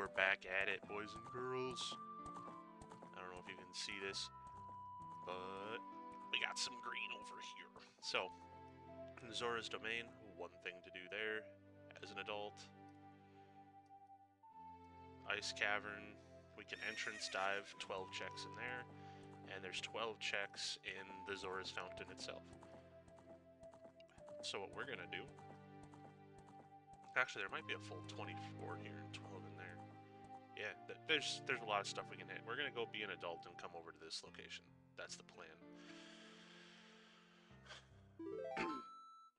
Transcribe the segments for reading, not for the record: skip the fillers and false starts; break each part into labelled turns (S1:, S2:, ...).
S1: we're back at it, boys and girls. I don't know if you can see this, but we got some green over here. So, in Zora's Domain, one thing to do there as an adult. Ice Cavern, we can entrance dive, 12 checks in there, and there's 12 checks in the Zora's Fountain itself. So what we're gonna do, actually there might be a full 24 here and 12 in there. Yeah, there's a lot of stuff we can hit. We're gonna go be an adult and come over to this location. That's the plan.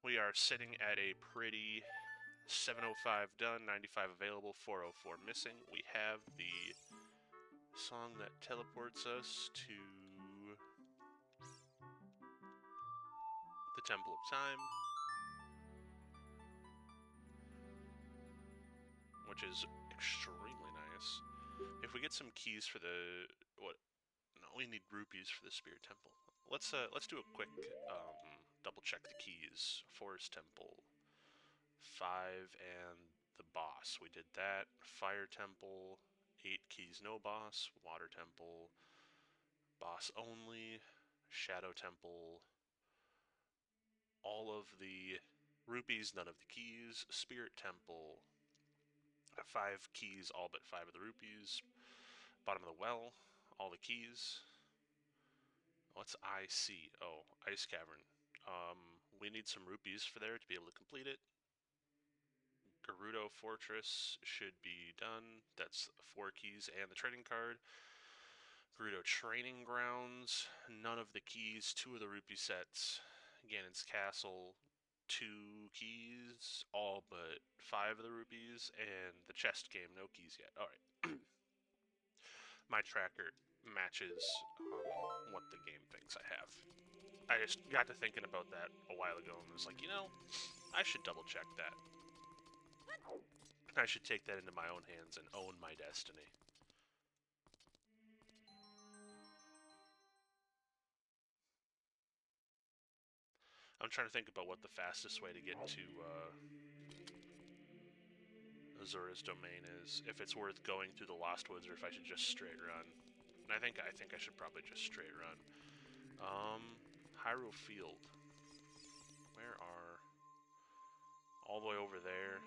S1: We are sitting at a pretty 705 done, 95 available, 404 missing. We have the song that teleports us to the Temple of Time, which is extremely nice. If we get some keys for the no, we need rupees for the Spirit Temple. Let's do a quick double check the keys. Forest Temple, 5, and the boss. We did that. Fire Temple, 8 keys, no boss. Water Temple, boss only. Shadow Temple, all of the rupees, none of the keys. Spirit Temple, 5 keys, all but 5 of the rupees. Bottom of the well, all the keys. What's IC? Oh, Ice Cavern. We need some rupees for there to be able to complete it. Gerudo Fortress should be done. That's 4 keys and the trading card. Gerudo Training Grounds, none of the keys, 2 of the rupee sets. Ganon's Castle, 2 keys, all but 5 of the rupees, and the chest game, no keys yet. Alright. My tracker matches what the game thinks I have. I just got to thinking about that a while ago and was like, you know, I should double check that. I should take that into my own hands and own my destiny. I'm trying to think about what the fastest way to get to Zora's Domain is. If it's worth going through the Lost Woods or if I should just straight run. And I think I should probably just straight run. Hyrule Field. Where are... all the way over there.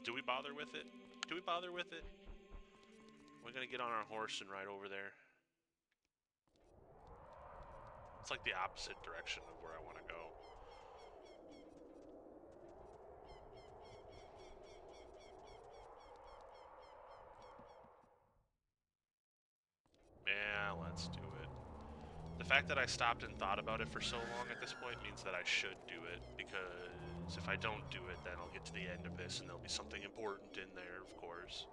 S1: Do we bother with it? Do we bother with it? We're gonna get on our horse and ride over there. It's like the opposite direction of where I want to go. Yeah, let's do it. The fact that I stopped and thought about it for so long at this point means that I should do it, because if I don't do it, then I'll get to the end of this and there'll be something important in there, of course.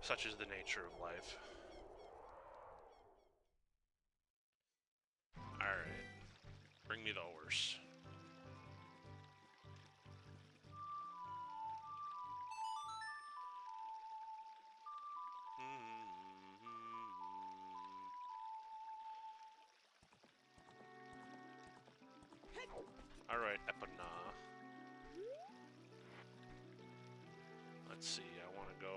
S1: Such is the nature of life. Alright. Bring me the horse. Alright, Epona. Let's see, I want to go...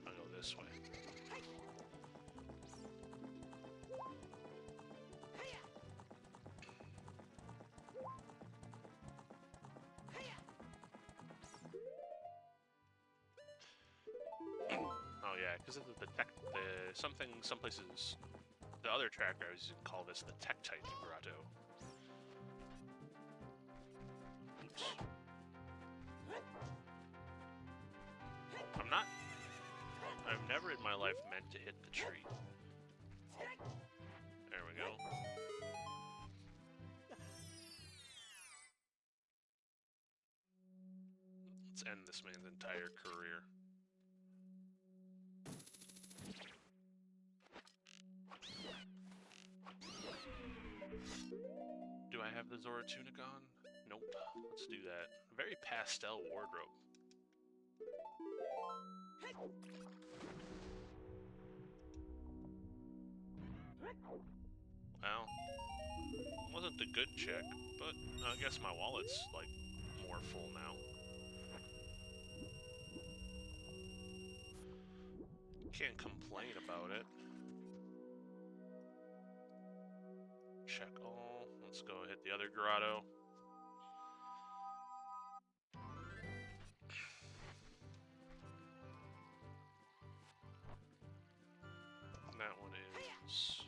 S1: I'll go this way. Oh yeah, because of some places, the other tracker I was using call this the Tektite Grotto. Oops. I've never in my life meant to hit the tree. There we go. Let's end this man's entire career. Do I have the Zora Tunic on? Nope. Let's do that. Very pastel wardrobe. Well, wasn't a good check, but I guess my wallet's, like, more full now. Can't complain about it. Check all. Let's go hit the other grotto. That one is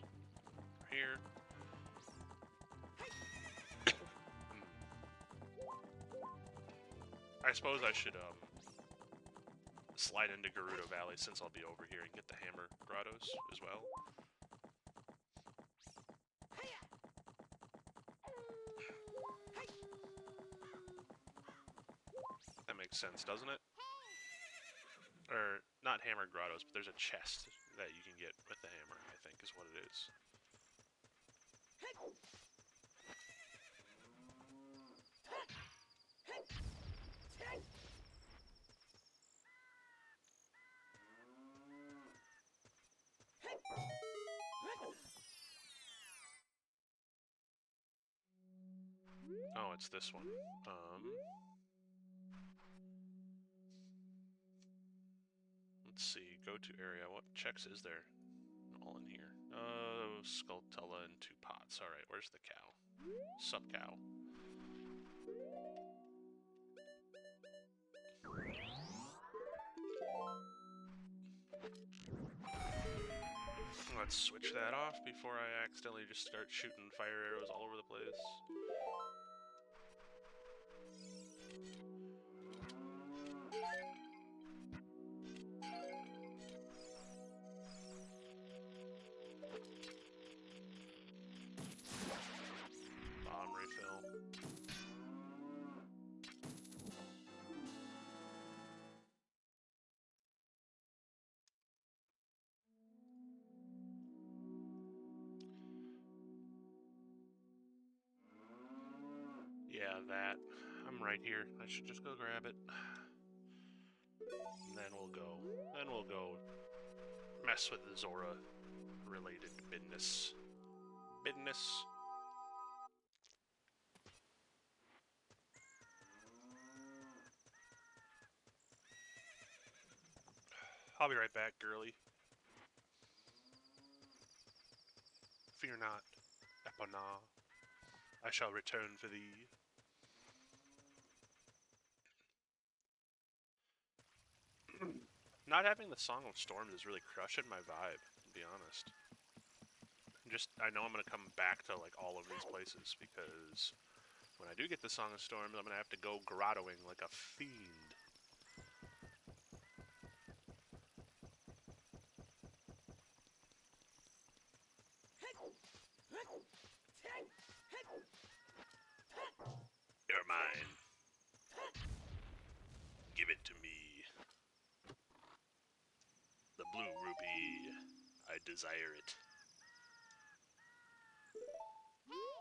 S1: here. I suppose I should slide into Gerudo Valley since I'll be over here and get the hammer grottos as well. That makes sense, doesn't it? Or, not hammer grottos, but there's a chest that you can get with the hammer, I think is what it is. Oh, it's this one. Let's see, go-to area. What checks is there? All in here. Oh, Skulltula and 2 pots. Alright, where's the cow? Sup, cow? Let's switch that off before I accidentally just start shooting fire arrows all over the place. Bomb refill. Yeah, that. I'm right here. I should just go grab it. And then we'll go. Then we'll go mess with the Zora-related business. Business. I'll be right back, girly. Fear not, Epona. I shall return for thee. Not having the Song of Storms is really crushing my vibe, to be honest. I know I'm gonna come back to, like, all of these places, because when I do get the Song of Storms, I'm gonna have to go grottoing like a fiend. You're mine. Give it to me. The blue rupee. I desire it.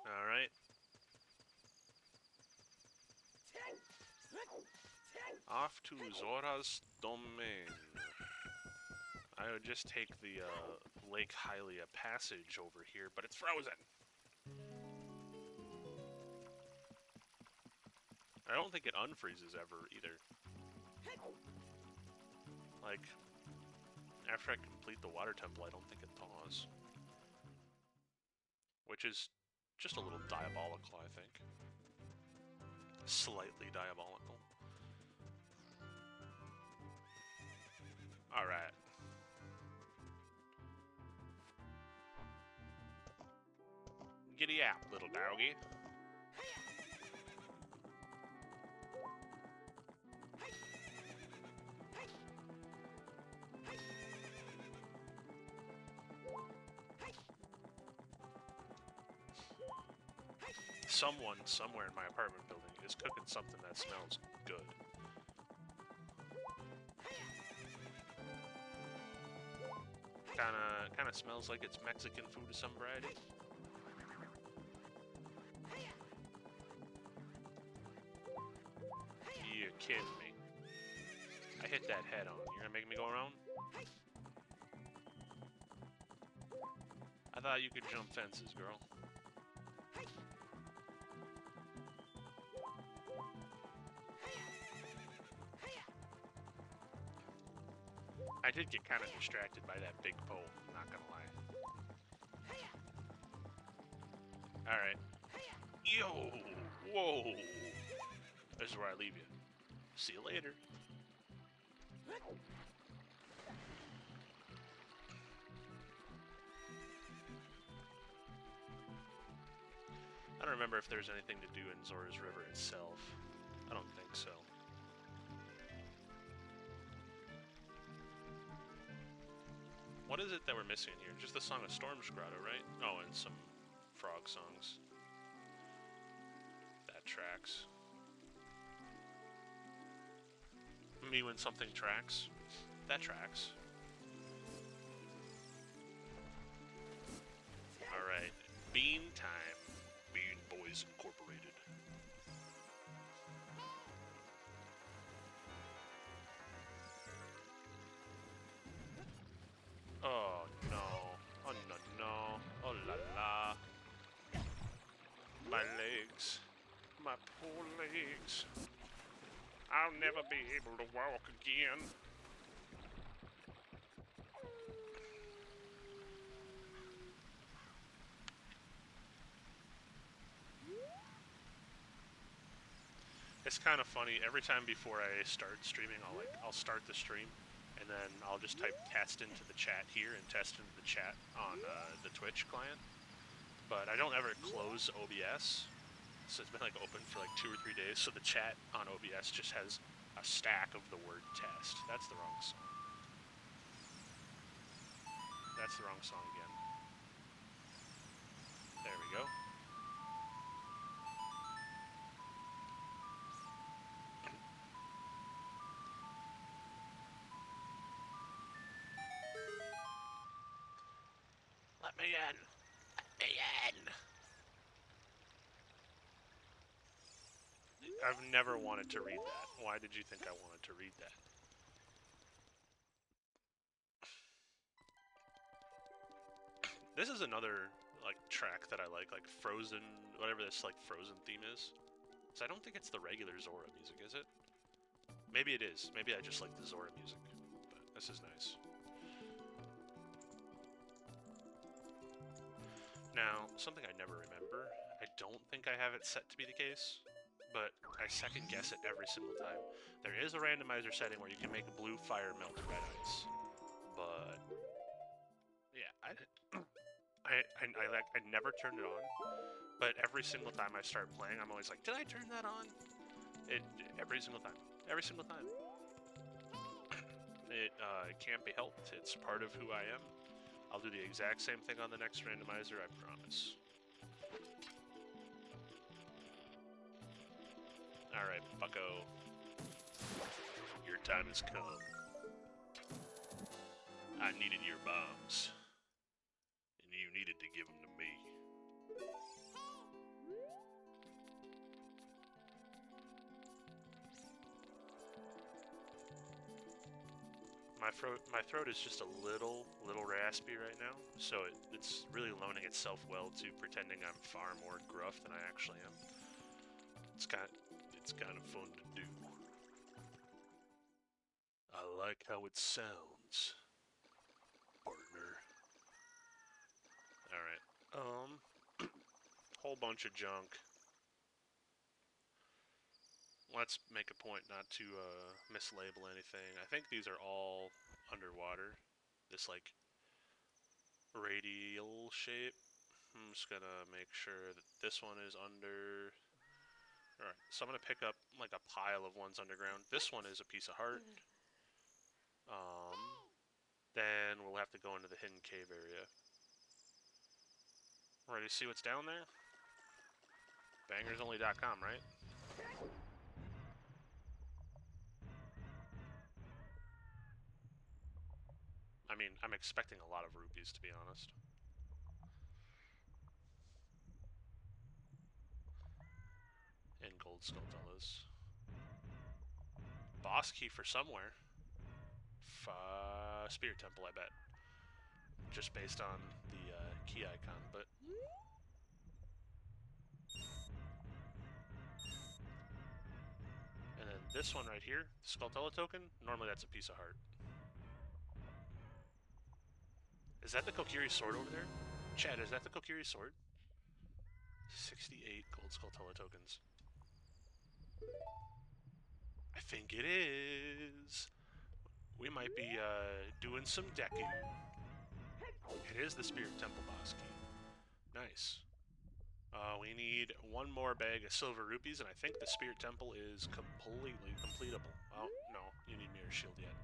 S1: Alright. Off to Zora's domain. I would just take the Lake Hylia passage over here, but it's frozen. I don't think it unfreezes ever either. Like, after I complete the water temple, I don't think it thaws. Which is just a little diabolical, I think. Slightly diabolical. Alright. Giddy up, little doggy. Someone, somewhere in my apartment building, is cooking something that smells good. Kinda smells like it's Mexican food of some variety. You're kidding me. I hit that head on. You're gonna make me go around? I thought you could jump fences, girl. I did get kind of distracted by that big pole, not gonna lie. Alright. Yo! Whoa! This is where I leave you. See you later. I don't remember if there's anything to do in Zora's River itself. I don't think so. What is it that we're missing here? Just the Song of Storms Grotto, right? Oh, and some frog songs. That tracks. Me when something tracks. That tracks. Alright, bean time. Bean Boys Incorporated. Oh no. Oh no no. Oh la la. My legs. My poor legs. I'll never be able to walk again. It's kind of funny. Every time before I start streaming, I'll start the stream, and then I'll just type test into the chat here and test into the chat on the Twitch client. But I don't ever close OBS, so it's been like open for like 2 or 3 days. So the chat on OBS just has a stack of the word test. That's the wrong song. That's the wrong song again. There we go. Let me in! Let me in! I've never wanted to read that. Why did you think I wanted to read that? This is another, like, track that I like Frozen, whatever this, like, Frozen theme is. So I don't think it's the regular Zora music, is it? Maybe it is. Maybe I just like the Zora music. But this is nice. Now, something I never remember, I don't think I have it set to be the case, but I second guess it every single time. There is a randomizer setting where you can make blue fire melt red ice, but yeah, I never turned it on, but every single time I start playing, I'm always like, did I turn that on? Every single time. Every single time. It can't be helped. It's part of who I am. I'll do the exact same thing on the next randomizer, I promise. Alright, bucko. Your time has come. I needed your bombs. And you needed to give them to me. My throat is just a little raspy right now, so it's really loaning itself well to pretending I'm far more gruff than I actually am. It's kind of fun to do. I like how it sounds, partner. Alright, whole bunch of junk. Let's make a point not to mislabel anything. I think these are all underwater. This, like, radial shape. I'm just gonna make sure that this one is under... Alright, so I'm gonna pick up, like, a pile of ones underground. This one is a piece of heart. Then we'll have to go into the hidden cave area. Ready to see what's down there? Bangersonly.com, right? I mean, I'm expecting a lot of rupees, to be honest. And gold skull dollars. Boss key for somewhere. Spirit Temple, I bet. Just based on the key icon, but... And then this one right here, Skulltula token, normally that's a piece of heart. Is that the Kokiri sword over there? Chad, is that the Kokiri sword? 68 gold Skulltula tokens. I think it is. We might be doing some Deku. It is the Spirit Temple boss key. Nice. We need one more bag of silver rupees, and I think the Spirit Temple is completely completable. Oh, no, you need Mirror Shield yet.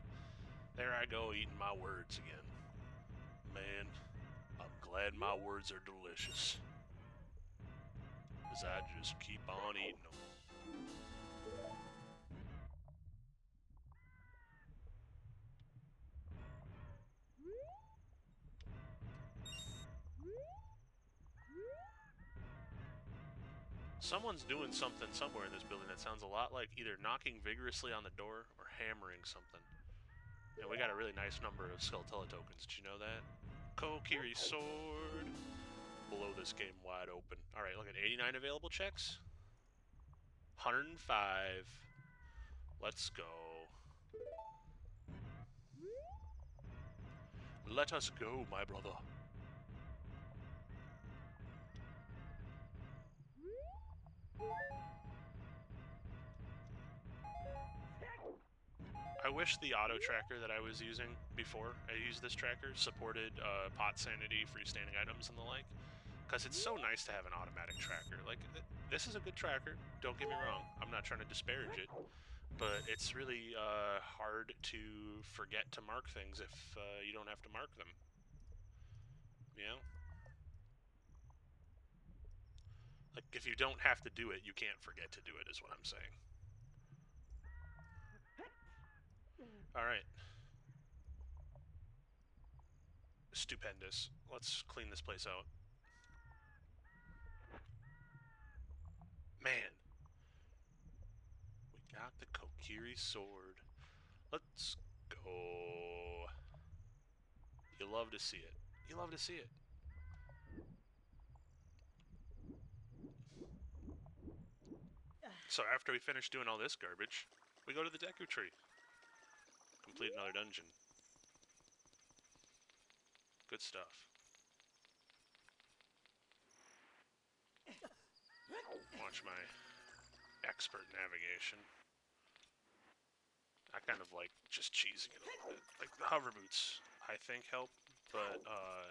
S1: There I go, eating my words again. Man, I'm glad my words are delicious. As I just keep on eating them. Someone's doing something somewhere in this building that sounds a lot like either knocking vigorously on the door or hammering something. And we got a really nice number of Skulltula tokens. Did you know that? Kokiri sword. Blow this game wide open. Alright, look at 89 available checks. 105. Let's go. Let us go, my brother. I wish the auto tracker that I was using before I used this tracker supported pot sanity, freestanding items, and the like. Because it's so nice to have an automatic tracker. Like, this is a good tracker, don't get me wrong. I'm not trying to disparage it. But it's really hard to forget to mark things if you don't have to mark them. You know? Like, if you don't have to do it, you can't forget to do it, is what I'm saying. Alright. Stupendous. Let's clean this place out. Man. We got the Kokiri sword. Let's go. You love to see it. You love to see it. So after we finish doing all this garbage, we go to the Deku Tree. Complete another dungeon. Good stuff. Watch my expert navigation. I kind of like just cheesing it a little bit. Like the hover boots, I think help, but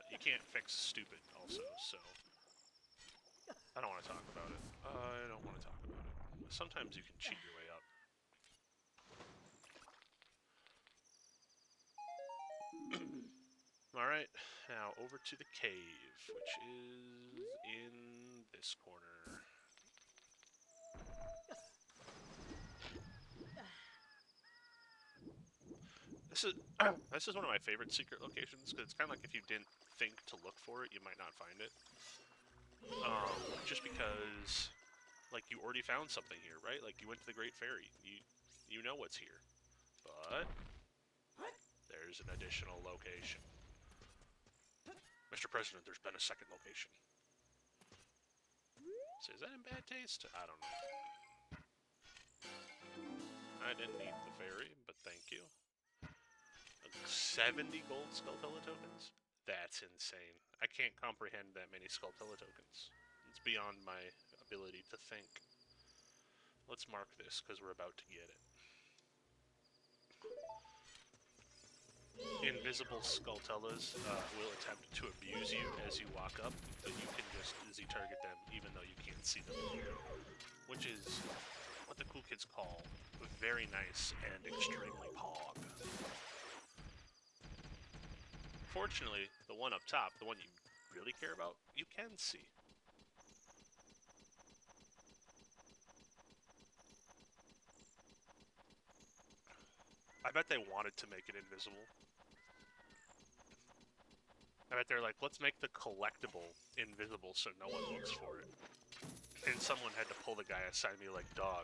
S1: you can't fix stupid also, so I don't want to talk about it. I don't want to talk about it. Sometimes you can cheat your way up. Alright, now over to the cave, which is in this corner. This is one of my favorite secret locations, because it's kind of like if you didn't think to look for it, you might not find it. Just because, like, you already found something here, right? Like, you went to the Great Fairy. You know what's here. But there's an additional location. Mr. President, there's been a second location. So is that in bad taste? I don't know. I didn't need the fairy, but thank you. 70 gold Skulltula tokens? That's insane. I can't comprehend that many Skulltula tokens. It's beyond my ability to think. Let's mark this, because we're about to get it. Invisible Skulltulas will attempt to abuse you as you walk up, but you can just Z-target them even though you can't see them. Which is what the cool kids call very nice and extremely pog. Fortunately, the one up top, the one you really care about, you can see. I bet they wanted to make it invisible. I bet they're like, let's make the collectible invisible so no one looks for it. And someone had to pull the guy aside and be like, dog,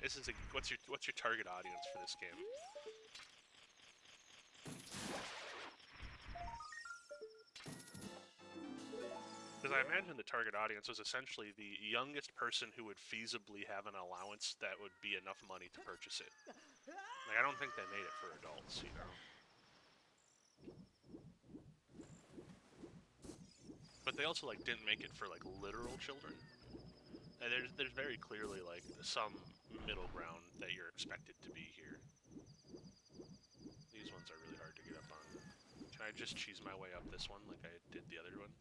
S1: this is what's your target audience for this game? Because I imagine the target audience was essentially the youngest person who would feasibly have an allowance that would be enough money to purchase it. Like, I don't think they made it for adults, you know? But they also, like, didn't make it for, like, literal children. And there's very clearly, like, some middle ground that you're expected to be here. These ones are really hard to get up on. Can I just cheese my way up this one like I did the other one?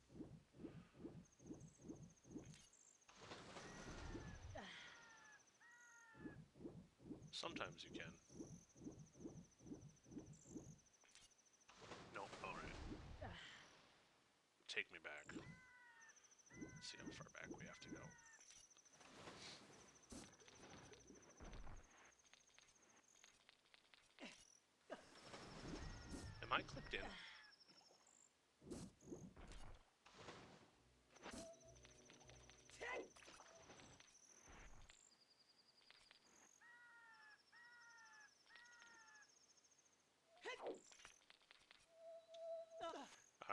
S1: Sometimes you can. Nope, alright. Take me back. Let's see how far back we have to go. Am I clicked in?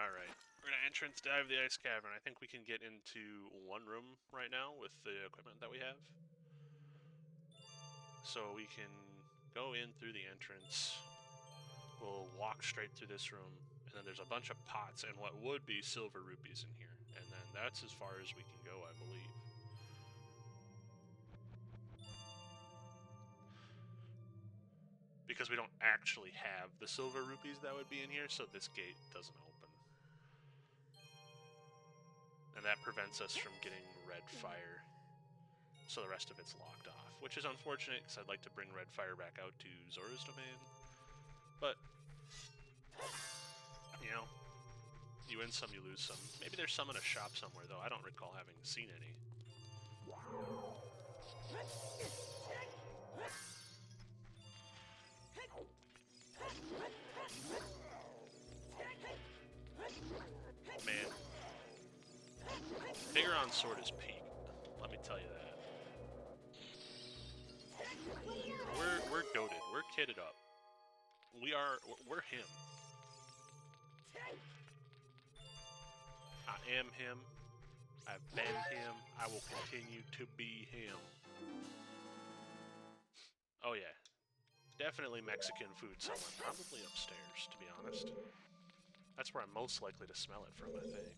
S1: Alright, we're gonna entrance dive the ice cavern. I think we can get into one room right now with the equipment that we have. So we can go in through the entrance. We'll walk straight through this room, and then there's a bunch of pots and what would be silver rupees in here. And then that's as far as we can go, I believe. Because we don't actually have the silver rupees that would be in here, so this gate doesn't open. And that prevents us from getting red fire. So the rest of it's locked off, which is unfortunate because I'd like to bring red fire back out to Zora's domain. But, you know, you win some, you lose some. Maybe there's some in a shop somewhere, though. I don't recall having seen any. Man. Figuron Sword is peak. Let me tell you that. We're goated. We're kitted up. We're him. I am him. I've been him. I will continue to be him. Oh yeah. Definitely Mexican food somewhere. Probably upstairs, to be honest. That's where I'm most likely to smell it from, I think.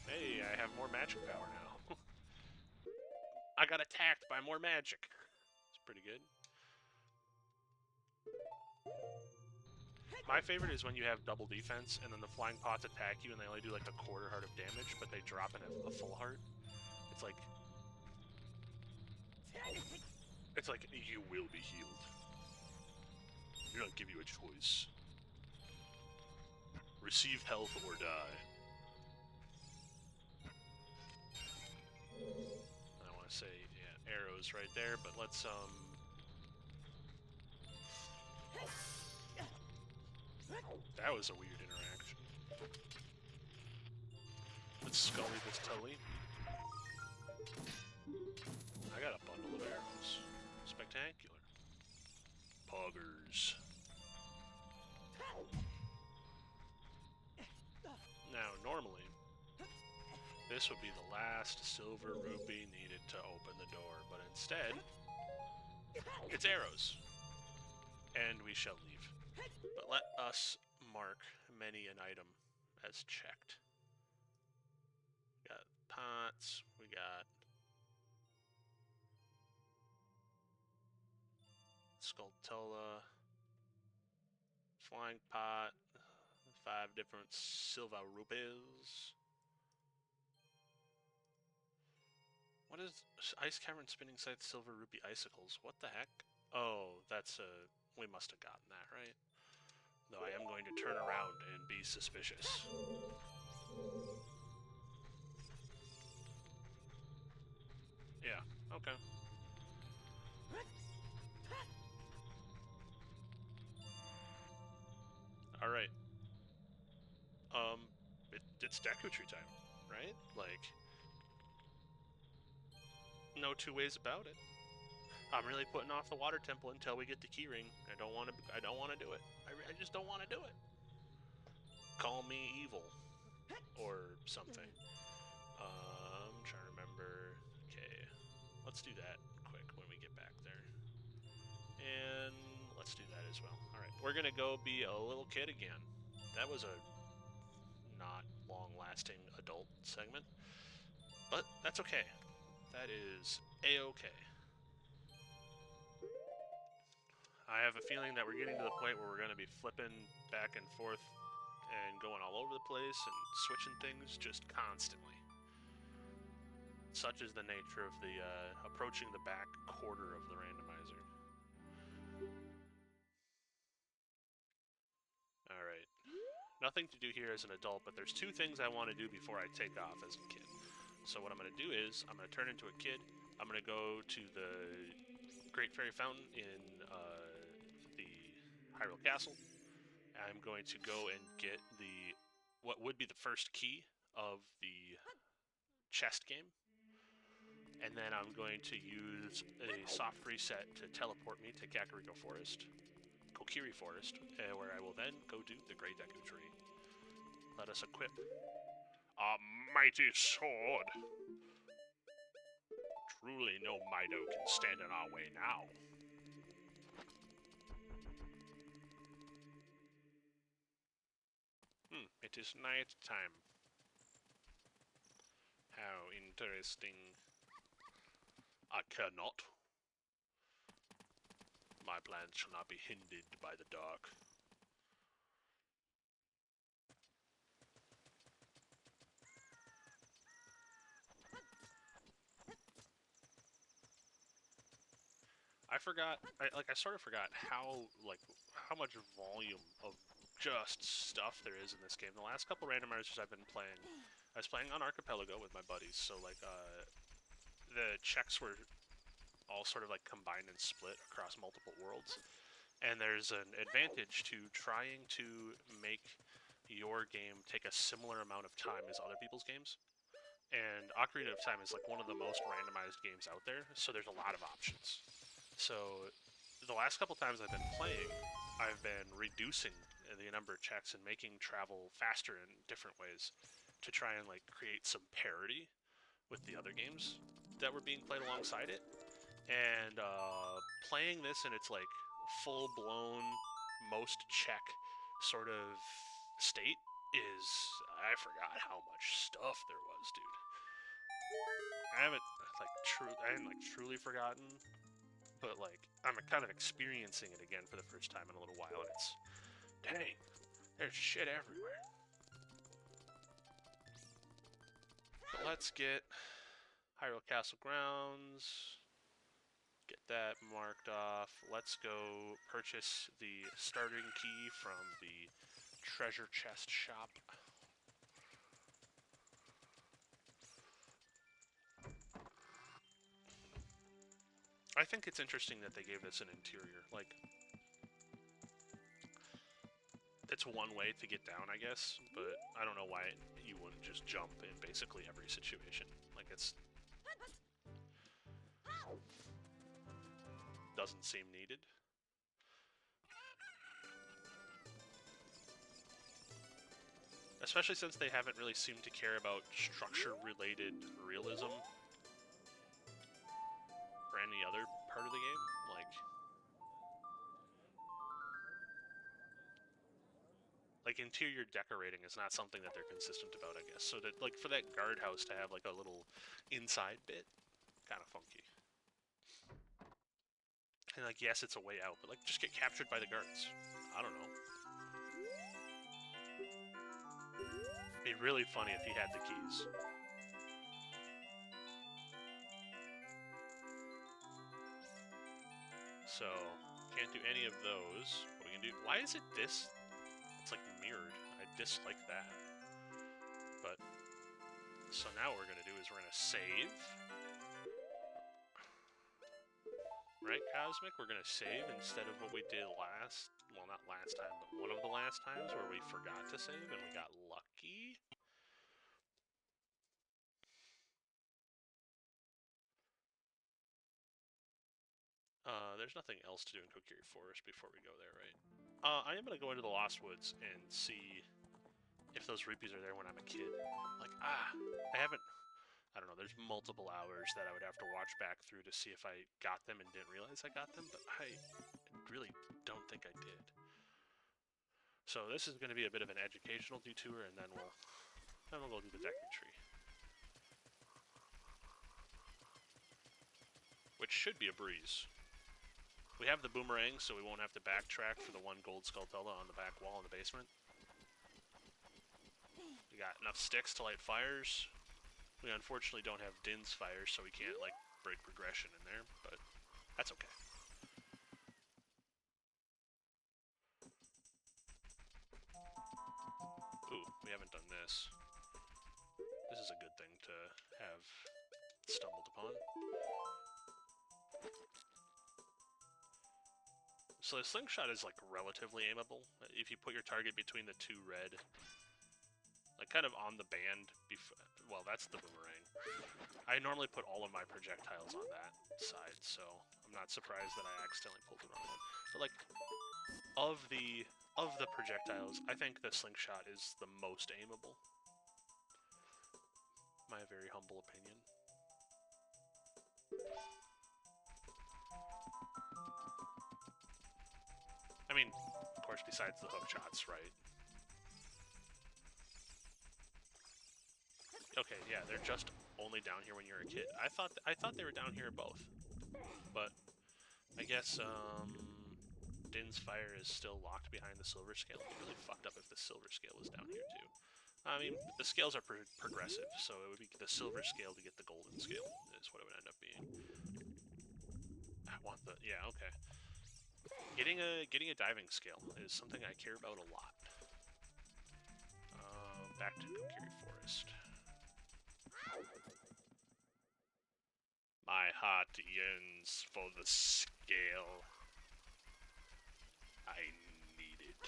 S1: Hey, I have more magic power now. I got attacked by more magic. It's pretty good. My favorite is when you have double defense, and then the flying pots attack you, and they only do like a quarter heart of damage, but they drop in a full heart. It's like, you will be healed. Do not give you a choice. Receive health or die. I want to say, yeah, arrows right there, but let's, that was a weird interaction. Let's scully this Tully. I got a bundle of arrows. Spectacular. Poggers. Now, normally, this would be the last silver rupee needed to open the door, but instead, it's arrows. And we shall leave. But let us mark many an item as checked. We got pots, we got Skulltula, flying pot, 5 different silver rupees. What is ice cavern spinning scythe silver rupee icicles? What the heck? Oh, that's we must have gotten that, right? Though I am going to turn around and be suspicious. Yeah, okay. Alright. It's Deku Tree time, right? Like, no two ways about it. I'm really putting off the water temple until we get the keyring. I don't want to do it. I just don't want to do it. Call me evil or something. I'm trying to remember. Okay, let's do that quick when we get back there. And let's do that as well. Alright, we're gonna go be a little kid again. That was a not long-lasting adult segment, but that's okay. That is a-okay. I have a feeling that we're getting to the point where we're going to be flipping back and forth and going all over the place and switching things just constantly. Such is the nature of the approaching the back quarter of the randomizer. Alright. Nothing to do here as an adult, but there's two things I want to do before I take off as a kid. So what I'm going to do is, I'm going to turn into a kid, I'm going to go to the Great Fairy Fountain in the Hyrule Castle. I'm going to go and get what would be the first key of the chest game. And then I'm going to use a soft reset to teleport me to Kakariko Forest, Kokiri Forest, where I will then go do the Great Deku Tree. Let us equip a mighty sword. Truly no Mido can stand in our way now. It is night time. How interesting. I cannot. My plans shall not be hindered by the dark. I sort of forgot how much volume of just stuff there is in this game. The last couple randomizers I've been playing, I was playing on Archipelago with my buddies, so like, the checks were all sort of like combined and split across multiple worlds. And there's an advantage to trying to make your game take a similar amount of time as other people's games. And Ocarina of Time is like one of the most randomized games out there, so there's a lot of options. So the last couple times I've been playing, I've been reducing the number of checks and making travel faster in different ways to try and like create some parity with the other games that were being played alongside it. And playing this in its like full-blown most check sort of state is, I forgot how much stuff there was, dude. I haven't truly forgotten, but like I'm kind of experiencing it again for the first time in a little while, and it's, dang, there's shit everywhere. But let's get Hyrule Castle grounds. Get that marked off. Let's go purchase the starting key from the treasure chest shop. I think it's interesting that they gave this an interior. Like, it's one way to get down, I guess, but I don't know why you wouldn't just jump in basically every situation. Like, it's... doesn't seem needed. Especially since they haven't really seemed to care about structure-related realism for any other part of the game. Like interior decorating is not something that they're consistent about, I guess. So that, like, for that guardhouse to have like a little inside bit, kind of funky. And like, yes, it's a way out, but like, just get captured by the guards. I don't know. It'd be really funny if he had the keys. So, can't do any of those. What we can do... Why is it this? It's like mirrored. I dislike that. But, so now what we're going to do is we're going to save. Right, Cosmic? We're going to save instead of what we did last... Well, not last time, but one of the last times where we forgot to save and we got lucky. There's nothing else to do in Kokiri Forest before we go there, right? I am going to go into the Lost Woods and see if those rupees are there when I'm a kid. Like, I haven't... I don't know, there's multiple hours that I would have to watch back through to see if I got them and didn't realize I got them, but I really don't think I did. So this is going to be a bit of an educational detour, and then we'll go do the Deku Tree. Which should be a breeze. We have the boomerang, so we won't have to backtrack for the one gold Skulltula on the back wall in the basement. We got enough sticks to light fires. We unfortunately don't have Din's fire, so we can't, like, break progression in there, but that's okay. Ooh, we haven't done this. This is a good thing to have stumbled upon. So the slingshot is, like, relatively aimable. If you put your target between the two red, like, kind of on the band, well, that's the boomerang. I normally put all of my projectiles on that side, so I'm not surprised that I accidentally pulled the wrong one. But, like, of the projectiles, I think the slingshot is the most aimable. My very humble opinion. I mean, of course, besides the hook shots, right? Okay, yeah, they're just only down here when you're a kid. I thought they were down here both, but I guess Din's fire is still locked behind the silver scale. It'd be really fucked up if the silver scale was down here too. I mean, the scales are progressive, so it would be the silver scale to get the golden scale is what it would end up being. I want the okay. Getting a diving scale is something I care about a lot. Back to Kokiri Forest. My heart yearns for the scale. I need it.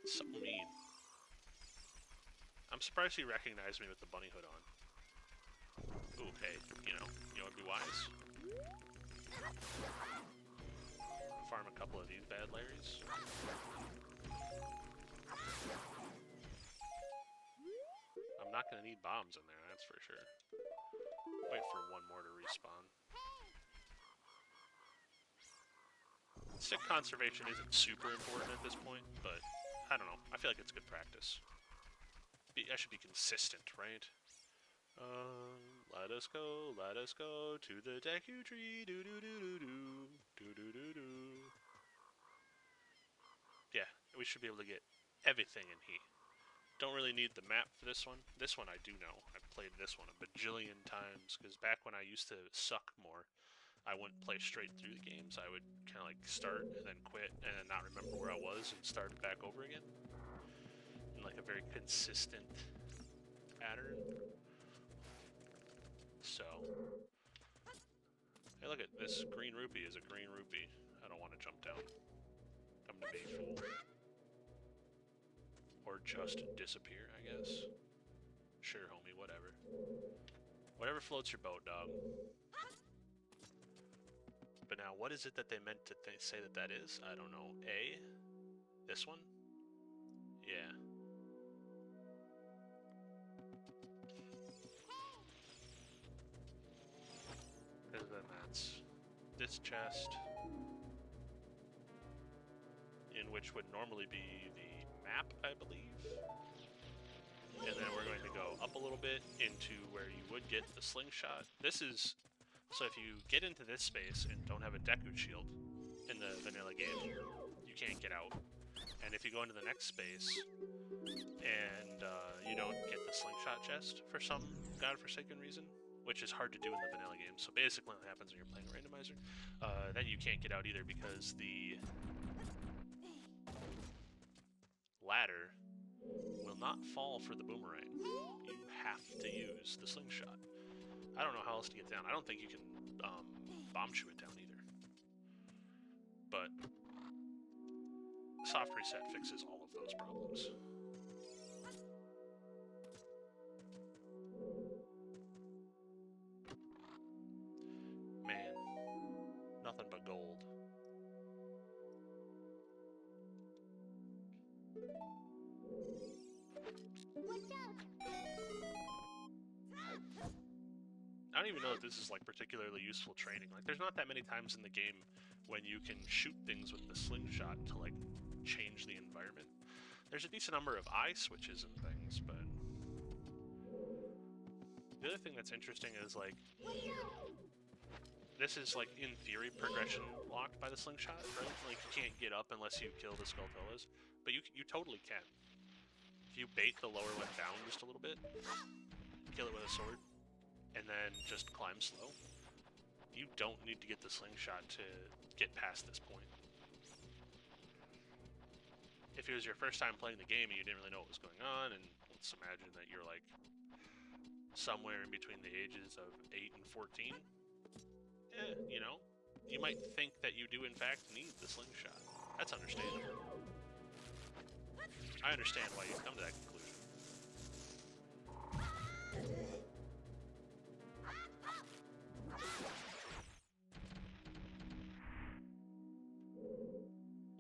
S1: So mean. I'm surprised he recognized me with the bunny hood on. Ooh, hey, you know what'd be wise? Farm a couple of these bad Larrys. I'm not gonna need bombs in there, that's for sure. Wait for one more to respawn. Stick conservation isn't super important at this point, but I don't know. I feel like it's good practice. I should be consistent, right? Let us go to the Deku Tree, do-do-do-do-do, do-do-do-do. Yeah, we should be able to get everything in here. Don't really need the map for this one. This one I do know. I've played this one a bajillion times, because back when I used to suck more, I wouldn't play straight through the games. I would kind of like start and then quit and then not remember where I was and start it back over again. In like a very consistent pattern. So, hey, look at this green rupee is a green rupee. I don't want to jump down. Come to me, fool. Or just disappear, I guess. Sure, homie, whatever. Whatever floats your boat, dog. But now, what is it that they meant to say that is? I don't know. A? This one? Yeah. And then that's this chest, in which would normally be the map, I believe. And then we're going to go up a little bit into where you would get the slingshot. This is... So if you get into this space and don't have a Deku shield in the vanilla game, you can't get out. And if you go into the next space and you don't get the slingshot chest for some godforsaken reason, which is hard to do in the vanilla game, so basically what happens when you're playing Randomizer, then you can't get out either because the ladder will not fall for the boomerang. You have to use the slingshot. I don't know how else to get down. I don't think you can bomb shoot it down either. But soft reset fixes all of those problems. I don't even know if this is like particularly useful training. Like, there's not that many times in the game when you can shoot things with the slingshot to like change the environment. There's a decent number of eye switches and things, but the other thing that's interesting is like this is like in theory progression locked by the slingshot, right? Like you can't get up unless you kill the Skulltulas, but you totally can. If you bait the lower one down just a little bit, kill it with a sword, and then just climb slow, you don't need to get the slingshot to get past this point. If it was your first time playing the game and you didn't really know what was going on, and let's imagine that you're like somewhere in between the ages of 8 and 14, you know, you might think that you do in fact need the slingshot. That's understandable. I understand why you come to that conclusion.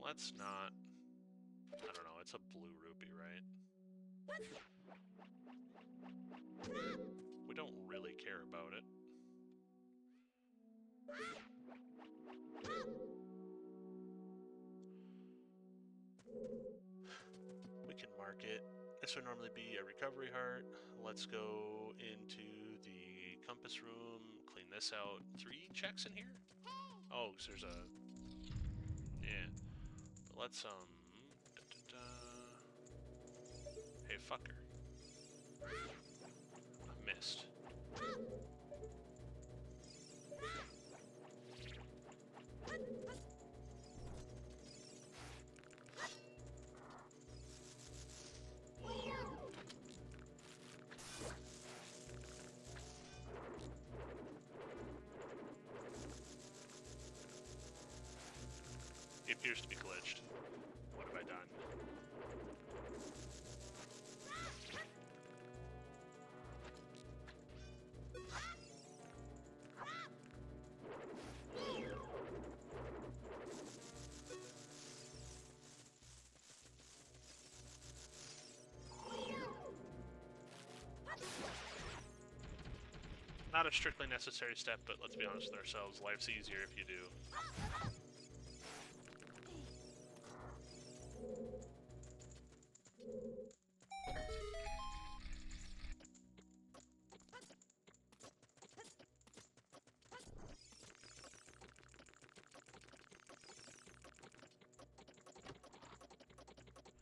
S1: Let's not... I don't know, it's a blue rupee, right? We don't really care about it. We can mark it. This would normally be a recovery heart. Let's go into the compass room, clean this out. 3 checks in here? Oh, because there's a... Yeah. But let's, Hey, fucker. I missed. It appears to be glitched. What have I done? Not a strictly necessary step, but let's be honest with ourselves, life's easier if you do.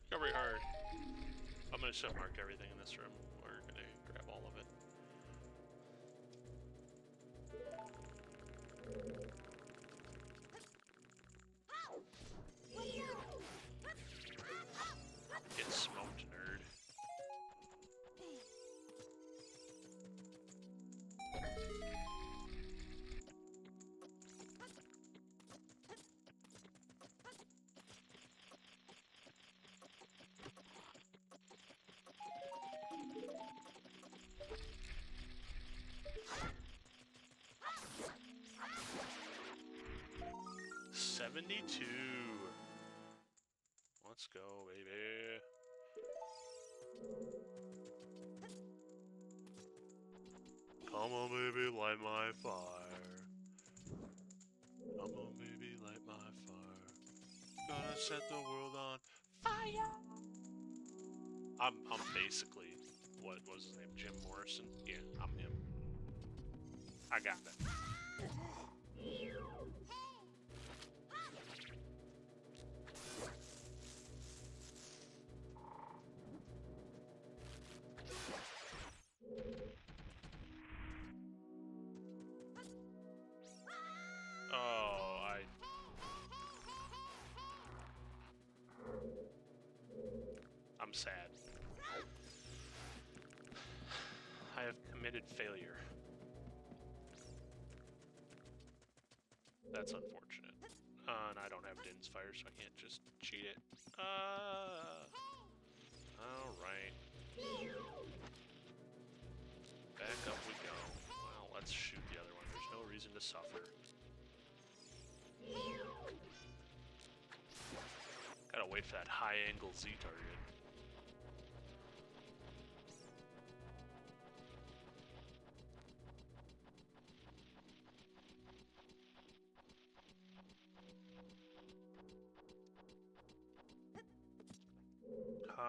S1: Recovery hard. I'm gonna set mark everything in this room. We're gonna grab all of it. Get smoked, nerd. $72. Let's go, baby. Come on, baby, light my fire. Come on, baby, light my fire. Gonna set the world on fire. I'm basically, what was his name? Jim Morrison? Yeah, I'm him. I got that. I'm sad. I have committed failure. That's unfortunate. And I don't have Din's fire, so I can't just cheat it. Alright. Back up we go. Well, let's shoot the other one. There's no reason to suffer. Gotta wait for that high-angle Z target.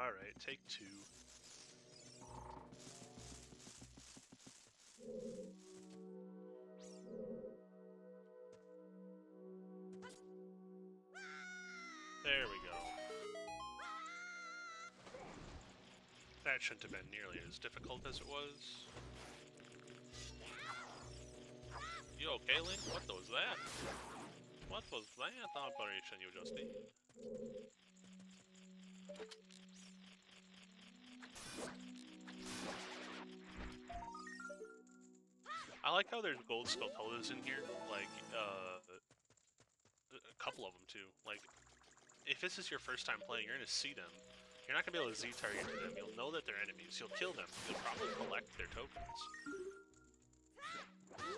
S1: Alright, take 2. There we go. That shouldn't have been nearly as difficult as it was. You okay, Link? What was that? What was that operation you just did? I like how there's gold Skulltulas in here, like, a couple of them too. Like, if this is your first time playing, you're gonna see them. You're not gonna be able to ZOOTR into them. You'll know that they're enemies. You'll kill them. You'll probably collect their tokens.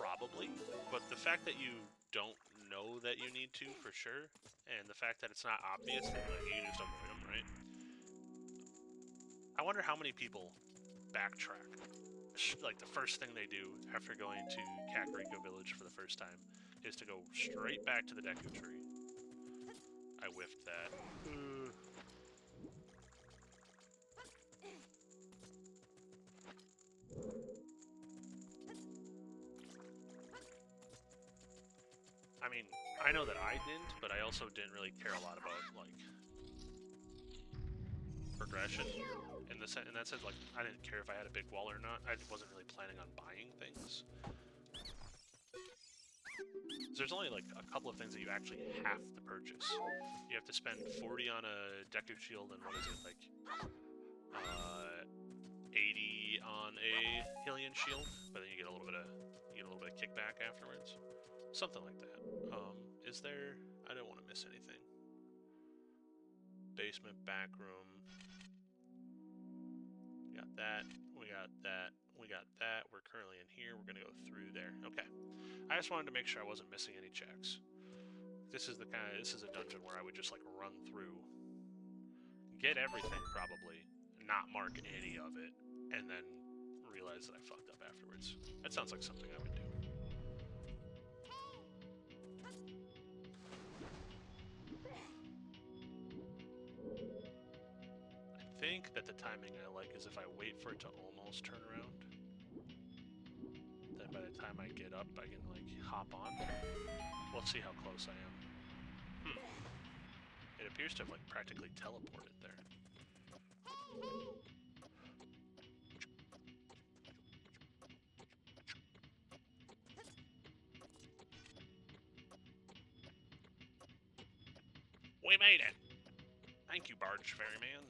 S1: Probably. But the fact that you don't know that you need to, for sure, and the fact that it's not obvious, that like, you can just avoid them, right? I wonder how many people backtrack. Like, the first thing they do after going to Kakariko Village for the first time is to go straight back to the Deku Tree. I whiffed that. I mean, I know that I didn't, but I also didn't really care a lot about, like, progression. In that sense, like, I didn't care if I had a big wall or not. I wasn't really planning on buying things. There's only, like, a couple of things that you actually have to purchase. You have to spend 40 on a Deku Shield and, what is it, like, 80 on a Hylian Shield, but then you get a little bit of kickback afterwards. Something like that. Is there... I don't want to miss anything. Basement, back room. We got that. We got that. We got that. We're currently in here. We're going to go through there. Okay. I just wanted to make sure I wasn't missing any checks. This is a dungeon where I would just, like, run through, get everything probably, not mark any of it, and then realize that I fucked up afterwards. That sounds like something I would do. I think that the timing I like is if I wait for it to almost turn around. Then by the time I get up, I can, like, hop on. We'll see how close I am. It appears to have, like, practically teleported there. We made it! Thank you, Barge Ferryman.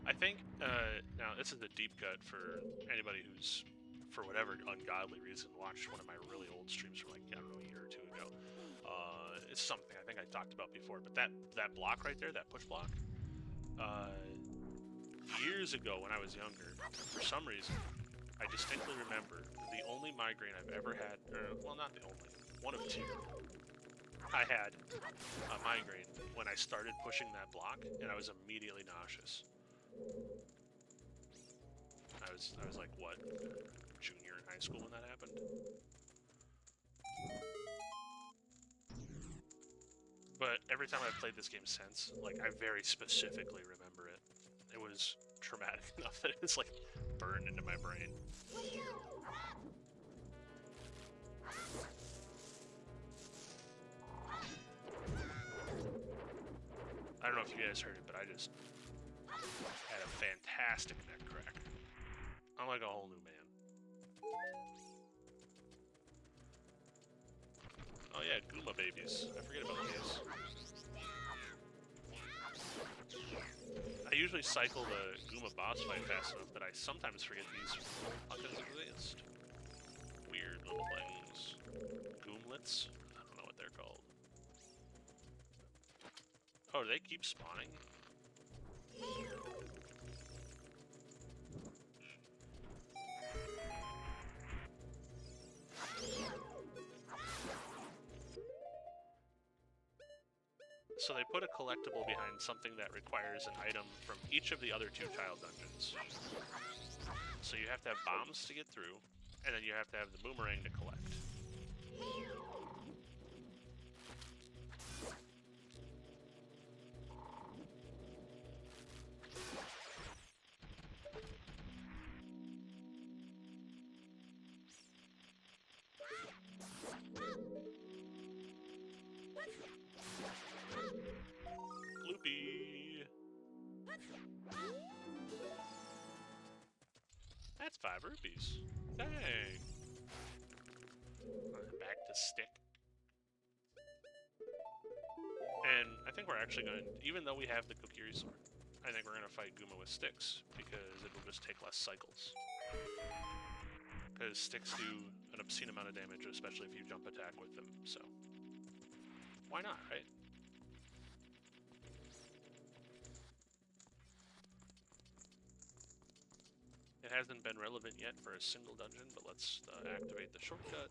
S1: I think, now this is a deep cut for anybody who's, for whatever ungodly reason, watched one of my really old streams from, like, I don't know, a year or two ago. It's something I think I talked about before, but that block right there, that push block, years ago when I was younger, for some reason, I distinctly remember the only migraine I've ever had, or, well, not the only, one of two. I had a migraine when I started pushing that block, and I was immediately nauseous. I was like, what, junior in high school when that happened? But every time I've played this game since, like, I very specifically remember it. It was traumatic enough that it's, like, burned into my brain. I don't know if you guys heard it, but I just had a fantastic neck crack. I'm like a whole new man. Oh yeah, Goomba babies. I forget about these. I usually cycle the Goomba boss fight fast enough that I sometimes forget these fucking exist. Weird little things. Goomlets? I don't know what they're called. Oh, do they keep spawning? So they put a collectible behind something that requires an item from each of the other 2 child dungeons. So you have to have bombs to get through, and then you have to have the boomerang to collect. Loopy! That's 5 rupees. Dang! Back to stick. And I think we're actually going to, even though we have the Kokiri sword, I think we're going to fight Guma with sticks, because it'll just take less cycles. Because sticks do an obscene amount of damage, especially if you jump attack with them, so... Why not, right? It hasn't been relevant yet for a single dungeon, but let's activate the shortcut.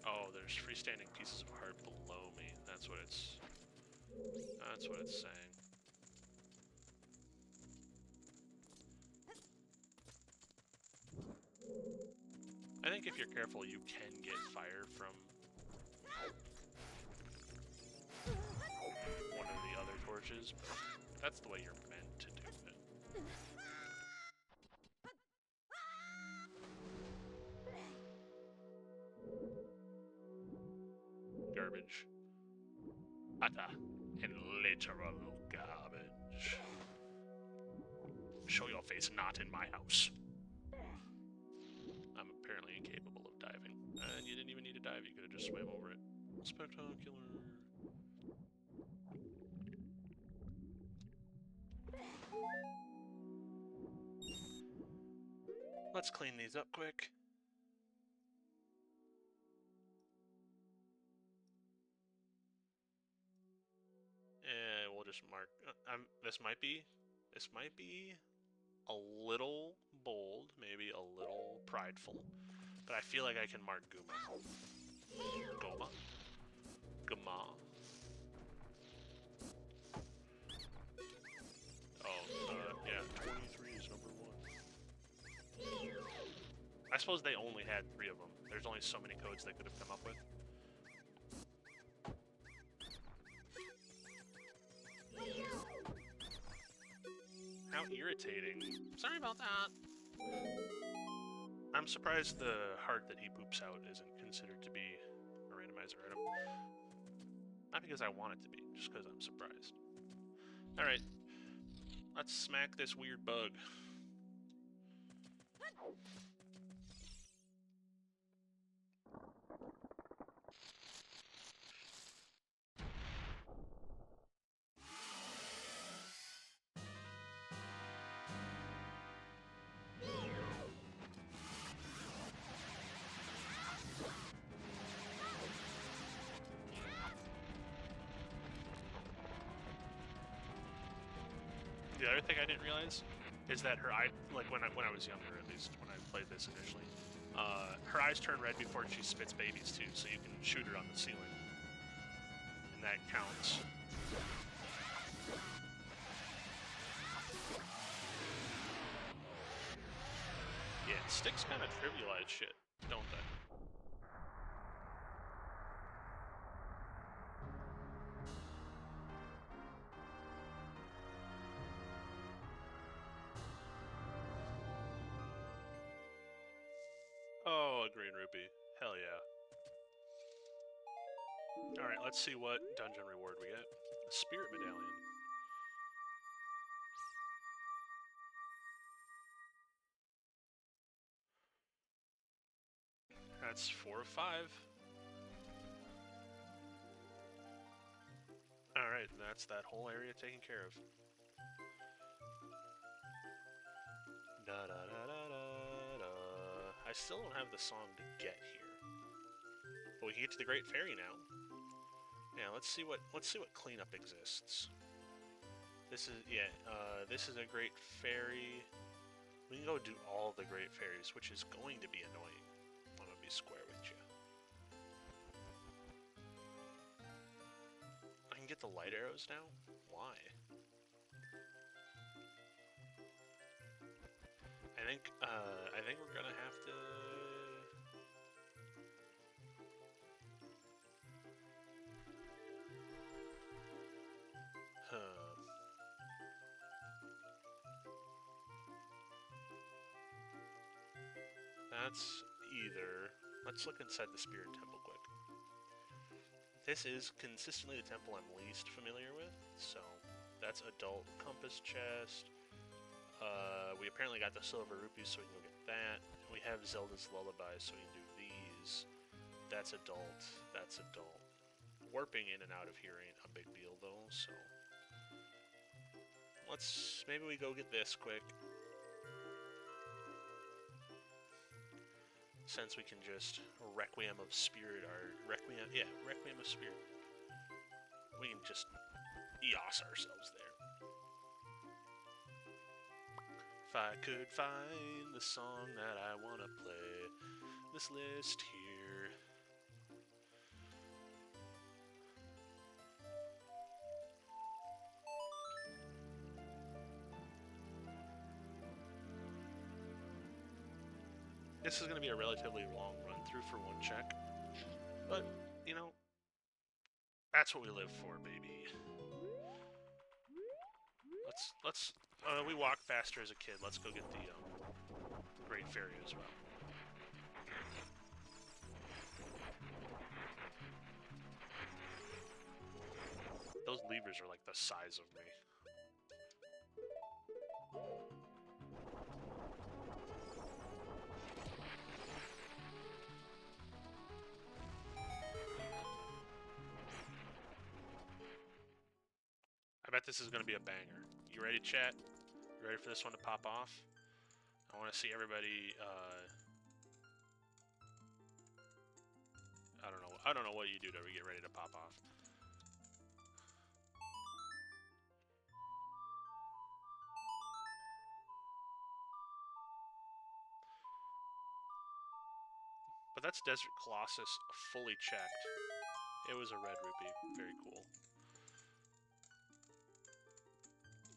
S1: Oh, there's freestanding pieces of heart below me. That's what it's saying. I think if you're careful, you can get fire from one of the other torches, but that's the way you're meant to do it. Garbage. Utter and literal garbage. Show your face not in my house. I'm apparently incapable of diving. And you didn't even need to dive, you could have just swam over it. Spectacular. Let's clean these up quick. And we'll just mark. This might be a little bold, maybe a little prideful, but I feel like I can mark Guma. Goma? Guma. Oh, yeah, 23 is number 1. I suppose they only had 3 of them. There's only so many codes they could have come up with. How irritating. Sorry about that. I'm surprised the heart that he poops out isn't considered to be a randomizer item. Not because I want it to be, just because I'm surprised. Alright. Let's smack this weird bug. The other thing I didn't realize is that her eye, like when I was younger, at least when I played this initially, her eyes turn red before she spits babies too, so you can shoot her on the ceiling, and that counts. Yeah, sticks kind of trivialize shit, don't they? Oh, a green rupee. Hell yeah. Alright, let's see what dungeon reward we get. A spirit medallion. That's 4 of 5. Alright, and that's that whole area taken care of. Da da da da da da. I still don't have the song to get here. But we can get to the Great Fairy now. Yeah, let's see what cleanup exists. This is this is a Great Fairy. We can go do all the Great Fairies, which is going to be annoying. I'm gonna be square with you. I can get the light arrows now? Why? I think we're gonna have to... That's either... Let's look inside the Spirit Temple quick. This is consistently the temple I'm least familiar with, so that's adult compass chest. We apparently got the silver rupees, so we can go get that. We have Zelda's Lullaby, so we can do these. That's adult. That's adult. Warping in and out of here ain't a big deal, though, so... Maybe we go get this quick. Since we can just Requiem of Spirit, Requiem of Spirit. We can just EOS ourselves there. If I could find the song that I want to play, this list here. This is going to be a relatively long run through for one check, but, you know, that's what we live for, baby. We walk faster as a kid. Let's go get the Great Fairy as well. Those levers are like the size of me. I bet this is going to be a banger. You ready, chat? You ready for this one to pop off? I want to see everybody, I don't know what you do to get ready to pop off. But that's Desert Colossus fully checked. It was a red rupee. Very cool.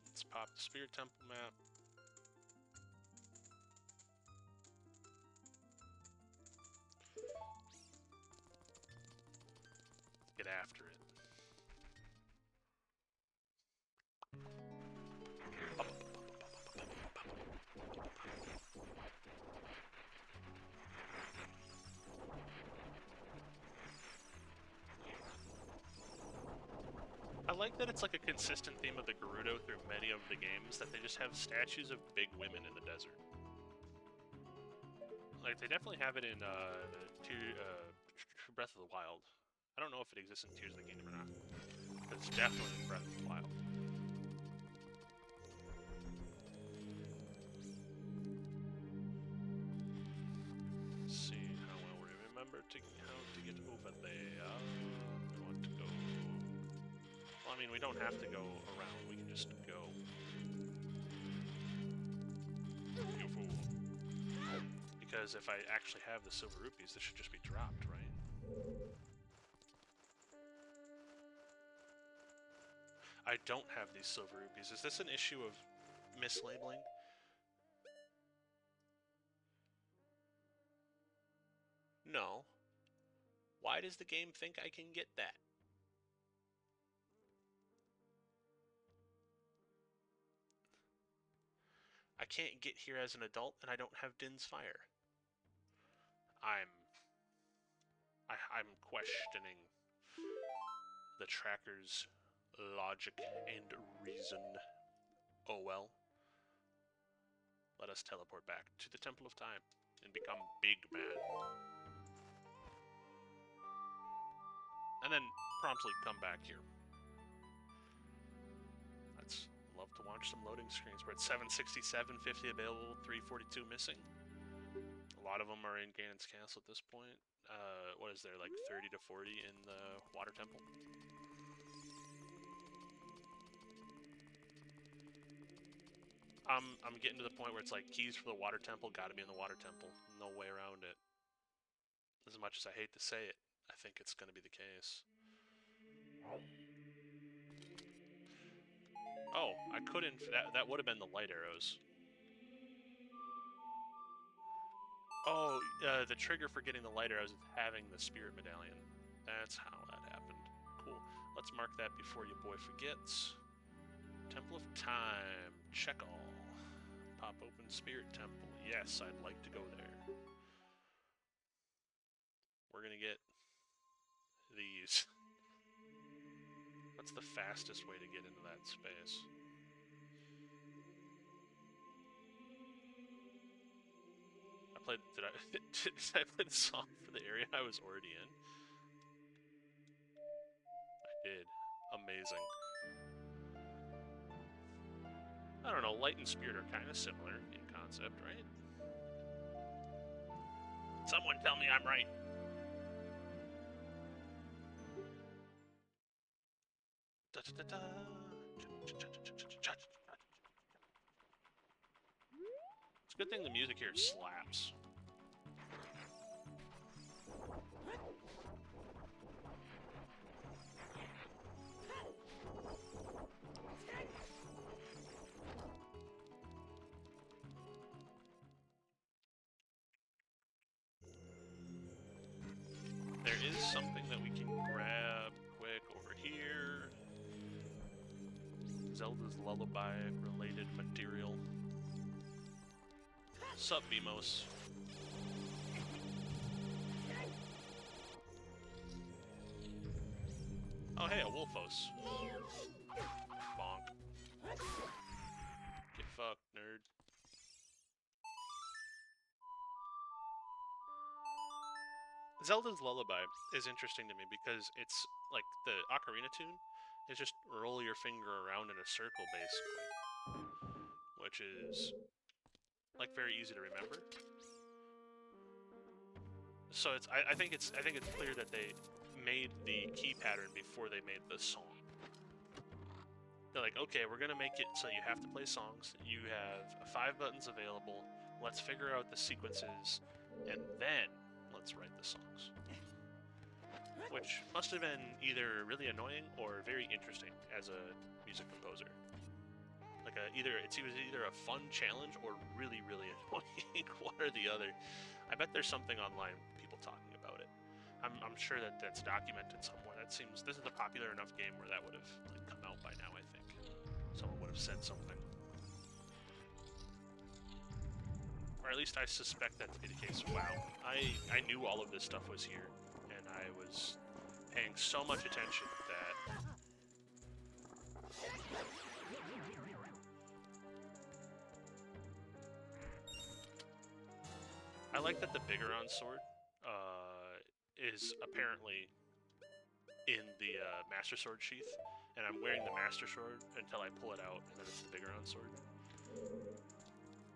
S1: Let's pop the Spirit Temple map. Get after it. I like that it's like a consistent theme of the Gerudo through many of the games, that they just have statues of big women in the desert. Like, they definitely have it in Breath of the Wild. I don't know if it exists in Tears of the Kingdom or not, but it's definitely in Breath of the Wild. Let's see how well we remember how to get over there. We want to go... Well, I mean, we don't have to go around. We can just go. You fool. Because if I actually have the silver rupees, this should just be dropped, right? I don't have these silver rupees. Is this an issue of mislabeling? No. Why does the game think I can get that? I can't get here as an adult, and I don't have Din's Fire. I'm questioning the tracker's logic and reason. Oh well. Let us teleport back to the Temple of Time and become Big Man. And then promptly come back here. Let's love to watch some loading screens. We're at 767, 50 available, 342 missing. A lot of them are in Ganon's Castle at this point. What is there, like 30 to 40 in the Water Temple? I'm getting to the point where it's like keys for the water temple gotta be in the water temple. No way around it. As much as I hate to say it, I think it's gonna be the case. Oh, I couldn't. That would have been the light arrows. Oh, the trigger for getting the light arrows is having the spirit medallion. That's how that happened. Cool. Let's mark that before your boy forgets. Temple of Time. Check all. Pop open Spirit Temple. Yes, I'd like to go there. We're gonna get these. What's the fastest way to get into that space? Did I play the song for the area I was already in? I did. Amazing. I don't know, light and spirit are kind of similar in concept, right? Someone tell me I'm right. It's a good thing the music here slaps. There is something that we can grab quick over here. Zelda's Lullaby related material. Sup, Vimos? Oh hey, a Wolfos. Bonk. Get fucked, nerd. Zelda's Lullaby is interesting to me because it's like the Ocarina tune is just roll your finger around in a circle basically, which is like very easy to remember. So I think it's clear that they made the key pattern before they made the song. They're like, okay, we're gonna make it so you have to play songs. You have 5 buttons available. Let's figure out the sequences, and then let's write the songs. Which must have been either really annoying or very interesting as a music composer. Like it was either a fun challenge or really, really annoying, one or the other. I bet there's something online, people talking about it. I'm sure that that's documented somewhere. That seems this is a popular enough game where that would have like come out by now. I think someone would have said something, or at least I suspect that to be the case. Wow, I knew all of this stuff was here, and I was paying so much attention that. I like that the Bigoron sword is apparently in the Master Sword sheath, and I'm wearing the Master Sword until I pull it out, and then it's the Bigoron sword.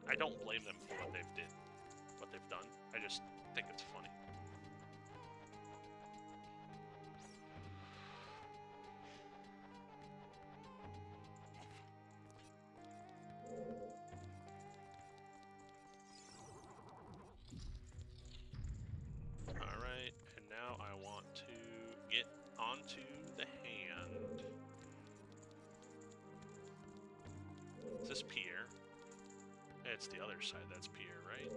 S1: I don't blame them for what they've done. I just think it's funny. Alright, and now I want to get onto the hand. Is this Pierre? It's the other side that's Pierre, right?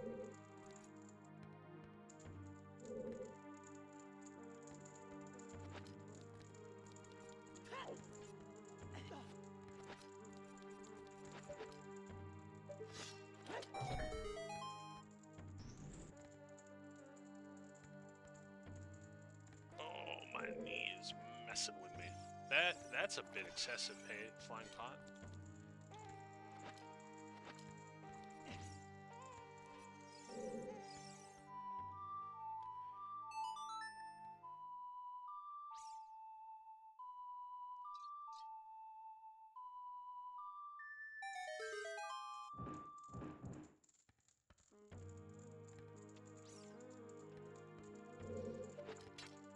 S1: Oh, my knee is messing with me. That's a bit excessive, hey, Flying Pot.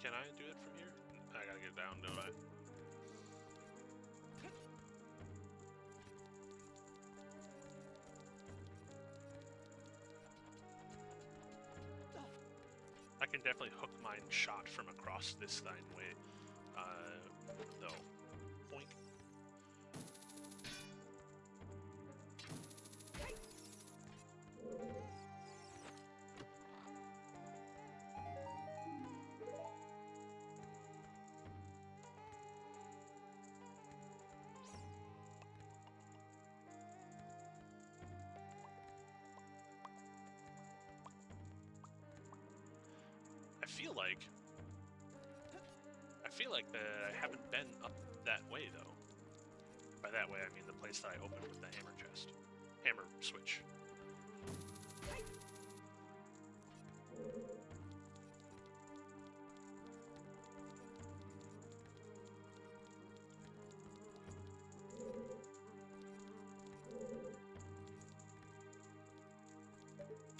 S1: Can I do it from here? I gotta get down, don't I? can definitely hook mine shot from across this thine way, though. Boink. I feel like I haven't been up that way, though. By that way, I mean the place that I opened with the hammer chest. Hammer switch.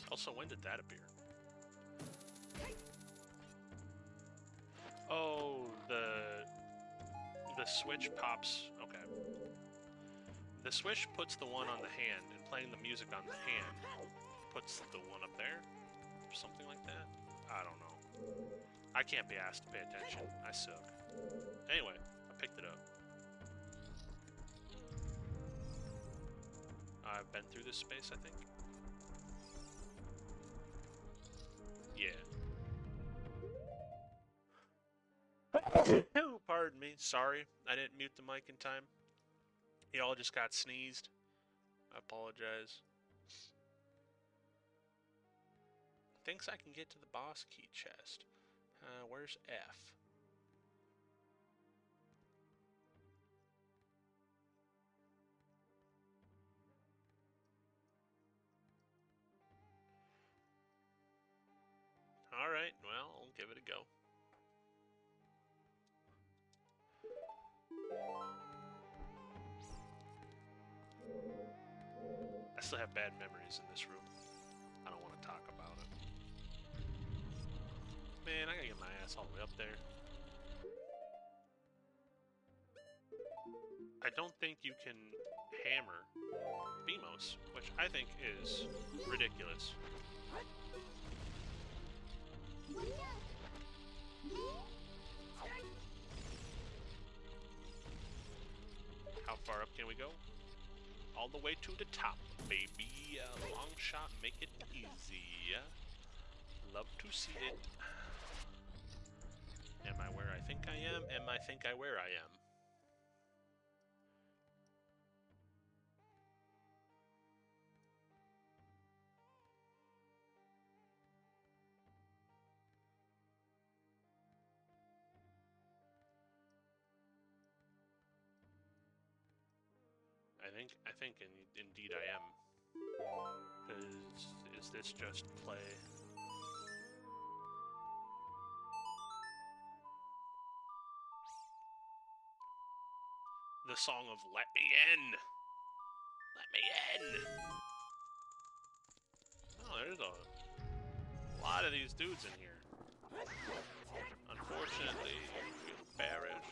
S1: Also, when did that appear? Oh, the switch pops. Okay. The switch puts the one on the hand, and playing the music on the hand puts the one up there. Something like that. I don't know. I can't be asked to pay attention. I suck. Anyway, I picked it up. I've been through this space, I think. Yeah. Oh, pardon me. Sorry, I didn't mute the mic in time. Y'all just got sneezed. I apologize. Thinks I can get to the boss key chest. Where's F? Alright, well, I'll give it a go. I still have bad memories in this room. I don't want to talk about it. Man, I gotta get my ass all the way up there. I don't think you can hammer Beamos, which I think is ridiculous. How far up can we go? All the way to the top, baby. Long shot, make it easy. Love to see it. Am I where I think I am? Am I think I where I am? I think indeed I am. Is this just play? The song of "Let me in, let me in." Oh, there's a lot of these dudes in here. Unfortunately, you will perish.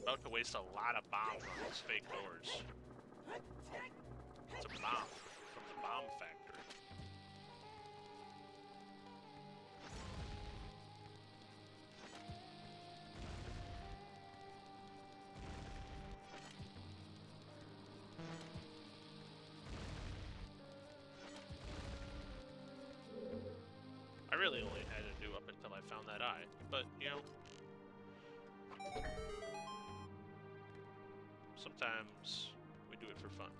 S1: About to waste a lot of bombs on these fake doors. It's a bomb from the bomb factory. I really only had to do up until I found that eye, but, you know, sometimes we do it for fun.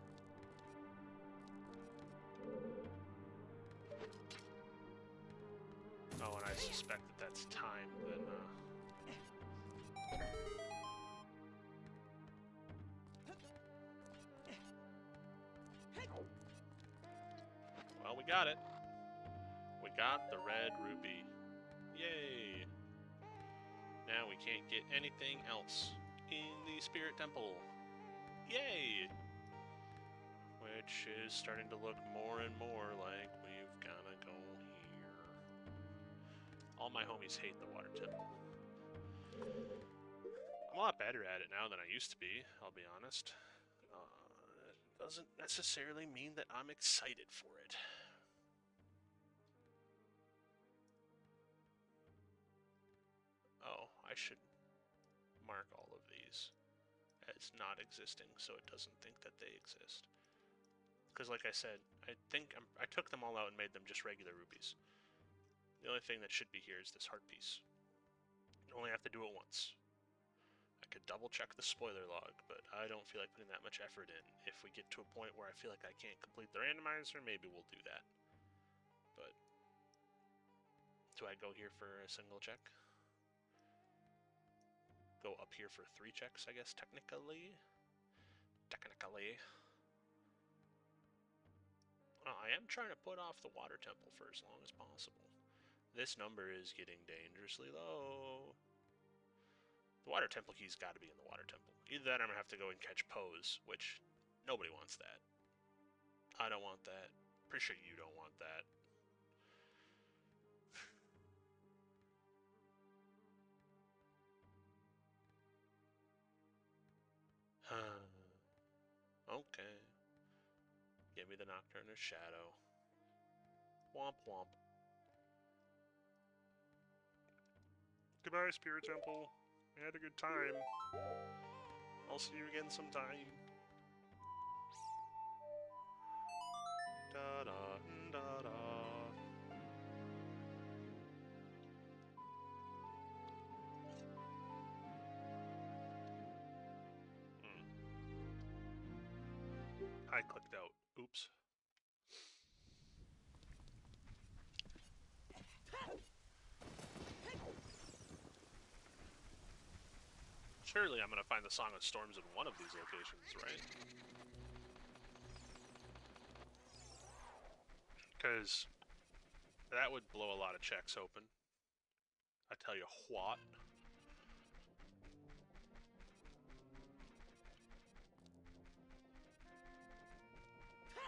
S1: Oh, and I suspect that that's time, then, well, we got it. We got the red ruby. Yay! Now we can't get anything else in the Spirit Temple. Yay! Which is starting to look more and more like we've gotta go here. All my homies hate the water temple. I'm a lot better at it now than I used to be, I'll be honest. doesn't necessarily mean that I'm excited for it. Oh, I should mark all of these as not existing so it doesn't think that they exist. Because like I said, I took them all out and made them just regular rupees. The only thing that should be here is this heart piece. You only have to do it once. I could double check the spoiler log, but I don't feel like putting that much effort in. If we get to a point where I feel like I can't complete the randomizer, maybe we'll do that. But do I go here for a single check? Go up here for 3 checks, I guess, technically. Well, I am trying to put off the water temple for as long as possible. This number is getting dangerously low. The water temple key's got to be in the water temple. Either that or I'm going to have to go and catch Pose, which nobody wants that. I don't want that. Pretty sure you don't want that. Okay. Give me the Nocturne of Shadow. Womp womp. Goodbye, Spirit Temple. We had a good time. I'll see you again sometime. Da da da da. I clicked out. Oops. Surely I'm gonna find the Song of Storms in one of these locations, right? Because that would blow a lot of checks open. I tell you what.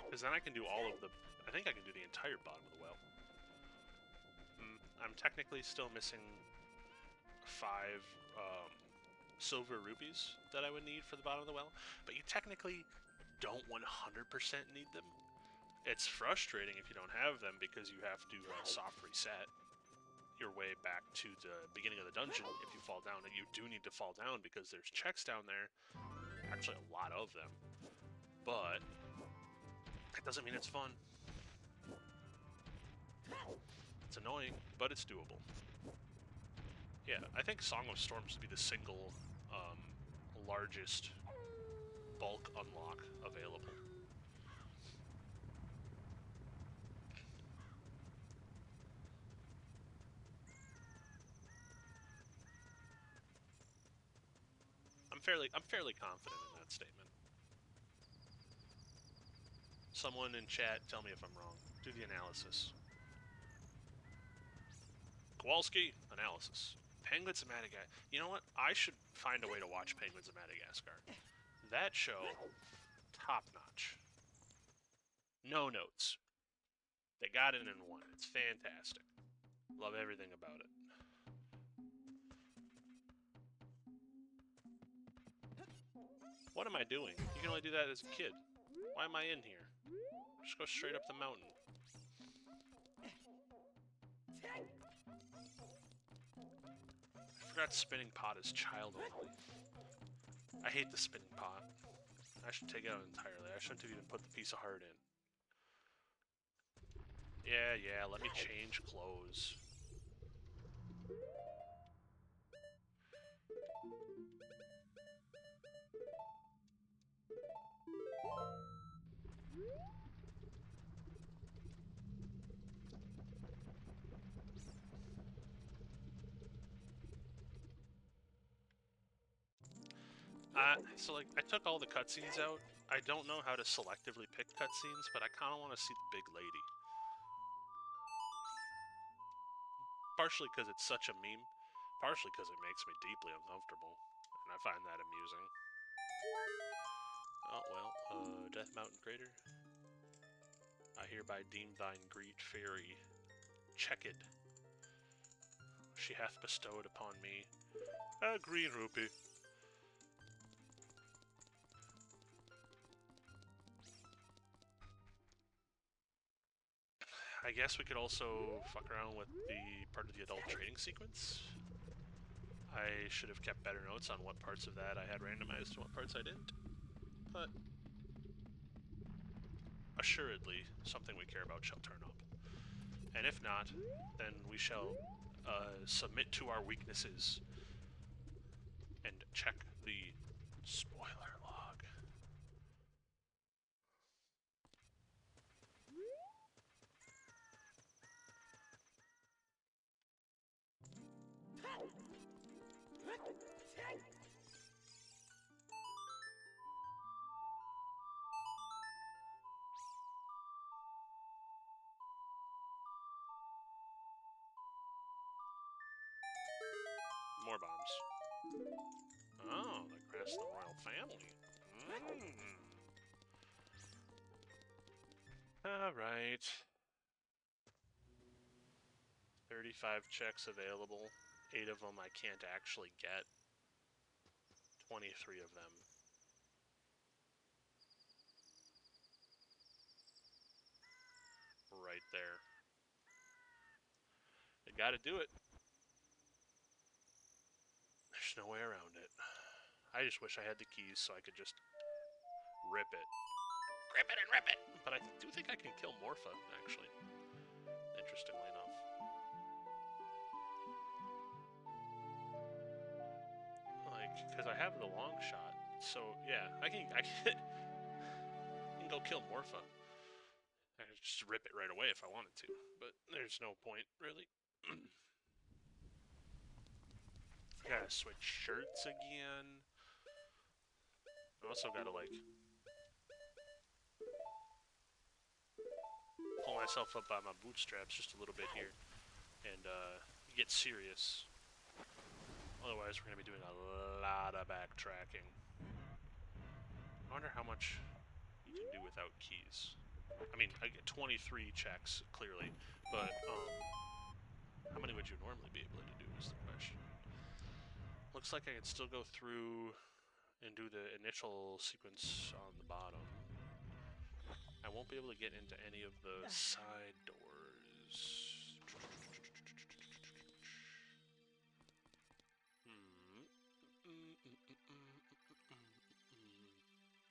S1: Because then I can do all of the... I think I can do the entire bottom of the well. I'm technically still missing 5 silver rupees that I would need for the bottom of the well, but you technically don't 100% need them. It's frustrating if you don't have them because you have to soft reset your way back to the beginning of the dungeon if you fall down, and you do need to fall down because there's checks down there. Actually, a lot of them. But that doesn't mean it's fun. It's annoying, but it's doable. Yeah, I think Song of Storms would be the single largest bulk unlock available. I'm fairly confident in that statement. Someone in chat, tell me if I'm wrong. Do the analysis. Kowalski, analysis. Penguins of Madagascar. You know what? I should find a way to watch Penguins of Madagascar. That show, top-notch. No notes. They got it in one. It's fantastic. Love everything about it. What am I doing? You can only do that as a kid. Why am I in here? Just go straight up the mountain. I forgot spinning pot is child only. I hate the spinning pot. I should take it out entirely. I shouldn't have even put the piece of heart in. Yeah, let me change clothes. So like, I took all the cutscenes out. I don't know how to selectively pick cutscenes, but I kind of want to see the big lady. Partially because it's such a meme, partially because it makes me deeply uncomfortable, and I find that amusing. Oh well, Death Mountain Crater. I hereby deem thine great fairy checked. She hath bestowed upon me a green rupee. I guess we could also fuck around with the part of the adult trading sequence. I should have kept better notes on what parts of that I had randomized and what parts I didn't. But assuredly, something we care about shall turn up. And if not, then we shall submit to our weaknesses and check the spoiler log. More bombs. Oh, the crest of the royal family. Alright. 35 checks available. 8 of them I can't actually get. 23 of them. Right there. I gotta do it. There's no way around it. I just wish I had the keys so I could just rip it. Rip it and rip it! But I do think I can kill Morpha, actually. Interestingly enough. Like, because I have the long shot. So, yeah, I can go kill Morpha. I could just rip it right away if I wanted to. But there's no point, really. I gotta switch shirts again. I also gotta, like, pull myself up by my bootstraps just a little bit here and get serious. Otherwise, we're gonna be doing a lot of backtracking. I wonder how much you can do without keys. I mean, I get 23 checks, clearly, but, how many would you normally be able to do is the question. Looks like I can still go through and do the initial sequence on the bottom. I won't be able to get into any of the side doors.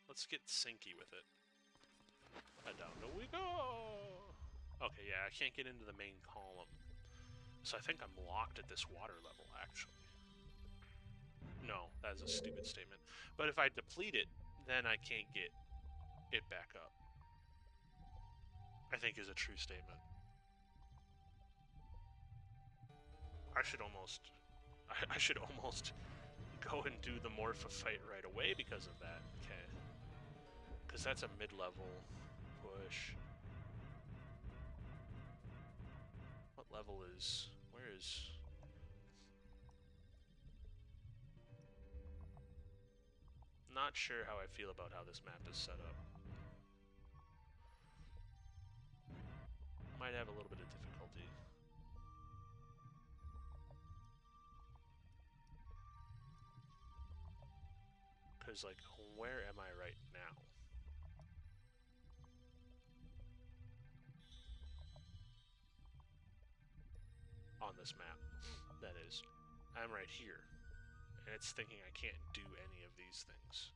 S1: Let's get sinky with it. And down we go! Okay, yeah, I can't get into the main column. So I think I'm locked at this water level, actually. No, that is a stupid statement. But if I deplete it, then I can't get it back up. I think is a true statement. I should almost go and do the Morpha fight right away because of that. Okay. Because that's a mid-level push. What level is... where is... Not sure how I feel about how this map is set up. Might have a little bit of difficulty. Because, like, where am I right now? On this map, that is. I'm right here. And it's thinking I can't do any of these things.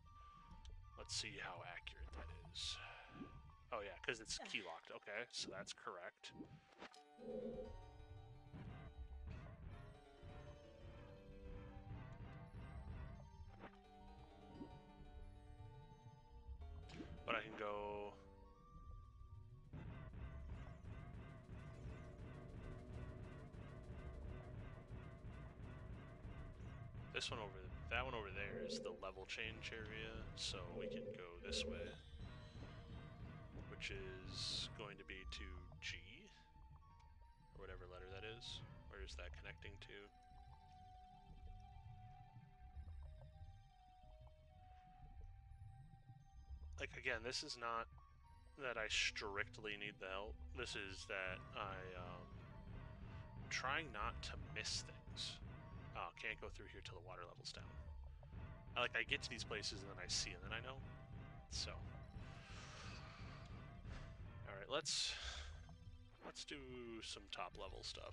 S1: Let's see how accurate that is. Oh yeah, because it's key locked. Okay, so that's correct. But I can go... This one over, that one over there is the level change area, so we can go this way, which is going to be to G, or whatever letter that is. Where is that connecting to? Like, again, this is not that I strictly need the help. This is that I'm trying not to miss things. Oh, can't go through here till the water level's down. I get to these places and then I see and then I know. So. Alright, let's let's do some top level stuff.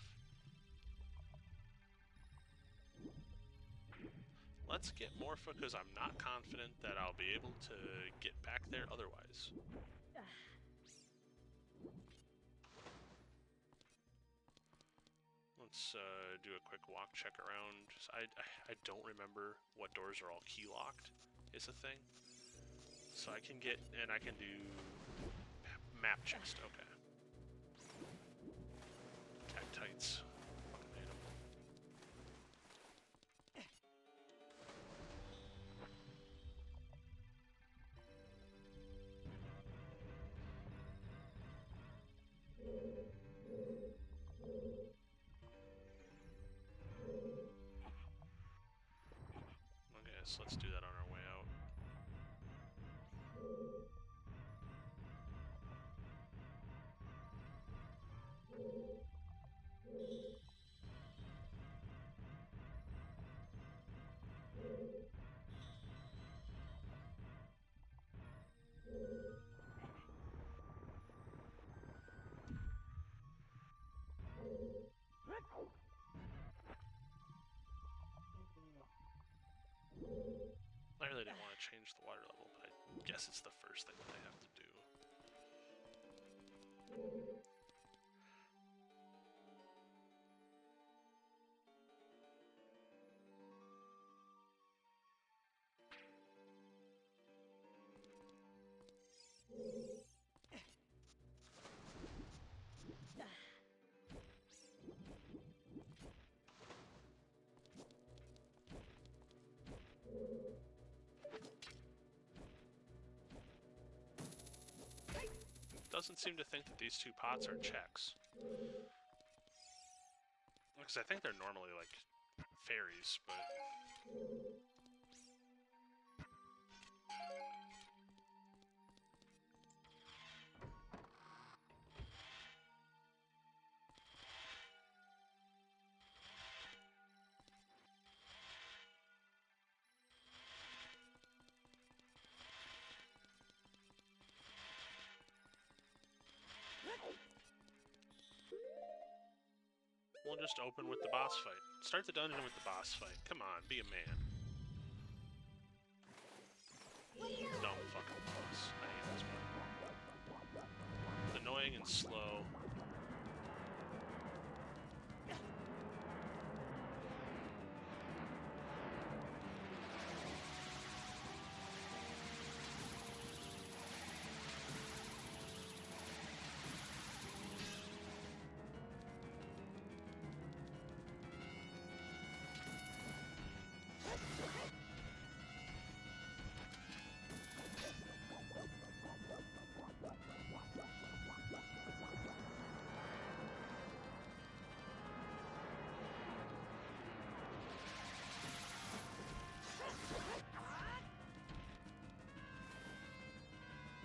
S1: Let's get Morpha, because I'm not confident that I'll be able to get back there otherwise. Let's do a quick walk check around. I don't remember what doors are all key locked is a thing. So I can get, and I can do map chest, okay. Tactites. Fucking hate 'em. Okay, so let's do that on our way out. I really didn't want to change the water level, but I guess it's the first thing that I have to do. Doesn't seem to think that these two pots are checks. Because I think they're normally like fairies, but... We'll just open with the boss fight. Start the dungeon with the boss fight. Come on, be a man. Dumb fucking boss. I hate this one. It's annoying and slow.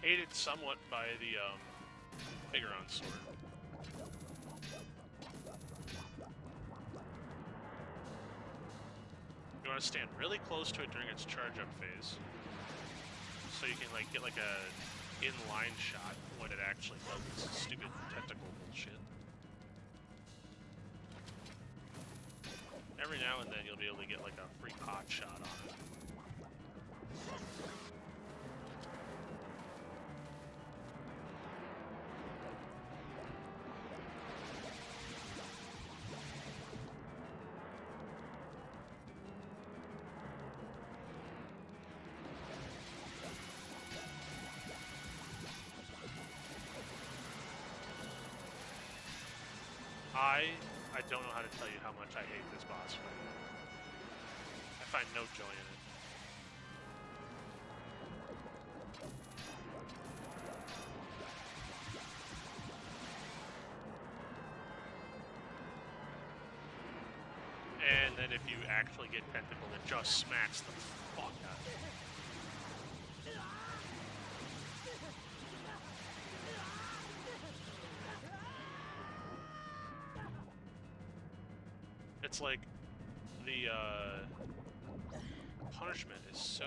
S1: Aided somewhat by the Figuron sword. You want to stand really close to it during its charge up phase, so you can like get like a inline shot when it actually does this stupid tentacle bullshit. Every now and then you'll be able to get like a free pot shot on it. I don't know how to tell you how much I hate this boss fight. I find no joy in it. And then if you actually get Tentacle, it just smacks the fuck out of you. It's like the punishment is so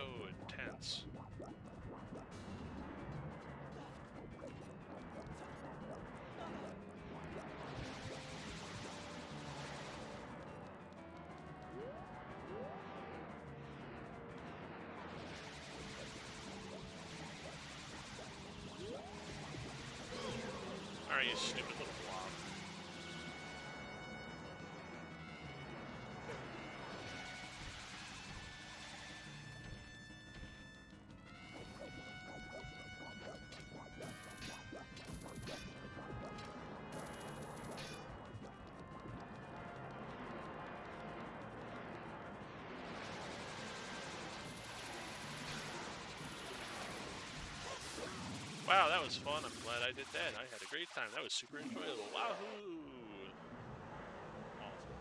S1: intense. Alright, you stupid little blob. Wow, that was fun. I'm glad I did that. I had a great time. That was super enjoyable. Wahoo! Awful.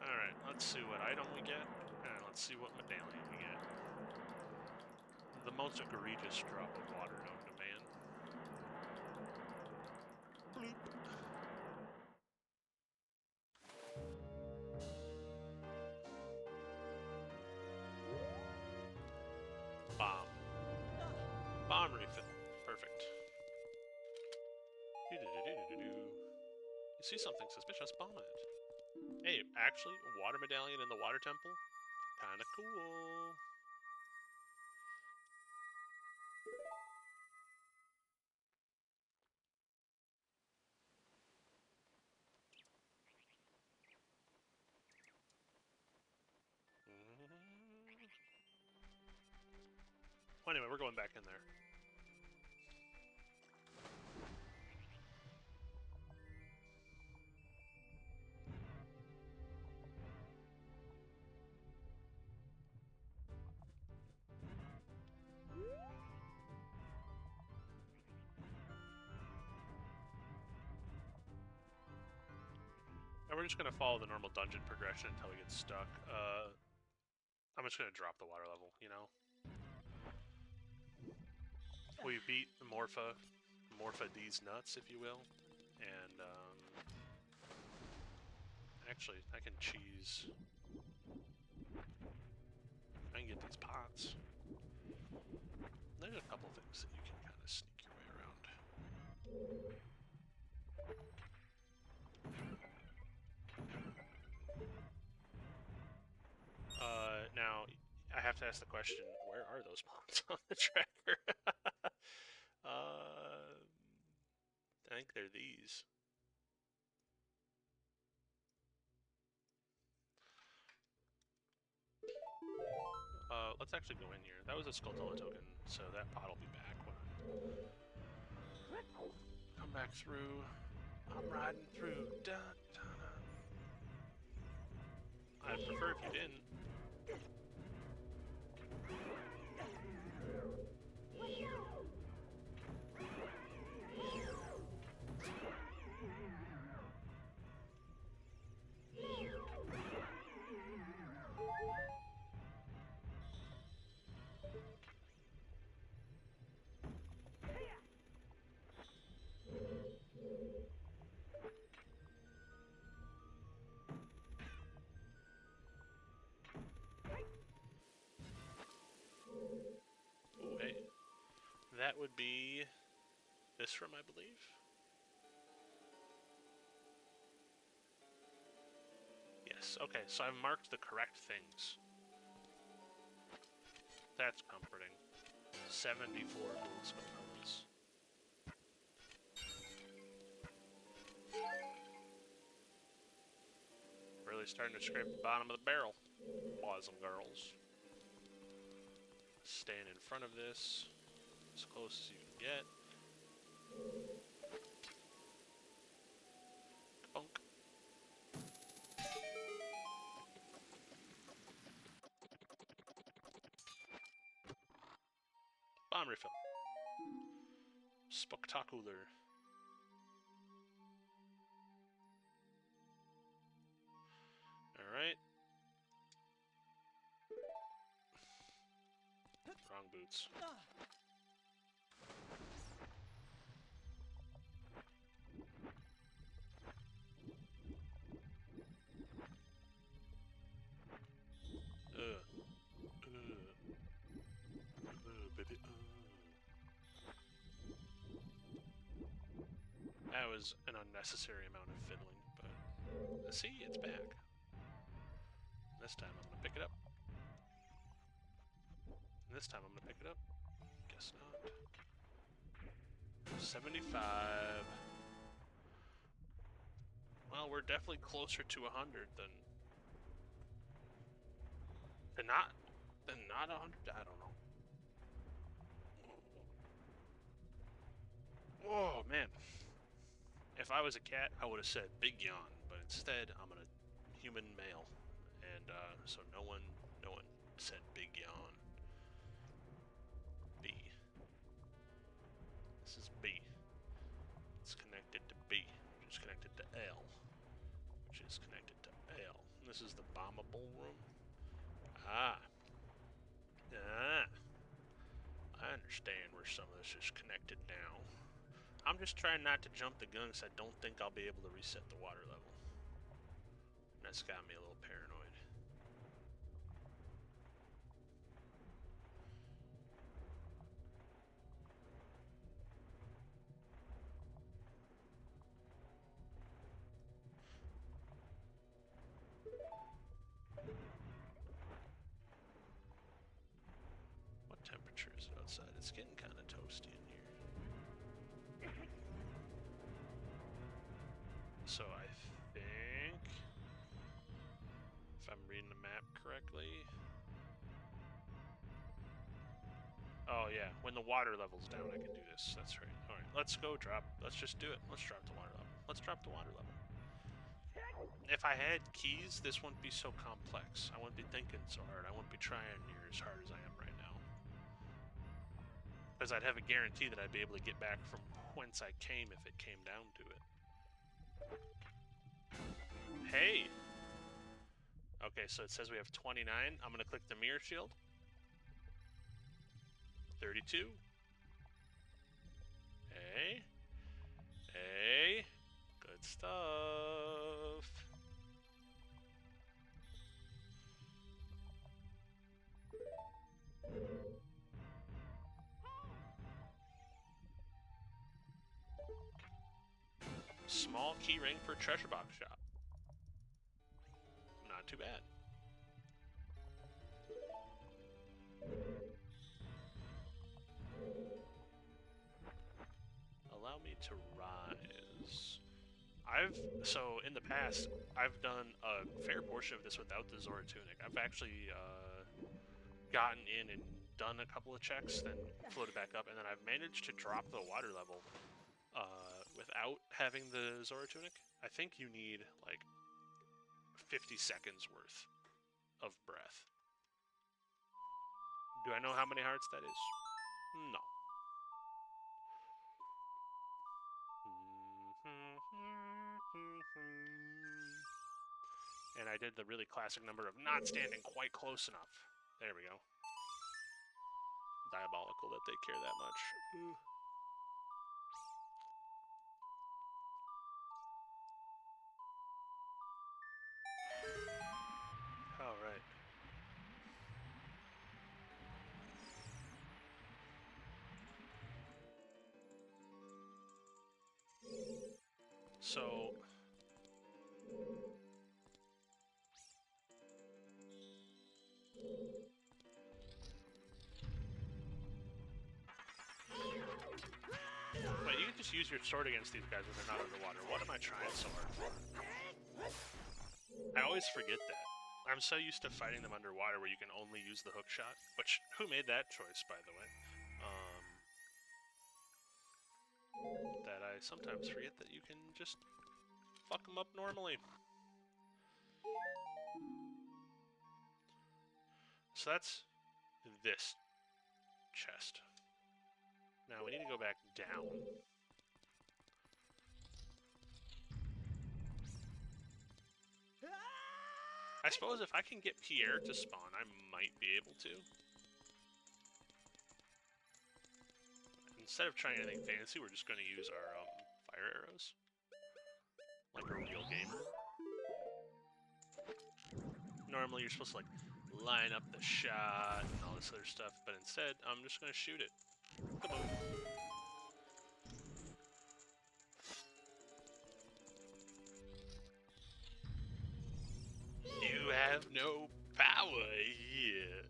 S1: Alright, let's see what item we get, and let's see what medallion we get. The most egregious drop of water known to man. Bloop. Bomb. Bomb refill. Perfect. You see something suspicious, bomb it. Hey, actually, a water medallion in the water temple? Kinda cool. Well, anyway, we're going back in there. And we're just going to follow the normal dungeon progression until we get stuck. I'm just going to drop the water level, you know? We beat Morpha these nuts, if you will. And, actually, I can cheese. I can get these pots. There's a couple things that you can kind of sneak your way around. Now, I have to ask the question, where are those pots on the tracker? I think they're these. Let's actually go in here. That was a Skulltula token, so that pot will be back when I come back through. I'm riding through. Dun, dun, dun. I'd prefer if you didn't. Oh, hey. That would be this room, I believe. Yes, okay, so I've marked the correct things. That's comforting. 74 gold skulls. Really starting to scrape the bottom of the barrel, boys and girls. Staying in front of this, as close as you can get. Bonk. Bomb refill. Spectacular. Alright. Wrong boots. Baby. That was an unnecessary amount of fiddling, but see, it's back. This time I'm gonna pick it up. And this time I'm gonna pick it up. Guess not. 75. Well, we're definitely closer to 100 than not 100. I don't know. Oh man. If I was a cat, I would have said big yawn, but instead I'm a human male, and so no one said big yawn. B. This is B. It's connected to B, which is connected to L, which is connected to L. This is the bombable room. Ah. I understand where some of this is connected now. I'm just trying not to jump the gun because I don't think I'll be able to reset the water level. And that's got me a little paranoid. What temperature is it outside? It's getting kind of toasty in here. So I think, if I'm reading the map correctly, oh yeah, when the water level's down I can do this, that's right. Alright, let's go drop, let's just do it. Let's drop the water level. Let's drop the water level. If I had keys, this wouldn't be so complex. I wouldn't be thinking so hard. I wouldn't be trying near as hard as I am right now. Because I'd have a guarantee that I'd be able to get back from whence I came if it came down to it. Hey! Okay, so it says we have 29. I'm going to click the mirror shield. 32. Hey. Hey. Good stuff. Small key ring for treasure box shop. Not too bad. Allow me to rise. So in the past, I've done a fair portion of this without the ZOOTR tunic. I've actually gotten in and done a couple of checks, then floated back up, and then I've managed to drop the water level without having the ZOOTR tunic. I think you need like 50 seconds worth of breath. Do I know how many hearts that is? No. And I did the really classic number of not standing quite close enough. There we go. Diabolical that they care that much. Ooh. All right. So but you can just use your sword against these guys when they're not underwater. What am I trying so hard for? I always forget that. I'm so used to fighting them underwater where you can only use the hook shot. Which, who made that choice, by the way? That I sometimes forget that you can just fuck them up normally. So that's this chest. Now we need to go back down. I suppose if I can get Pierre to spawn, I might be able to. Instead of trying anything fancy, we're just going to use our fire arrows. Like a real gamer. Normally you're supposed to like line up the shot and all this other stuff, but instead I'm just going to shoot it. Kaboom. You have no Yeah.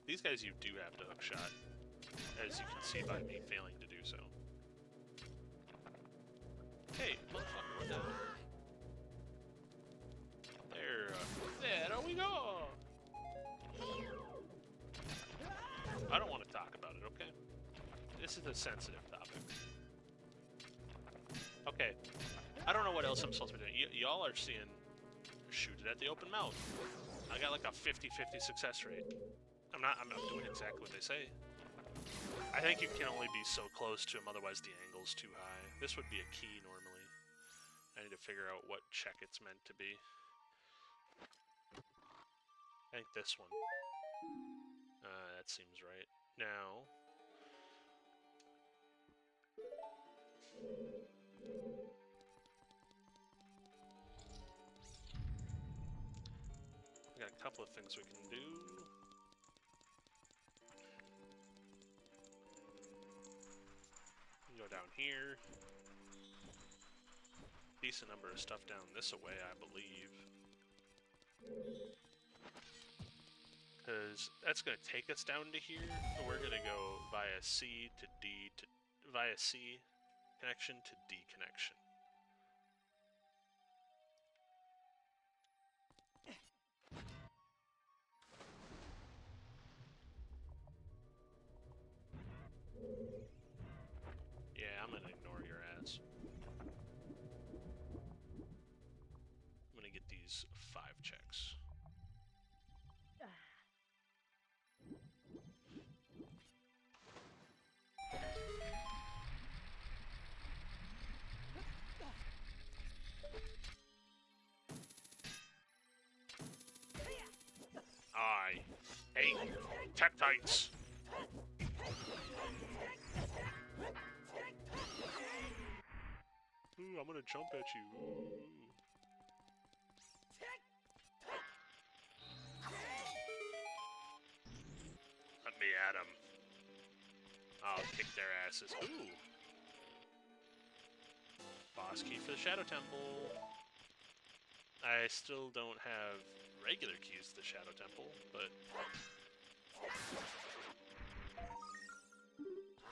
S1: These guys you do have to hookshot, as you can see by me failing to do so. Hey, motherfucker, what the hell? There we go! I don't want to talk about it, okay? This is a sensitive topic. Okay, I don't know what else I'm supposed to be doing. Y'all are seeing shoot it at the open mouth. I got like a 50-50 success rate. I'm doing exactly what they say. I think you can only be so close to him, otherwise the angle's too high. This would be a key normally. I need to figure out what check it's meant to be. I think this one. That seems right. Now... we got a couple of things we can do. Go down here. Decent number of stuff down this way, I believe. Because that's going to take us down to here. We're going to go via C to D to... via C connection to D connection. Yeah, I'm going to ignore your ass. I'm going to get these 5 checks. I hate Tektites. Ooh, I'm gonna jump at you. Ooh. Let me at them. I'll kick their asses. Ooh. Boss key for the Shadow Temple. I still don't have regular keys to the Shadow Temple, but...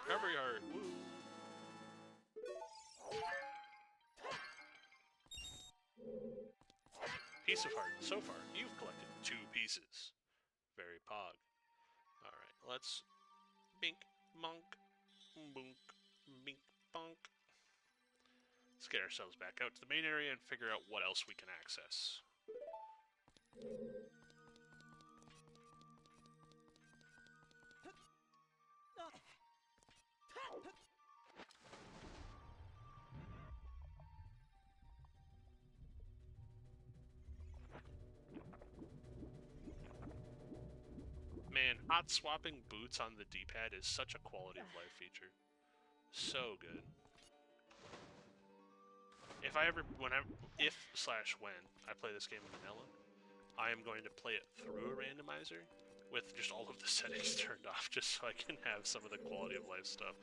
S1: Recovery Heart, woo! Piece of Heart. So far, you've collected 2 pieces. Very pog. Alright, let's... Bink, monk, boonk, bink, bonk. Let's get ourselves back out to the main area and figure out what else we can access. Man, hot swapping boots on the D-pad is such a quality of life feature. So good. If I ever, when I play this game in vanilla, I am going to play it through a randomizer with just all of the settings turned off, just so I can have some of the quality of life stuff.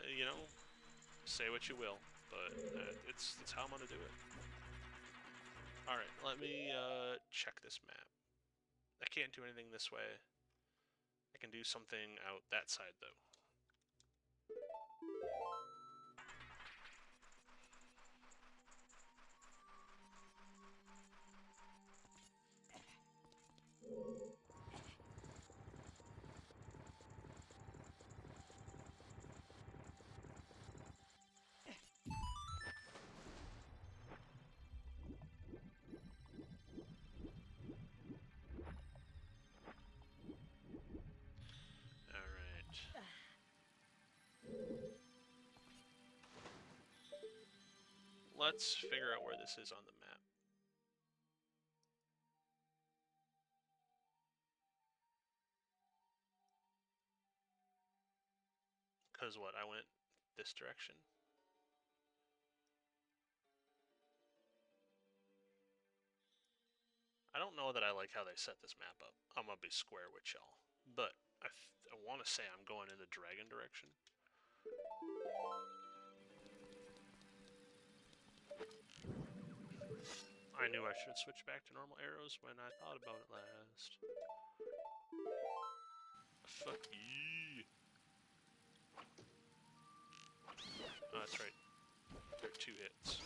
S1: You know, say what you will, but it's how I'm gonna do it. All right, let me check this map. I can't do anything this way. I can do something out that side though. Let's figure out where this is on the map. Because what, I went this direction? I don't know that I like how they set this map up. I'm gonna be square with y'all. But I want to say I'm going in the dragon direction. I knew I should switch back to normal arrows when I thought about it last. Fuck you. Oh, that's right. There are 2 hits.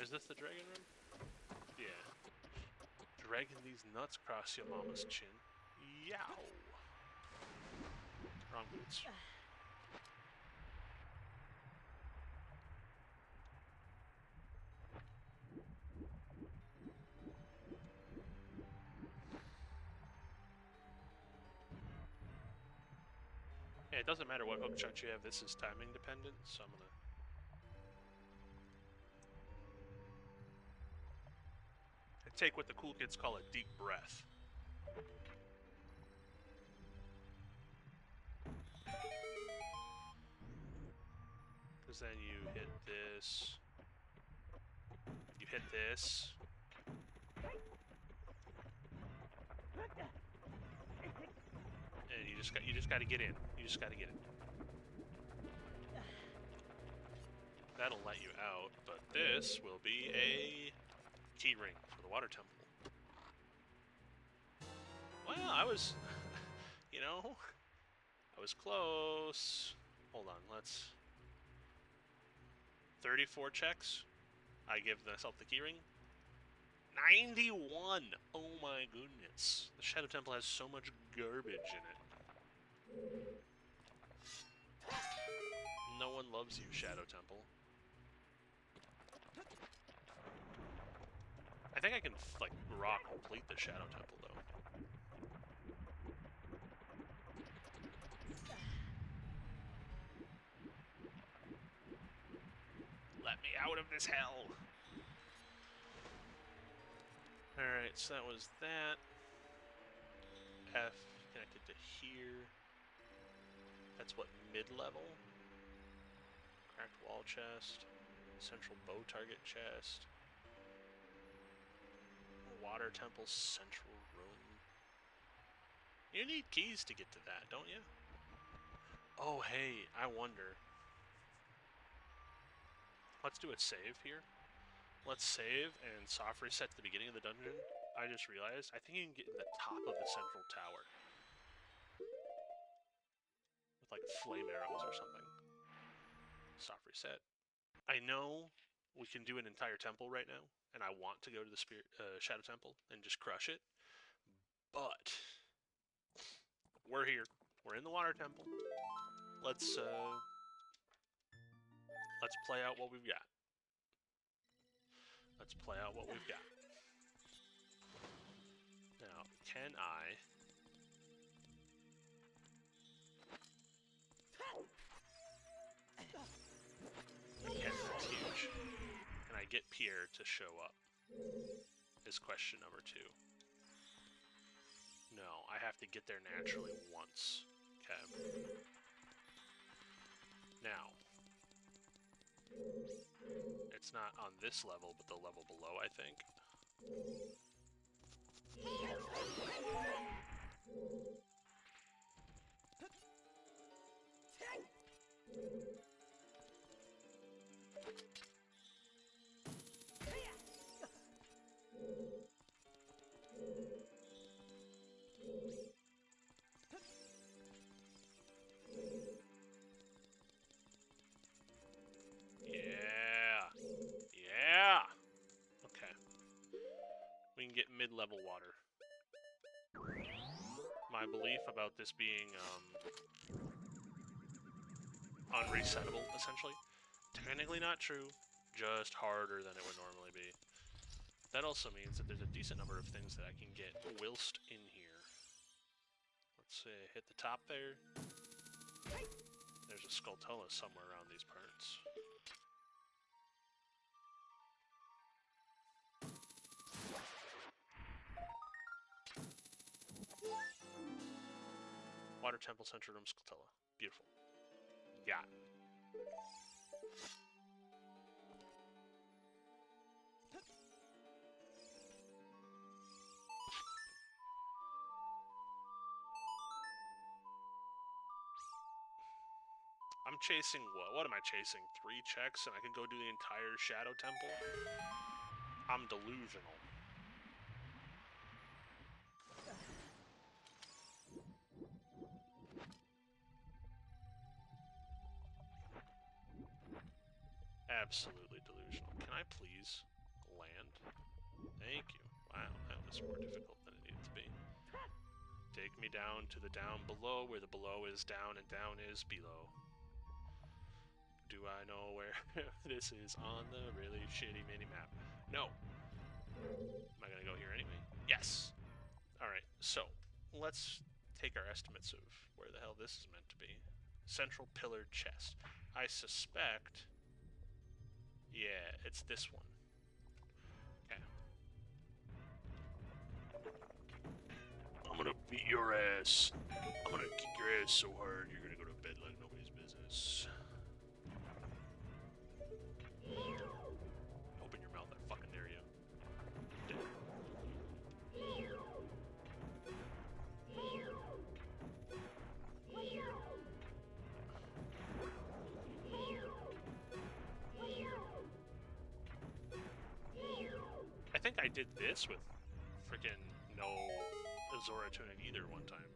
S1: Is this the dragon room? Yeah. Dragging these nuts across your mama's chin. Yow! Wrong boots. Yeah, it doesn't matter what hook shot you have, this is timing dependent, so I'm gonna... take what the cool kids call a deep breath. Because then you hit this. You hit this. And you just gotta get in. You just gotta get in. That'll let you out, but this will be a key ring for the water temple. Well, I was, you know, I was close. Hold on, let's... 34 checks. I give myself the keyring. 91! Oh my goodness. The Shadow Temple has so much garbage in it. No one loves you, Shadow Temple. I think I can, like, raw complete the Shadow Temple, though. Let me out of this hell! Alright, so that was that. F connected to here. That's what, mid-level? Cracked wall chest. Central bow target chest. Water temple central room. You need keys to get to that, don't you? Oh, hey, I wonder. Let's do a save here. Let's save and soft reset to the beginning of the dungeon. I just realized, I think you can get in the top of the central tower. With like flame arrows or something. Soft reset. I know we can do an entire temple right now, and I want to go to the Shadow Temple and just crush it. But we're here. We're in the Water Temple. Let's play out what we've got. Let's play out what we've got. Now, can I... Again, that's huge. Can I get Pierre to show up? Is question number 2. No, I have to get there naturally once. Okay. Now, it's not on this level, but the level below, I think. Get mid-level water. My belief about this being unresettable, essentially. Technically not true, just harder than it would normally be. That also means that there's a decent number of things that I can get whilst in here. Let's see, hit the top there. There's a Skulltula somewhere around these parts. Water Temple Central Room Skulltula. Beautiful. Yeah. I'm chasing what? What am I chasing? 3 checks and I can go do the entire Shadow Temple? I'm delusional. Absolutely delusional. Can I please land? Thank you. Wow, that was more difficult than it needed to be. Take me down to the down below, where the below is down and down is below. Do I know where this is on the really shitty mini-map? No. Am I gonna go here anyway? Yes! Alright, so, let's take our estimates of where the hell this is meant to be. Central pillared chest. I suspect... yeah, it's this one. Okay. I'm gonna beat your ass. I'm gonna kick your ass so hard you're gonna go to bed like nobody's business. Open your mouth, I fucking dare you. Dead. I think I did this with freaking no Zora tuning either one time.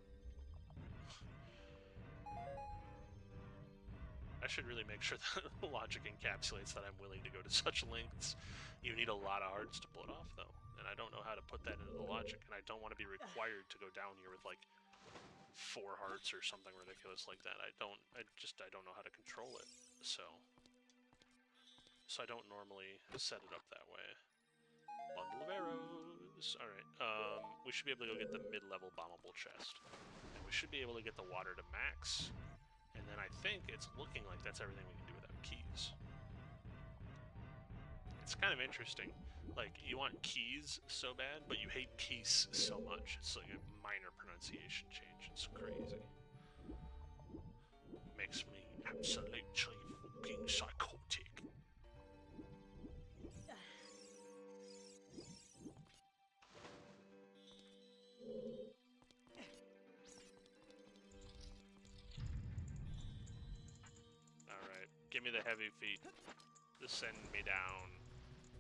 S1: I should really make sure that the logic encapsulates that I'm willing to go to such lengths. You need a lot of hearts to pull it off, though, and I don't know how to put that into the logic, and I don't want to be required to go down here with, like, 4 hearts or something ridiculous like that. I don't know how to control it, so I don't normally set it up that way. Bundle of arrows! Alright, we should be able to go get the mid-level bombable chest. And we should be able to get the water to max. And then I think it's looking like that's everything we can do without keys. It's kind of interesting. Like, you want keys so bad, but you hate keys so much. It's like a minor pronunciation change. It's crazy. Makes me absolutely fucking psychotic. Alright, give me the heavy feet. Send me down.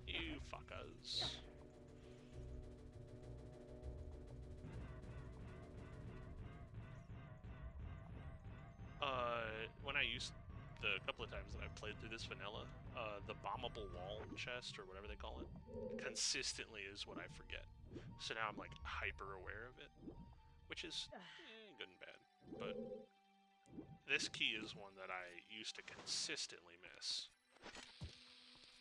S1: You fuckers. When I used the couple of times that I've played through this vanilla, the bombable wall chest, or whatever they call it, consistently is what I forget. So now I'm like hyper aware of it, which is good and bad. But this key is one that I used to consistently miss.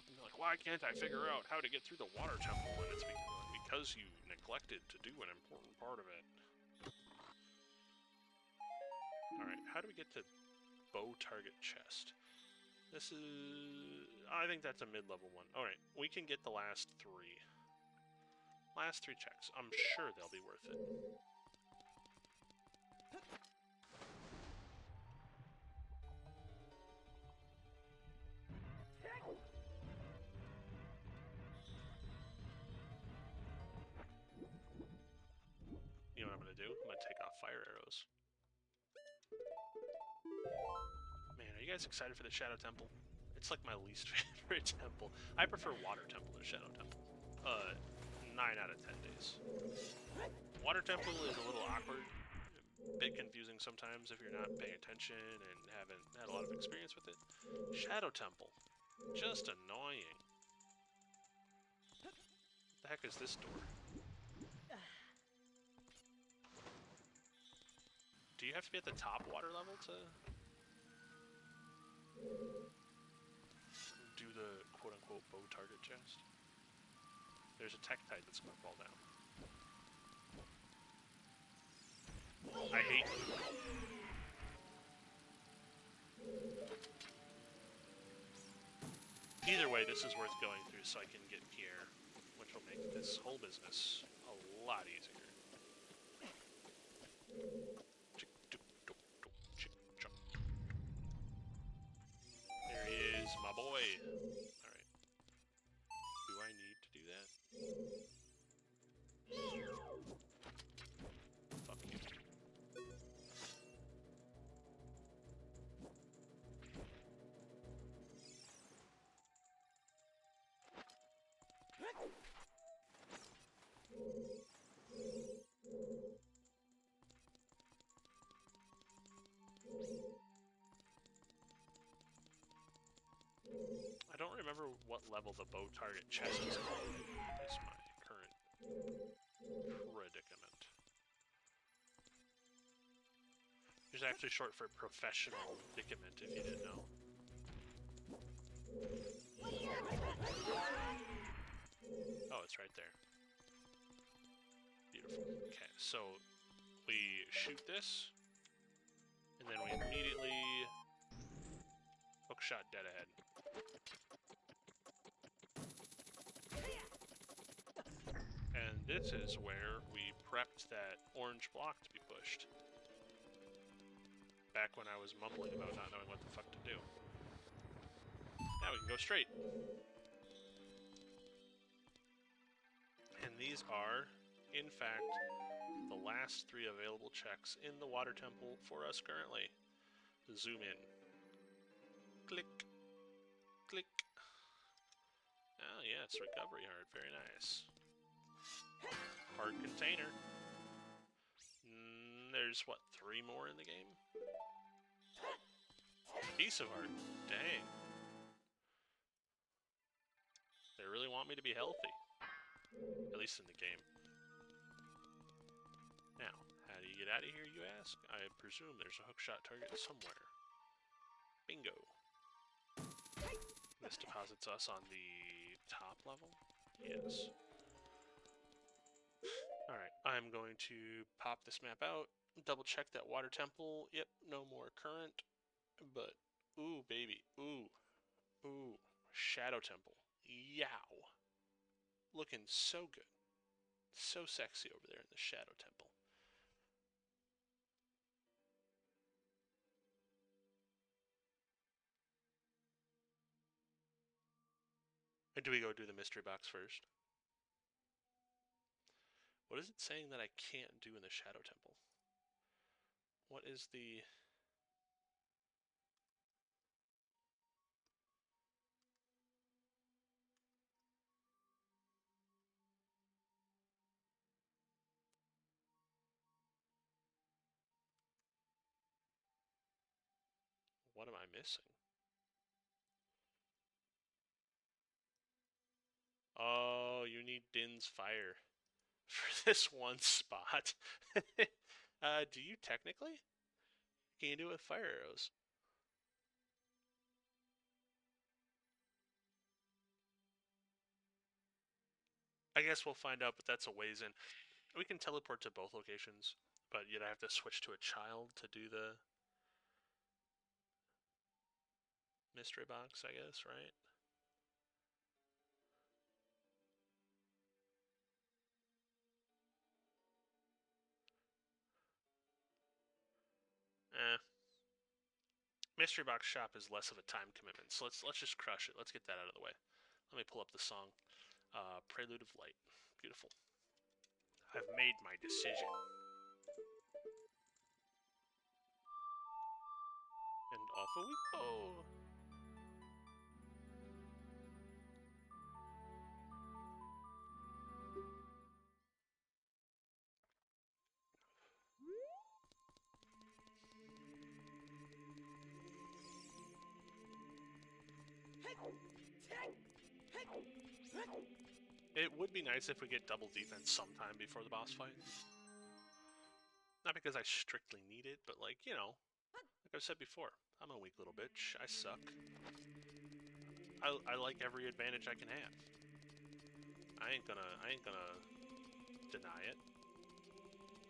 S1: And you're like, why can't I figure out how to get through the water temple? And it's because you neglected to do an important part of it. Alright, how do we get to bow target chest? This is... I think that's a mid-level one. Alright, we can get the last 3. Last 3 checks. I'm sure they'll be worth it. You know what I'm going to do? I'm going to take off fire arrows. Man, are you guys excited for the Shadow Temple? It's like my least favorite temple. I prefer Water Temple to Shadow Temple. 9 out of 10 days. Water Temple is a little awkward, a bit confusing sometimes if you're not paying attention and haven't had a lot of experience with it. Shadow Temple, just annoying. What the heck is this door? Do you have to be at the top water level to do the quote-unquote bow target chest? There's a Tektite that's going to fall down. I hate you. Either way, this is worth going through so I can get Pierre, which will make this whole business a lot easier. There he is, my boy. Alright. Do I need to do that? Fuck you. what level the bow target chest is called, is my current predicament. It's actually short for professional predicament, if you didn't know. Oh, it's right there. Beautiful. Okay, so we shoot this, and then we immediately hookshot dead ahead. And this is where we prepped that orange block to be pushed. Back when I was mumbling about not knowing what the fuck to do. Now we can go straight. And these are, in fact, the last 3 available checks in the water temple for us currently. Zoom in. Click. Click. Oh yeah, it's recovery heart. Very nice. Heart container. There's, what, 3 more in the game? Piece of heart. Dang. They really want me to be healthy. At least in the game. Now, how do you get out of here, you ask? I presume there's a hookshot target somewhere. Bingo. This deposits us on the top level? Yes. Alright, I'm going to pop this map out, double check that water temple. Yep, no more current. But, ooh, baby. Ooh. Ooh. Shadow temple. Yow. Looking so good. So sexy over there in the Shadow Temple. Or do we go do the mystery box first? What is it saying that I can't do in the Shadow Temple? What is the... What am I missing? Oh, you need Din's fire for this one spot. Do you technically? Can you do it with fire arrows? I guess we'll find out, but that's a ways in. We can teleport to both locations, but you'd have to switch to a child to do the mystery box, I guess, right? Mystery box shop is less of a time commitment, so let's just crush it. Let's get that out of the way. Let me pull up the song. Prelude of Light. Beautiful. I've made my decision. And off we go. It would be nice if we get double defense sometime before the boss fight. Not because I strictly need it, but like, you know, like I've said before, I'm a weak little bitch. I suck. I like every advantage I can have. I ain't gonna deny it.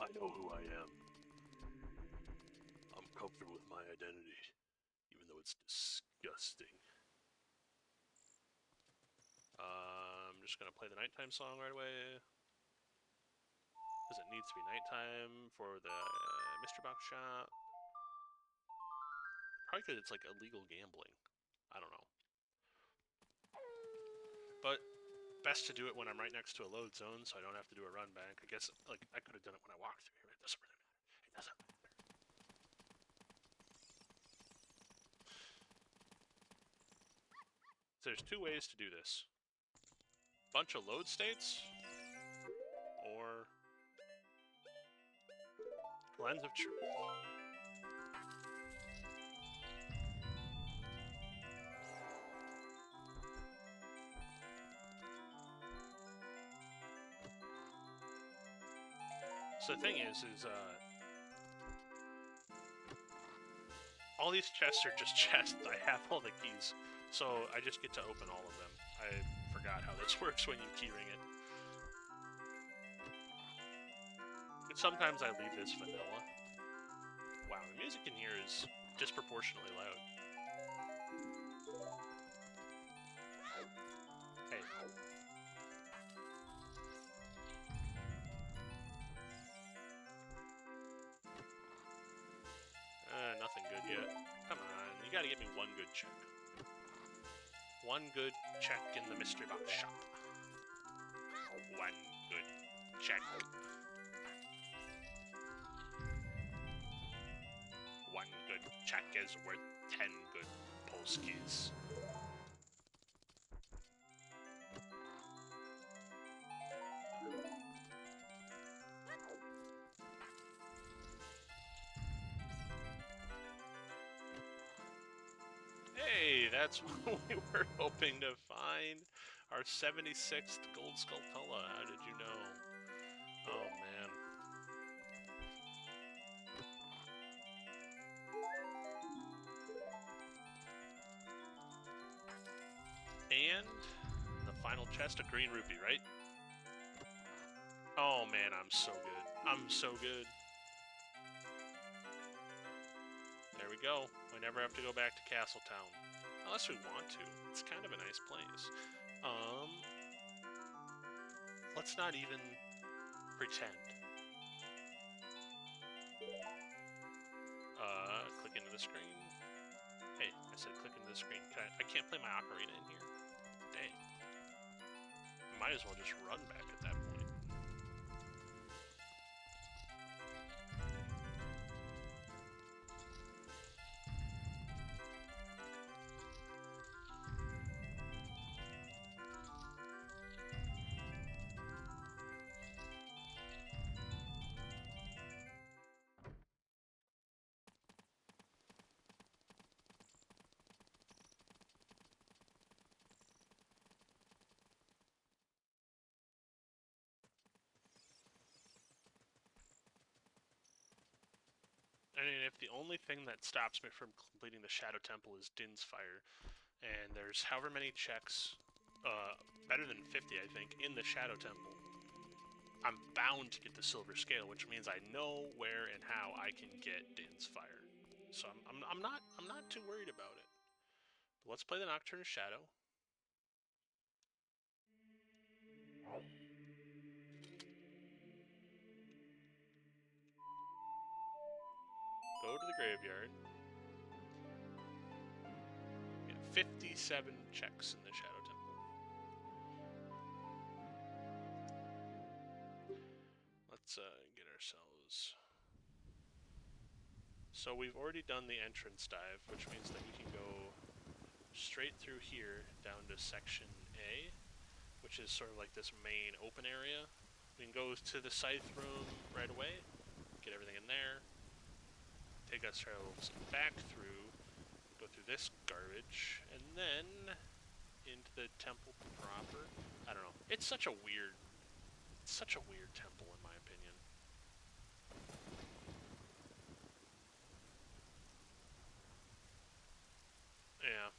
S1: I know who I am. I'm comfortable with my identity, even though it's disgusting. I'm just gonna play the nighttime song right away. Because it needs to be nighttime for the mystery box shop. Probably because it's like illegal gambling. I don't know. But best to do it when I'm right next to a load zone so I don't have to do a run back. I guess like I could have done it when I walked through here. It doesn't really matter. It doesn't matter. So there's 2 ways to do this. Bunch of load states or Lens of Truth. So the thing is all these chests are just chests. I have all the keys, so I just get to open all of them. I forgot how this works when you keyring it. And sometimes I leave this vanilla. Wow, the music in here is disproportionately loud. Hey. Nothing good yet. Come on, you gotta get me one good check. One good check in the mystery box shop. One good check. One good check is worth 10 good polskis. Hey, that's what we were hoping to find. Our 76th Gold Skulltula. How did you know? Oh, man. And the final chest, a green rupee, right? Oh, man, I'm so good. I'm so good. There we go. We never have to go back to Castletown. Unless we want to. It's kind of a nice place. Let's not even pretend. Click into the screen. Hey, I said click into the screen. I can't play my Ocarina in here? Dang. I might as well just run back at that point. I mean, if the only thing that stops me from completing the Shadow Temple is Din's Fire, and there's however many checks, better than 50, I think, in the Shadow Temple, I'm bound to get the Silver Scale, which means I know where and how I can get Din's Fire. So I'm not too worried about it. But let's play the Nocturne Shadow. Go to the graveyard. Get 57 checks in the Shadow Temple. Let's get ourselves... So we've already done the entrance dive, which means that we can go straight through here down to section A, which is sort of like this main open area. We can go to the scythe room right away, get everything in there, take ourselves back through, go through this garbage, and then into the temple proper. I don't know. It's such a weird temple in my opinion. Yeah.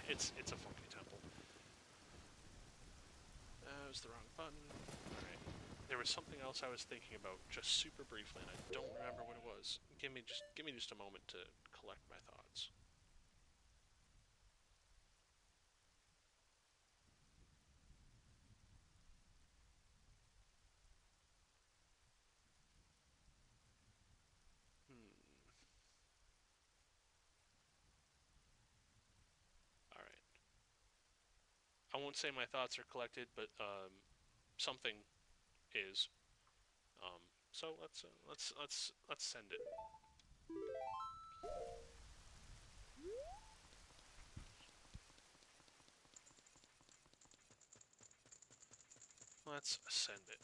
S1: It's a funky temple. That was the wrong button. Alright. There was something else I was thinking about just super briefly, and I don't remember what it was. Give me just a moment to collect my thoughts. Alright. I won't say my thoughts are collected, but something is. So let's send it. Let's send it.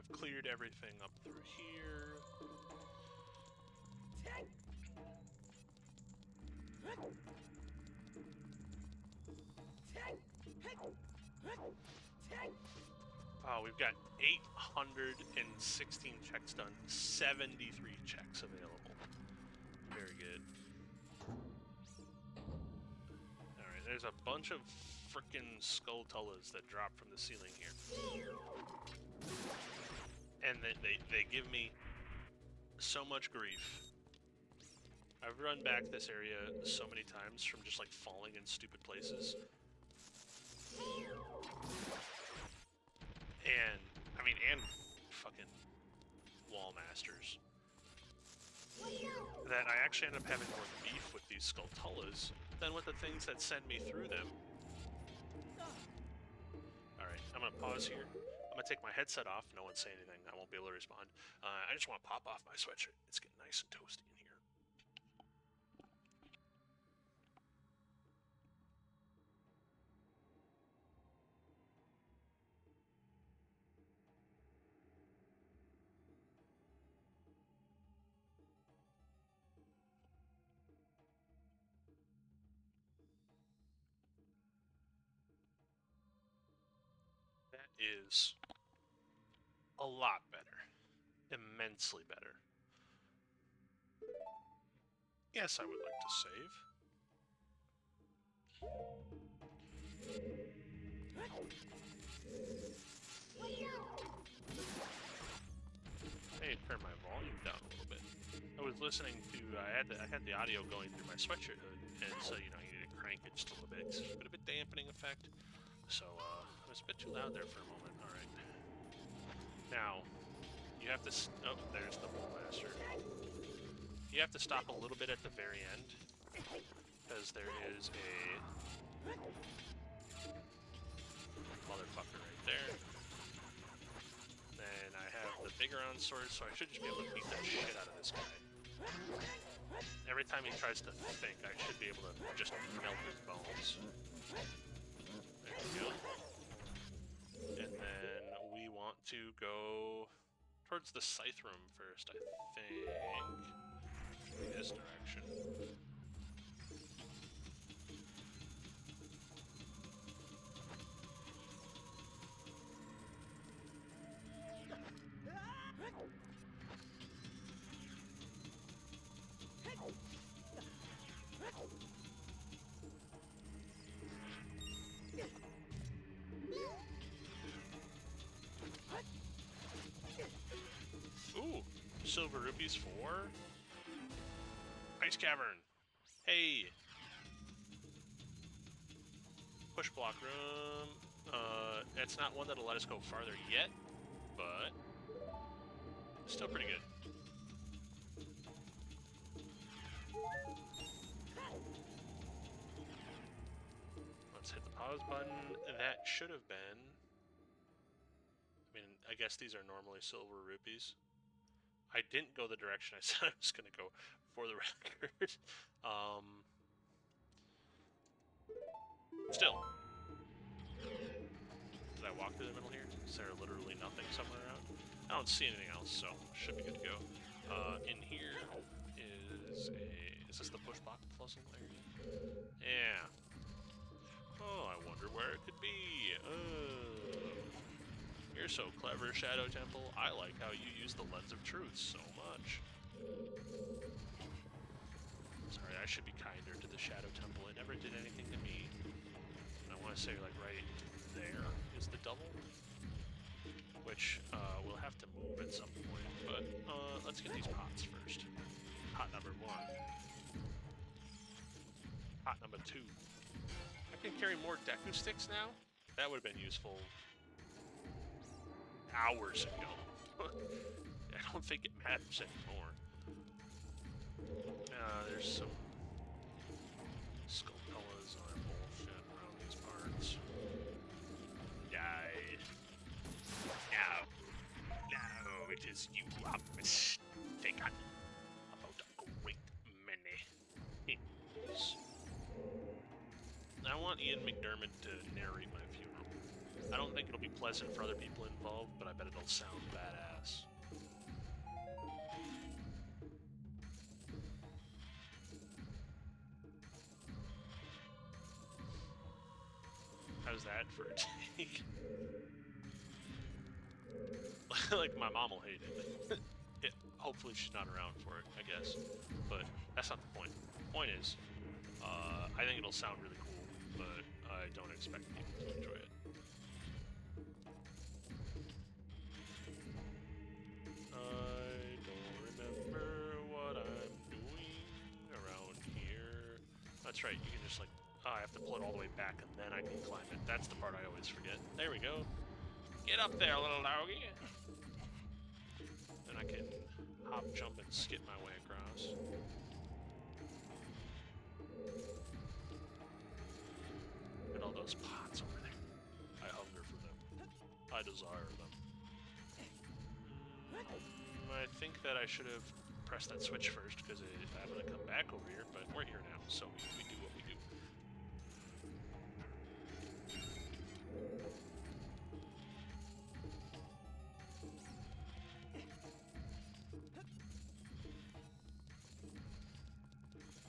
S1: I've cleared everything up through here. Oh, we've got 816 checks done, 73 checks available. Very good. Alright, there's a bunch of frickin' skulltulas that drop from the ceiling here. And they give me so much grief. I've run back this area so many times from just like falling in stupid places. And, I mean, and fucking wall masters. That I actually end up having more beef with these skulltulas than with the things that send me through them. Alright, I'm gonna pause here. I'm gonna take my headset off. No one say anything. I won't be able to respond. I just want to pop off my sweatshirt. It's getting nice and toasty in here. That is a lot better. Immensely better. Yes, I would like to save. Hey, turn my volume down a little bit. I was listening to, I had the audio going through my sweatshirt hood, and so, you know, you need to crank it just a little bit. It's a bit of a dampening effect. So, it was a bit too loud there for a moment. Alright. Now, you have to... Oh, there's the Wall Master. You have to stop a little bit at the very end, because there is a motherfucker right there. Then I have the bigger on sword, so I should just be able to beat the shit out of this guy. Every time he tries to think, I should be able to just melt his bones. There we go. And then we want to go towards the scythe room first, I think. This direction. Ooh, silver rupees for Ice Cavern. Hey, push block room. It's not one that'll let us go farther yet, but still pretty good. Let's hit the pause button. That should have been... I mean, I guess these are normally silver rupees. I didn't go the direction I said I was going to go, for the record. Still. Did I walk through the middle here? Is there literally nothing somewhere around? I don't see anything else, so should be good to go. In here is a... Is this the push block puzzle area? Yeah. Oh, I wonder where it could be. You're so clever, Shadow Temple. I like how you use the lens of truth so much. Sorry, I should be kinder to the Shadow Temple. It never did anything to me. And I want to say, like, right there is the double. Which, we'll have to move at some point. But, let's get these pots first. Pot number 1. Pot number 2. I can carry more Deku sticks now? That would have been useful hours ago. I don't think it matters anymore. There's some skulltulas or bullshit around these parts. Die. No, it is you are mistaken about a great many things. I want Ian McDermott to narrate my funeral. I don't think it'll be pleasant for other people involved, but I bet it'll sound badass. How's that for a take? Like, my mom will hate it. Hopefully she's not around for it, I guess. But that's not the point. The point is, I think it'll sound really cool, but I don't expect people to enjoy it. I don't remember what I'm doing around here. That's right, you can just like, I have to pull it all the way back and then I can climb it. That's the part I always forget. There we go. Get up there, little doggy. Then I can hop, jump, and skip my way across. Look at all those pots over there. I hunger for them. I desire them. I think that I should have pressed that switch first, because I'm going to come back over here, but we're here now, so we do what we do.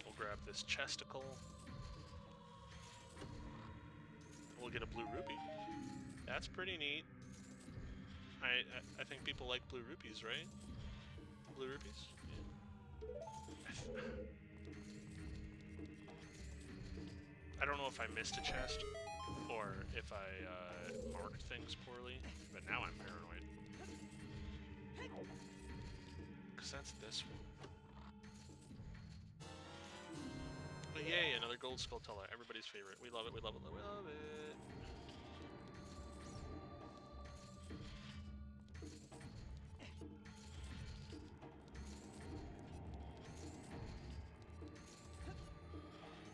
S1: We'll grab this chesticle. We'll get a blue rupee. That's pretty neat. I think people like blue rupees, right? Blue rupees? Yeah. I don't know if I missed a chest, or if I marked things poorly, but now I'm paranoid. Because that's this one. But yay, another gold skulltula, everybody's favorite. We love it, we love it, we love it.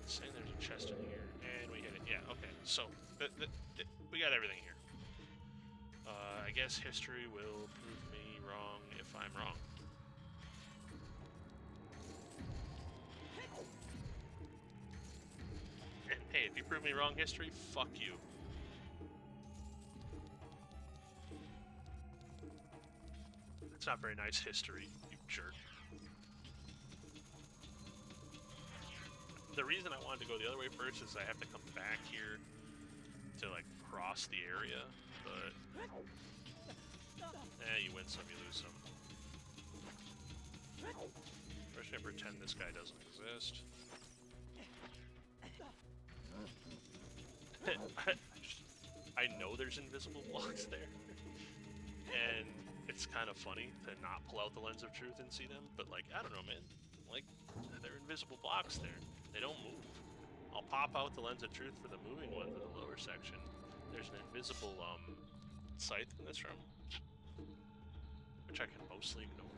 S1: Saying there's a chest in here, and we hit it. Yeah, okay. So, we got everything here. I guess history will prove me wrong if I'm wrong. And hey, if you prove me wrong, history, fuck you. It's not very nice history, you jerk. The reason I wanted to go the other way first is I have to come back here to, like, cross the area, but... you win some, you lose some. First, I pretend this guy doesn't exist. I know there's invisible blocks there. And it's kind of funny to not pull out the lens of truth and see them, but, like, I don't know, man. Like, there are invisible blocks there. They don't move. I'll pop out the lens of truth for the moving ones in the lower section. There's an invisible scythe in this room, which I can mostly ignore,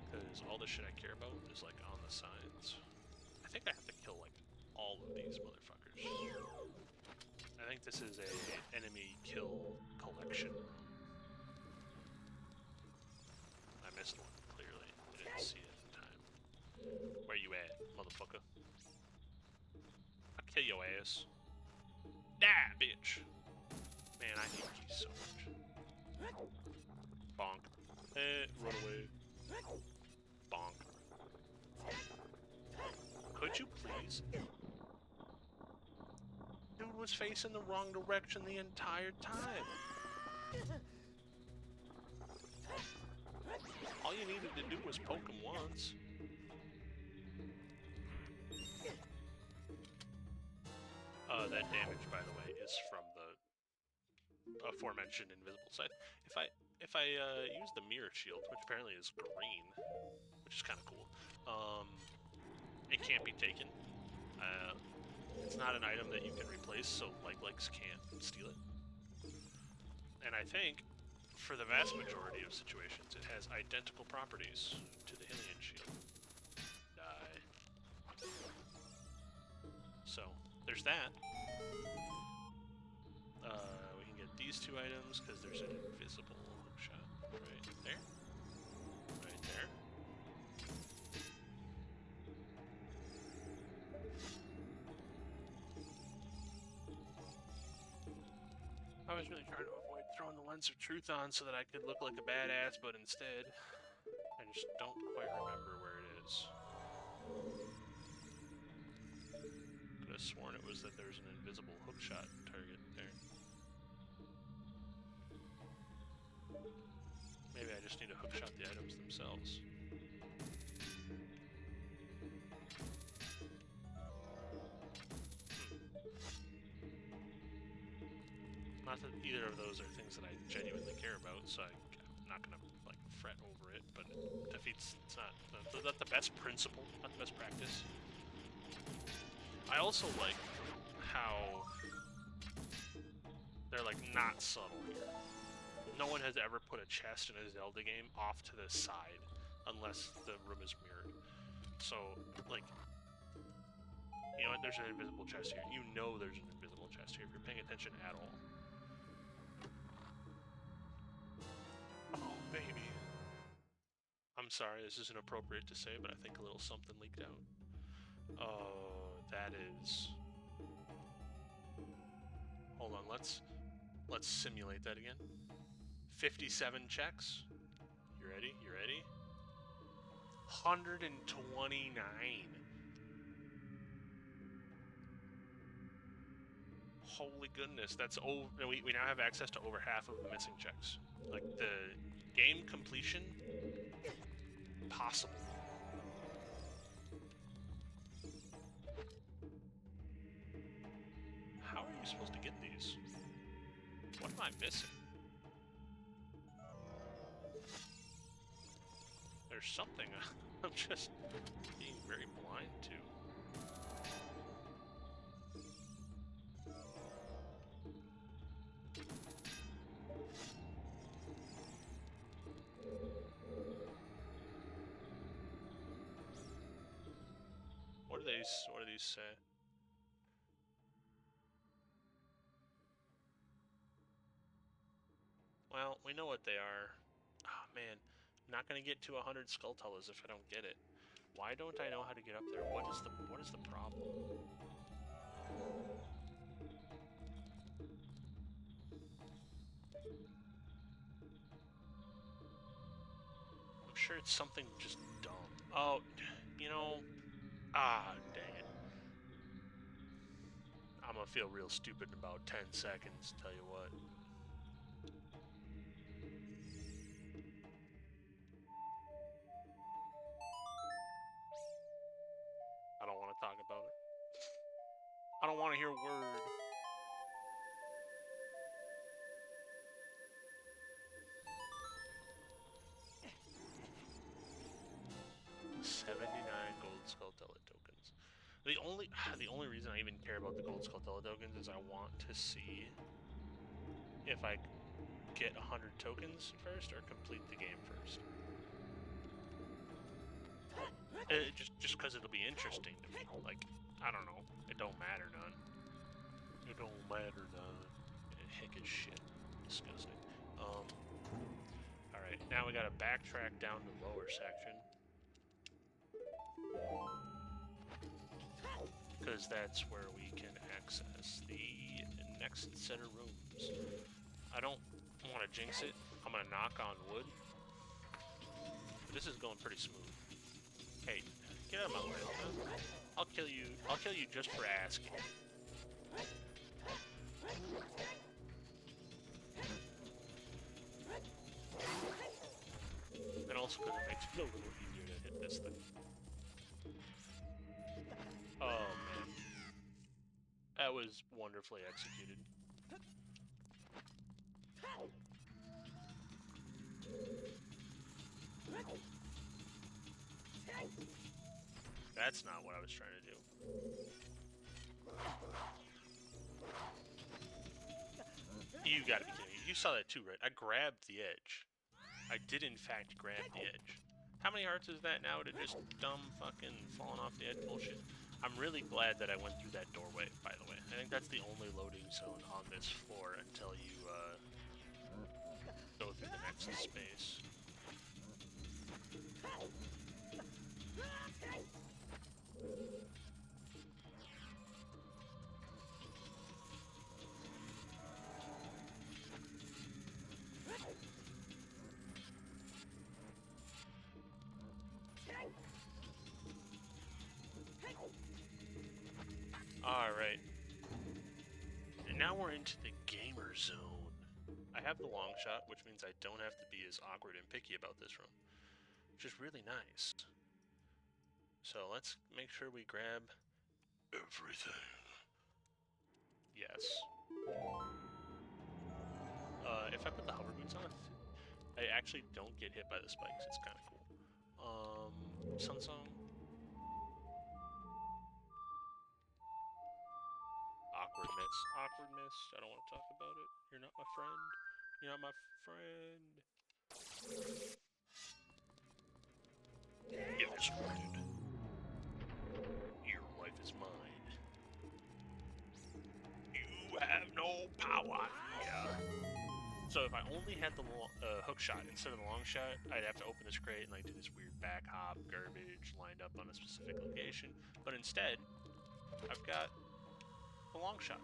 S1: because all the shit I care about is like on the sides. I think I have to kill like all of these motherfuckers. I think this is a enemy kill collection. I missed one clearly. I didn't see it in time. Where you at, motherfucker? I'll kill your ass. Die, bitch! Man, I hate you so much. Bonk. Run away. Bonk. Could you please? Dude was facing the wrong direction the entire time. All you needed to do was poke him once. That damage, by the way, is from the aforementioned invisible scythe. If I use the mirror shield, which apparently is green, which is kind of cool, it can't be taken. It's not an item that you can replace, so legs can't steal it. And I think, for the vast majority of situations, it has identical properties to the Hylian shield. Die. So, there's that. We can get these two items, because there's an invisible hookshot right there. Right there. I was really trying to avoid throwing the lens of truth on so that I could look like a badass, but instead, I just don't quite remember where it is. Could have sworn it was that there's an invisible hookshot target there. Maybe I just need to hookshot the items themselves. Not that either of those are things that I genuinely care about, so I'm not gonna like fret over it. But it defeats. It's not the best principle, not the best practice. I also like how they're like not subtle here. No one has ever put a chest in a Zelda game off to the side unless the room is mirrored. So like, you know what? There's an invisible chest here. You know there's an invisible chest here if you're paying attention at all. Oh, baby. I'm sorry, this isn't appropriate to say, but I think a little something leaked out. Oh, that is... Hold on, let's simulate that again. 57 checks. You ready? You ready? 129. Holy goodness, that's over. We now have access to over half of the missing checks. Like, the game completion, possible. How are you supposed to get these? What am I missing? There's something I'm just being very blind to. What do these say? Well, we know what they are. Oh man, I'm not gonna get to 100 Skulltulas if I don't get it. Why don't I know how to get up there? What is the problem? I'm sure it's something just dumb. Oh, you know, dang it. I'm gonna feel real stupid in about 10 seconds, tell you what. I don't want to talk about it. I don't want to hear a word. $79 gold Skulltula tokens. The only reason I even care about the gold Skulltula tokens is I want to see if I get 100 tokens first or complete the game first. Just because it'll be interesting to me. Like, I don't know. It don't matter none. It don't matter none. Heck is shit. Disgusting. Alright, now we gotta backtrack down to the lower section. Because that's where we can access the next set of rooms. I don't want to jinx it. I'm gonna knock on wood. But this is going pretty smooth. Hey, get out of my way. Huh? I'll kill you just for asking. And also because it makes it a little easier to hit this thing. Oh man. That was wonderfully executed. That's not what I was trying to do. You gotta be kidding me. You saw that too, right? I grabbed the edge. I did in fact grab the edge. How many hearts is that now to just dumb fucking falling off the edge bullshit? I'm really glad that I went through that doorway, by the way. I think that's the only loading zone on this floor until you go through the next space. Alright. And now we're into the gamer zone. I have the long shot, which means I don't have to be as awkward and picky about this room, which is really nice. So let's make sure we grab everything. Yes. If I put the hover boots on, I actually don't get hit by the spikes. It's kind of cool. Sun Song. Awkward miss. Awkward miss. I don't want to talk about it. You're not my friend. You're not my friend. Illustrated. Your life is mine. You have no power here. So if I only had the hook shot instead of the long shot, I'd have to open this crate and like do this weird back hop garbage lined up on a specific location. But instead, I've got the long shot.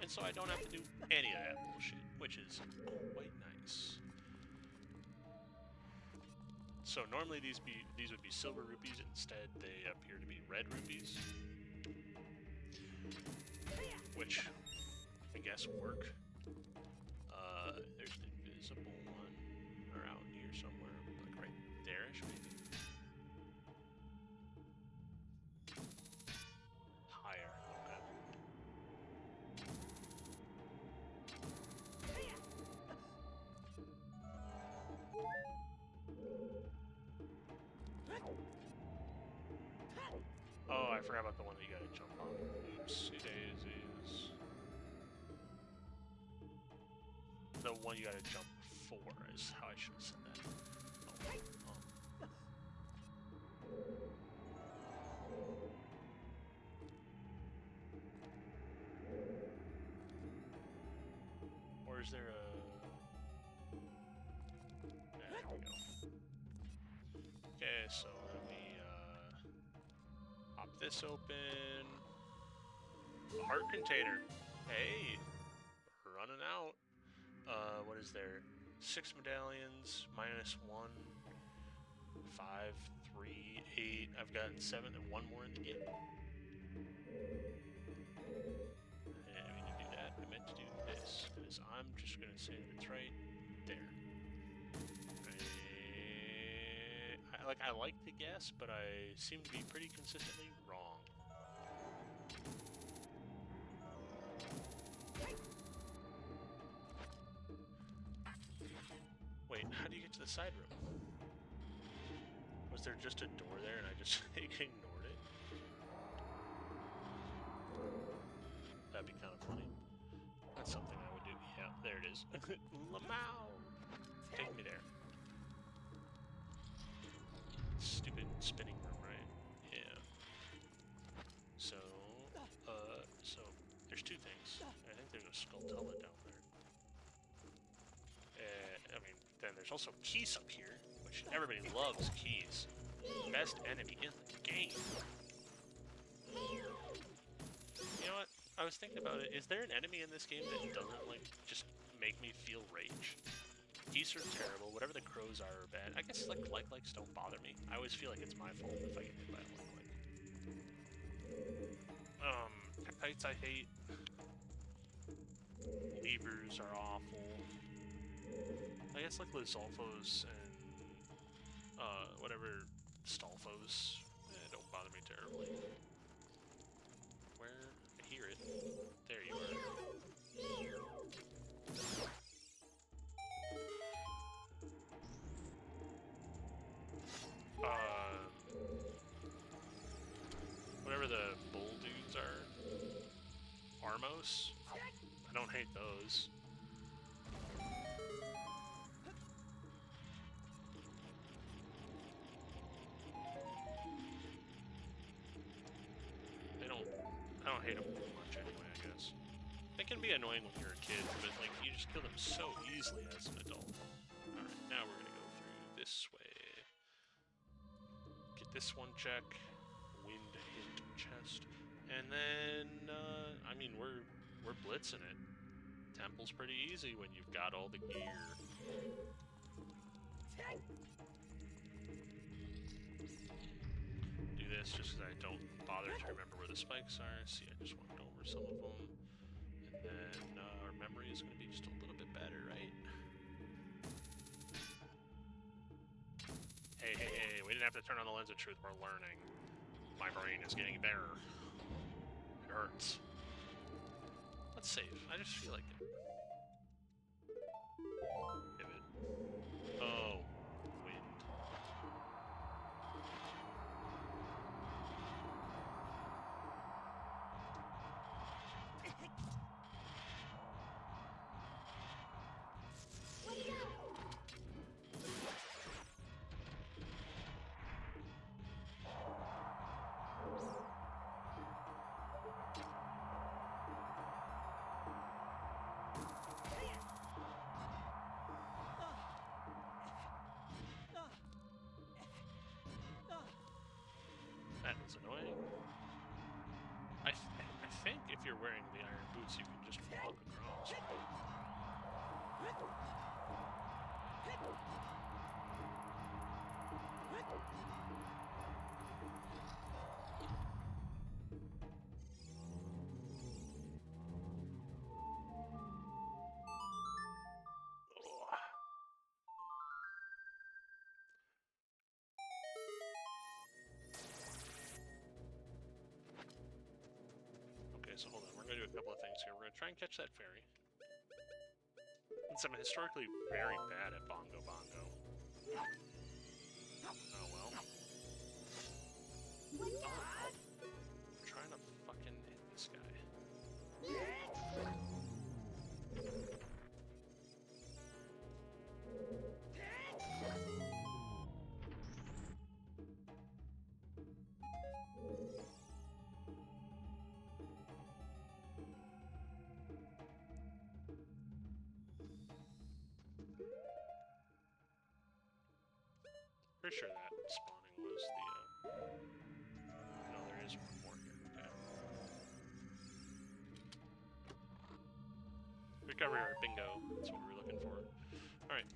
S1: And so I don't have to do any of that bullshit, which is quite nice. So normally these would be silver rupees, instead they appear to be red rupees. Which I guess work. There's an invisible one around here somewhere, like right there-ish maybe. Higher, okay. Oh, I forgot about the one that you gotta jump on. Oopsie daisies. The one you gotta jump for is how I should have said that. Oh. Or is there a... There we go. Okay, so let me pop this open. A heart container. Hey, we're running out. What is there? 6 medallions, -1, 5, 3, 8. I've gotten 7 and 1 more in the game. I didn't mean to do that. I meant to do this, because I'm just going to say that it's right there. I like to guess, but I seem to be pretty consistently wrong. Wait, how do you get to the side room? Was there just a door there and I just ignored it? That'd be kind of funny. That's something I would do. Yeah, there it is. Lamau! Take me there. Stupid spinning room, right? Yeah. So there's 2 things. I think there's a Skulltula down there. I mean, then there's also keys up here, which everybody loves keys. Best enemy in the game. You know what? I was thinking about it. Is there an enemy in this game that doesn't, like, just make me feel rage? Geese are terrible. Whatever the crows are bad. I guess, like-likes don't bother me. I always feel like it's my fault if I get hit by a like-like. Kites I hate. Levers are awful. I guess, like, Lizolfos and, whatever Stolfos, don't bother me terribly. Where? I hear it. There you are. Whatever the bull dudes are. Armos? I don't hate those. I don't hate them too much anyway, I guess. They can be annoying when you're a kid, but like you just kill them so easily as an adult. Alright, now we're gonna go through this way. Get this one check. Wind hit chest. And then I mean we're blitzing it. Temple's pretty easy when you've got all the gear. Do this just because I don't bother to remember where the spikes are. See, I just went over some of them. And then our memory is going to be just a little bit better, right? Hey, hey, hey, we didn't have to turn on the lens of truth. We're learning. My brain is getting there. It hurts. Let's save. I just feel like it. Pivot. Oh, wind. That was annoying. I think if you're wearing the iron boots, you can just walk across. Okay, so hold on. We're going to do a couple of things here. We're going to try and catch that fairy. Since I'm historically very bad at Bongo Bongo. Oh well. I'm trying to fucking hit this guy. Pretty sure that spawning was the, no, there is one more here, okay. Recovery art, bingo, that's what we were looking for. Alright.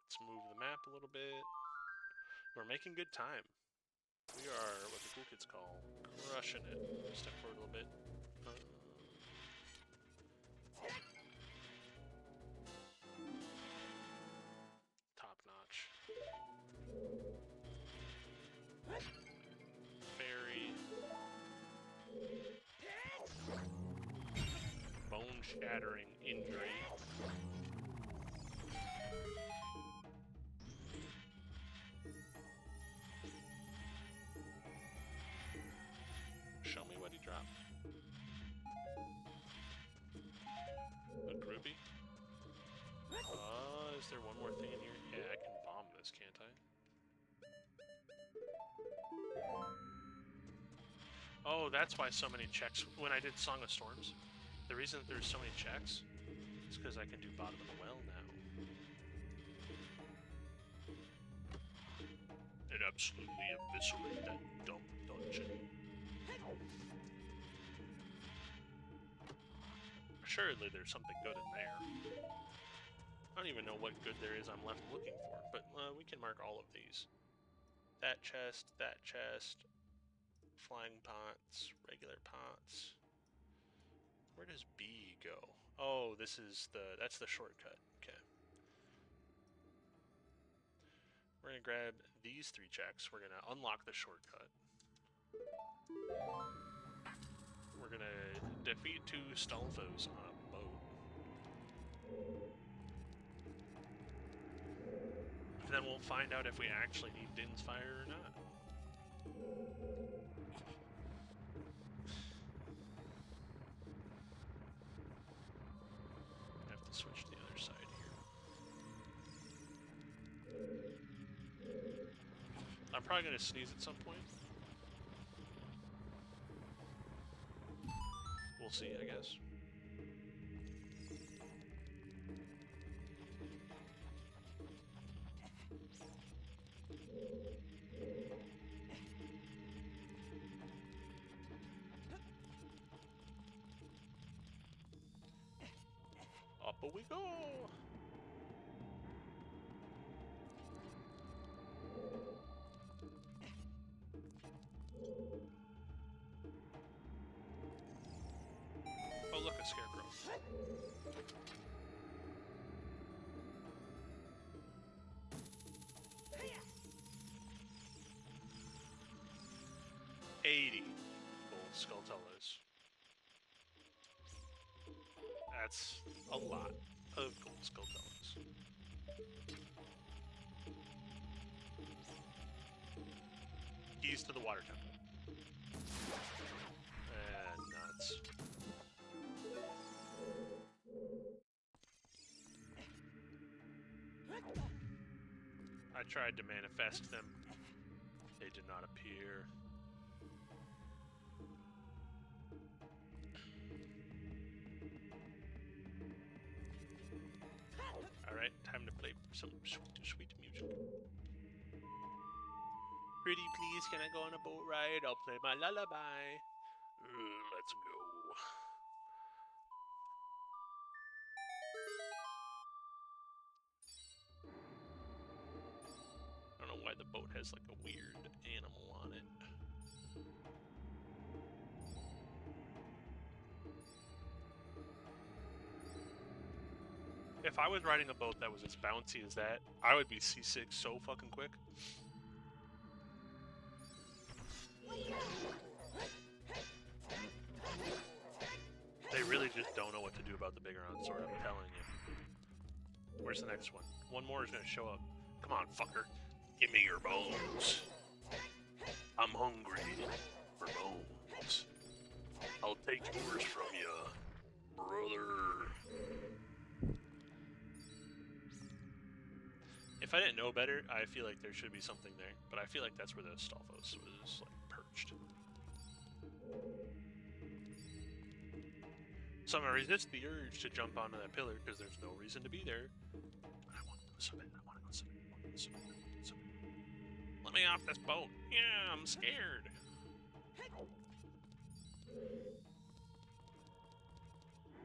S1: Let's move the map a little bit. We're making good time. We are what the cool kids call crushing it. Step forward a little bit. Top notch. Fairy. Bone shattering injury. Show me what he dropped. A groupie? Is there one more thing in here? Yeah, I can bomb this, can't I? Oh, that's why so many checks. When I did Song of Storms, the reason that there's so many checks is because I can do bottom of the well now. And absolutely eviscerate that dumb dungeon. Assuredly, there's something good in there. I don't even know what good there is I'm left looking for, but we can mark all of these. That chest, flying pots, regular pots. Where does B go? Oh, this is that's the shortcut. Okay. We're gonna grab these 3 checks. We're gonna unlock the shortcut. We're gonna defeat 2 Stolfos on a boat. And then we'll find out if we actually need Din's Fire or not. I have to switch to the other side here. I'm probably gonna sneeze at some point. We'll see, I guess. Oh, we go! Oh, look, a scarecrow. $80 gold skulltulas. That's a lot of gold skulltulas. Keys to the water temple. And nuts. I tried to manifest them. They did not appear. Alright, time to play some sweet music. Pretty please, can I go on a boat ride? I'll play my lullaby. Let's go. I don't know why the boat has like a weird animal on it. If I was riding a boat that was as bouncy as that, I would be seasick so fucking quick. They really just don't know what to do about the bigger on sword, I'm telling you. Where's the next one? One more is gonna show up. Come on, fucker. Give me your bones. I'm hungry for bones. I'll take yours from you, brother. If I didn't know better, I feel like there should be something there, but I feel like that's where the Stalfos was, like, perched. So I'm gonna resist the urge to jump onto that pillar, because there's no reason to be there. I want to go swimming, I want to go swimming, I want to go swimming, I want to go swimming. Let me off this boat. Yeah, I'm scared.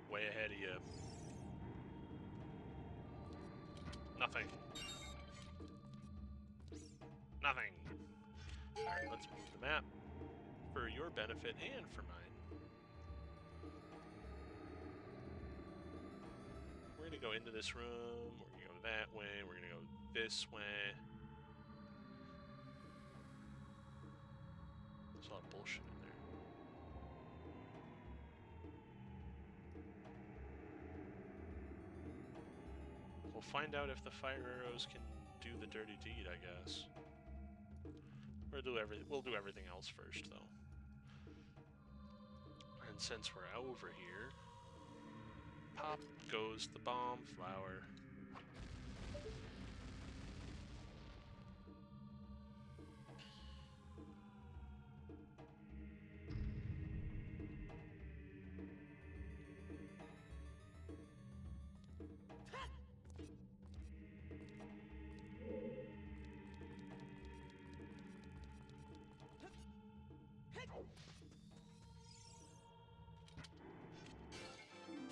S1: Way ahead of you. Nothing. Nothing. Alright, let's move the map for your benefit and for mine. We're gonna go into this room, we're gonna go that way, we're gonna go this way. There's a lot of bullshit in there. We'll find out if the fire arrows can do the dirty deed, I guess. We'll do everything else first, though. And since we're over here, pop goes the bomb flower.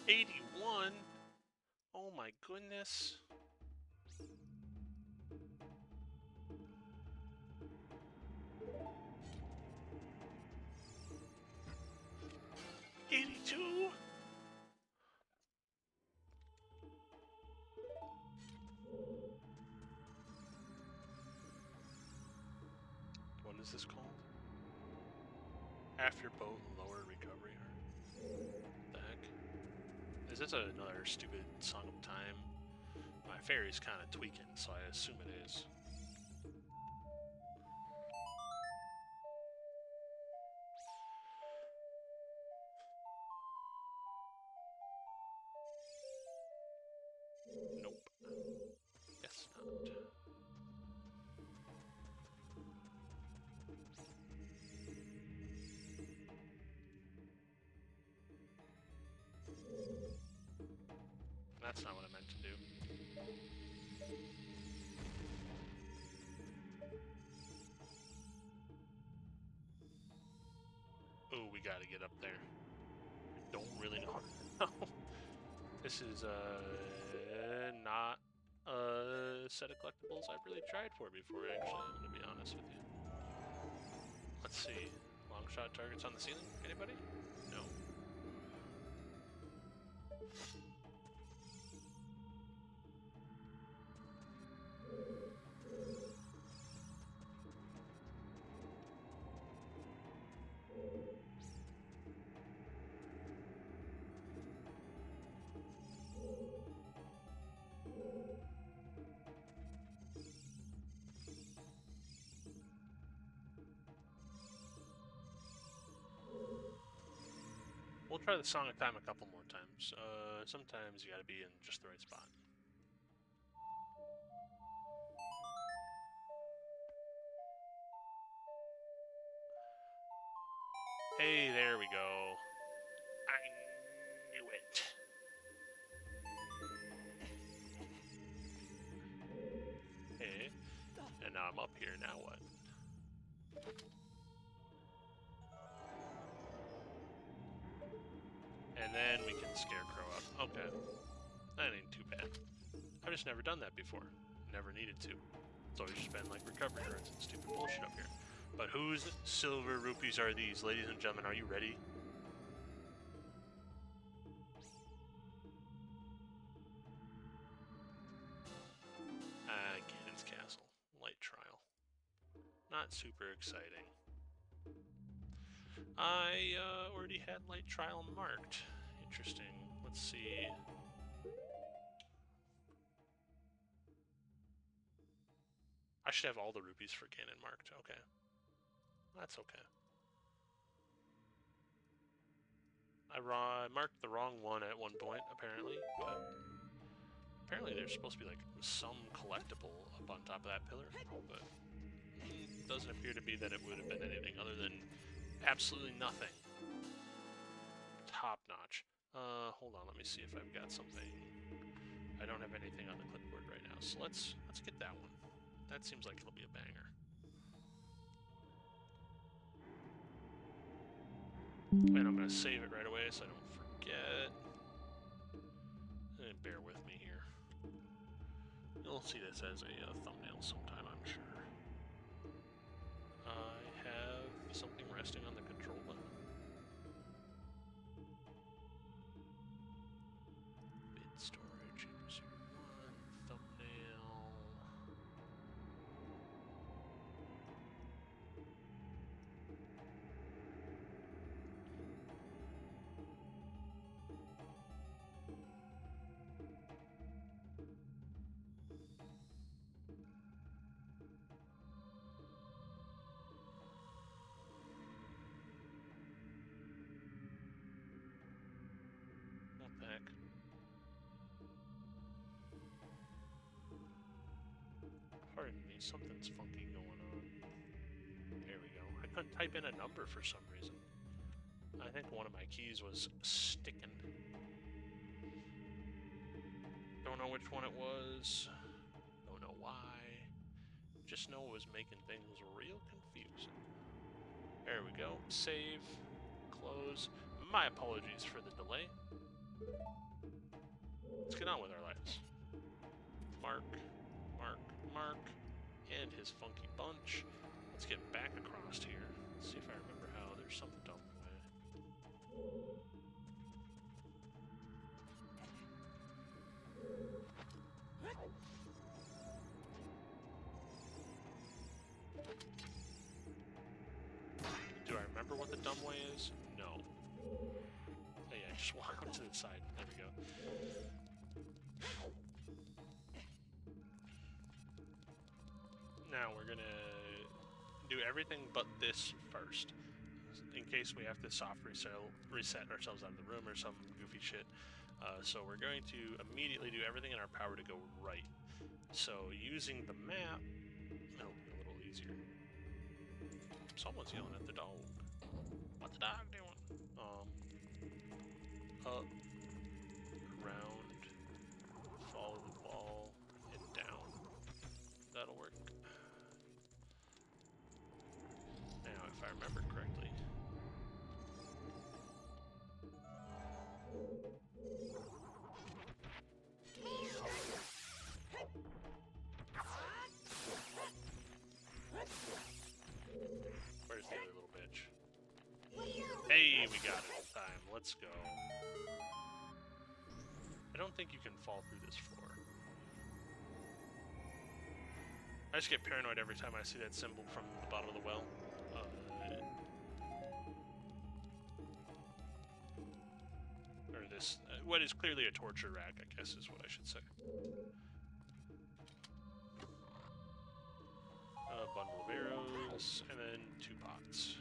S1: $81? Oh my goodness. $82? What is this called? After boat lower recovery. What the heck? Is this another stupid Song of Time? My fairy's kind of tweaking, so I assume it is. Nope. Guess not. That's not what I meant to do. Oh, we gotta get up there. I don't really know how. This is not a set of collectibles I've really tried for before, actually, I'm gonna be honest with you. Let's see. Long shot targets on the ceiling? Anybody? No. We'll try the Song of Time a couple more times. Sometimes you gotta be in just the right spot. Hey, there we go. I knew it. Hey, and now I'm up here, now what? And then we can Scarecrow up. Okay. That ain't too bad. I've just never done that before. Never needed to. It's always just been like recovery runs and stupid bullshit up here. But whose silver rupees are these? Ladies and gentlemen, are you ready? Ganon's Castle. Light trial. Not super exciting. I already had light trial marked. Interesting. Let's see. I should have all the rupees for Ganon marked. Okay. That's okay. I marked the wrong one at one point, apparently, but apparently there's supposed to be, like, some collectible up on top of that pillar, but it doesn't appear to be that it would have been anything other than absolutely nothing. Top notch. Hold on, let me see if I've got something. I don't have anything on the clipboard right now, so let's get that one. That seems like it'll be a banger. And I'm gonna save it right away so I don't forget. And bear with me here. You'll see this as a thumbnail sometime, I'm sure. I have something resting on the control button. Bit storage, user 1, thumbnail. What the heck? Pardon me, something's funky going on. There we go. I couldn't type in a number for some reason. I think one of my keys was sticking. Don't know which one it was. Don't know why. Just know it was making things real confusing. There we go. Save. Close. My apologies for the delay. Let's get on with our lives. Mark, Mark, Mark, and his funky bunch. Let's get back across here. Let's see if I remember how. There's some dumb way. Do I remember what the dumb way is? No. Oh yeah, just walk up to the side. There we go. Now we're gonna do everything but this first, in case we have to soft reset ourselves out of the room or some goofy shit. So we're going to immediately do everything in our power to go right. So using the map, it'll be a little easier. Someone's yelling at the dog. What's the dog doing? Up, around, follow the ball, and down. That'll work. Now, if I remember correctly, we got it in time. Let's go. I don't think you can fall through this floor. I just get paranoid every time I see that symbol from the bottom of the well. Or this, what is clearly a torture rack, I guess is what I should say. A bundle of arrows, and then 2 pots.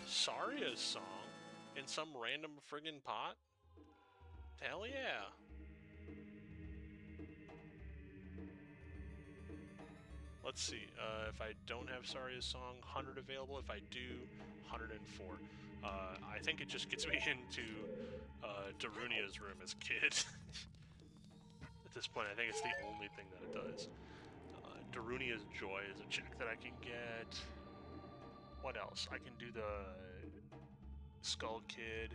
S1: Saria's song? In some random friggin' pot? Hell yeah! Let's see, if I don't have Saria's song, 100 available. If I do, 104. I think it just gets me into Darunia's room as a kid. At this point, I think it's the only thing that it does. Darunia's Joy is a check that I can get. What else? I can do the Skull Kid.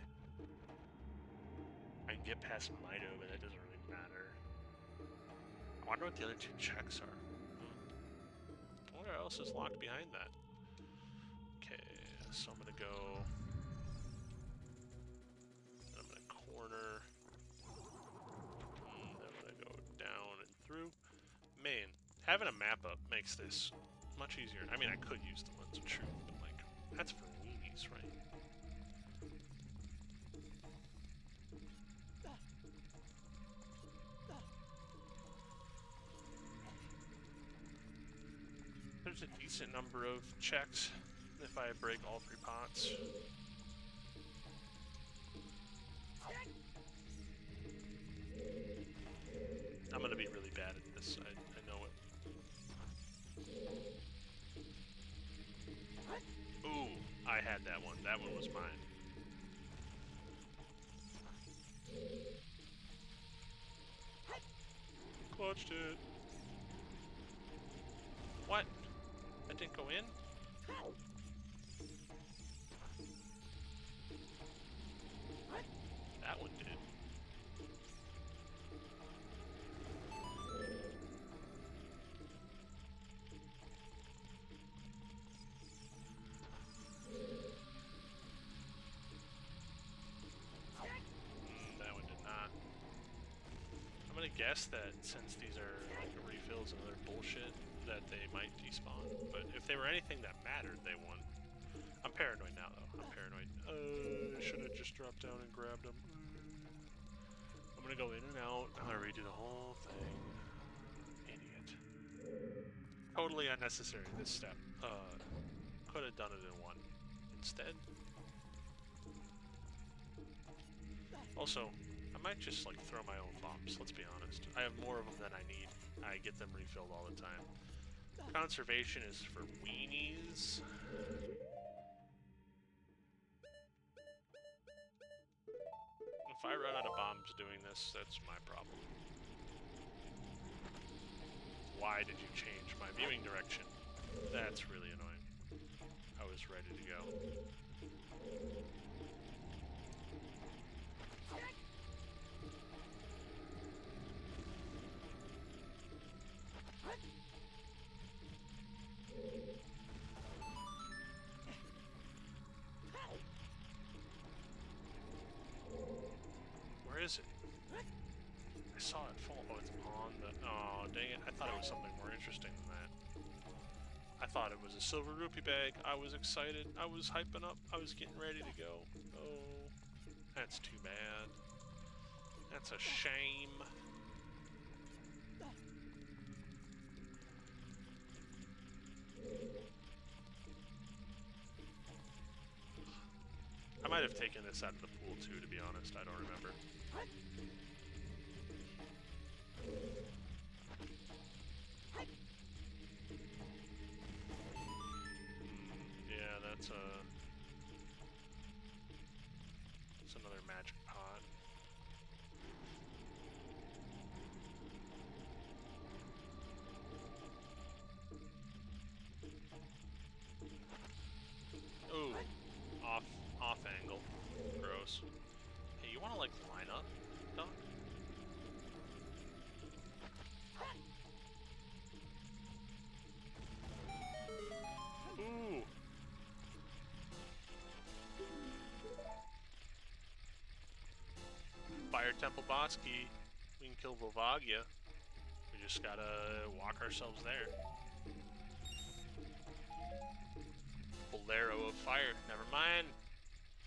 S1: I can get past Mido, but that doesn't really matter. I wonder what the other 2 checks are. What else is locked behind that? Okay, so I'm gonna go... I'm gonna corner. And I'm gonna go down and through. Man, having a map up makes this much easier. I mean, I could use the lens of truth, but like, that's for weenies, right? There's a decent number of checks if I break all 3 pots. I'm gonna be really bad at this, I know it. Ooh, I had that one. That one was mine. Clutched it. What? That didn't go in? That one did. That one did not. I'm gonna guess that since these are like refills and other bullshit, that they might despawn, but if they were anything that mattered, they won. I'm paranoid now, though. I'm paranoid. I should have just dropped down and grabbed them. I'm gonna go in and out. I'm gonna redo the whole thing. Idiot. Totally unnecessary, this step. Could have done it in one. Instead. Also, I might just, like, throw my own bombs, let's be honest. I have more of them than I need. I get them refilled all the time. Conservation is for weenies. If I run out of bombs doing this, that's my problem. Why did you change my viewing direction? That's really annoying. I was ready to go. Where is it? I saw it fall. Oh, it's on the... Oh, dang it. I thought it was something more interesting than that. I thought it was a silver rupee bag. I was excited. I was hyping up. I was getting ready to go. Oh, that's too bad. That's a shame. I might have taken this out of the pool too, to be honest. I don't remember. Yeah, that's another magic pot. Ooh, off angle. Gross. Hey, you wanna like line up, Doc? Ooh. temple boss key. We can kill Volvagia. We just gotta walk ourselves there. Bolero of fire. Never mind.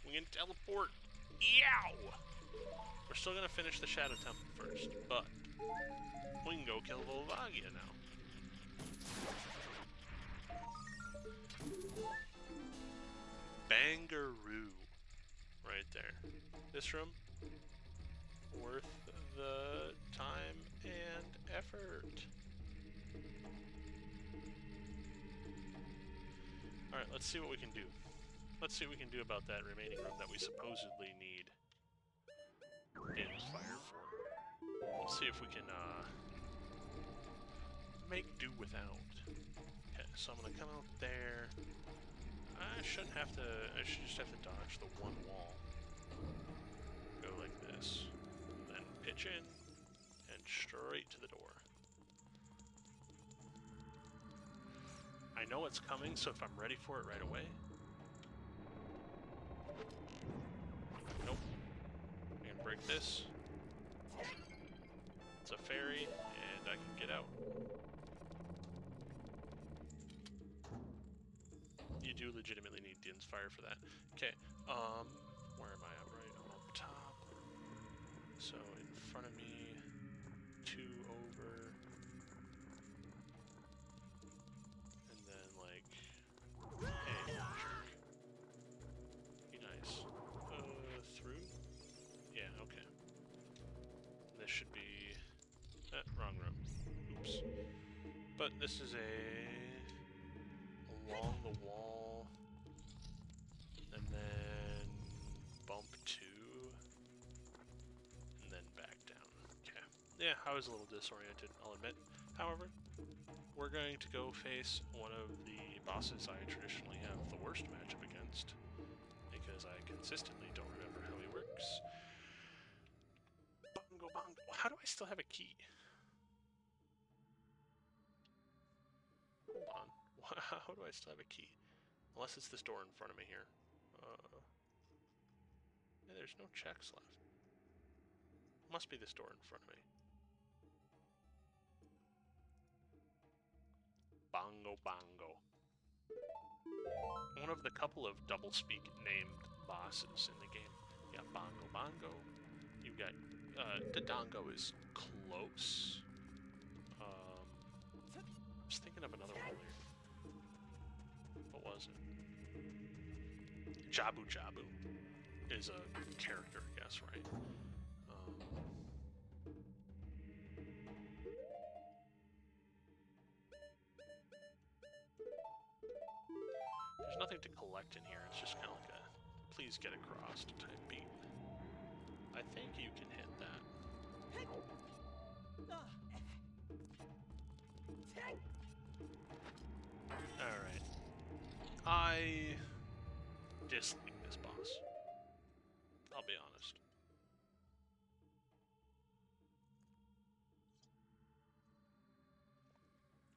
S1: We can teleport. Yow! We're still gonna finish the Shadow Temple first, but we can go kill Volvagia now. Bangaroo. Right there. This room, worth the time and effort. Alright, let's see what we can do. Let's see what we can do about that remaining room that we supposedly need Din's fire for. Let's see if we can make do without. Okay, so I'm gonna come out there. I shouldn't have to, I should just have to dodge the one wall. Go like this. Then pitch in, and straight to the door. I know it's coming, so if I'm ready for it right away. Nope. I can break this. It's a fairy, and I can get out. You do legitimately need Din's fire for that. Okay, where am I at? Right on up top. So in front of me, 2 over, and then like, hey, jerk. Be nice. Through? Yeah, okay. And this should be, wrong room. Oops. But this is along the wall, and then bump 2, and then back down. Okay. Yeah, I was a little disoriented, I'll admit. However, we're going to go face one of the bosses I traditionally have the worst matchup against, because I consistently don't remember how he works. Bongo bongo. How do I still have a key? Hold on. How do I still have a key? Unless it's this door in front of me here. Yeah, there's no checks left. Must be this door in front of me. Bongo bongo. One of the couple of doublespeak named bosses in the game. You got Bongo Bongo. You got Dodongo is close. I was thinking of another one there. What was it? Jabu Jabu is a character, I guess, right? There's nothing to collect in here. It's just kind of like a please get across type beat. I think you can hit that. Alright. I dislike this boss. I'll be honest.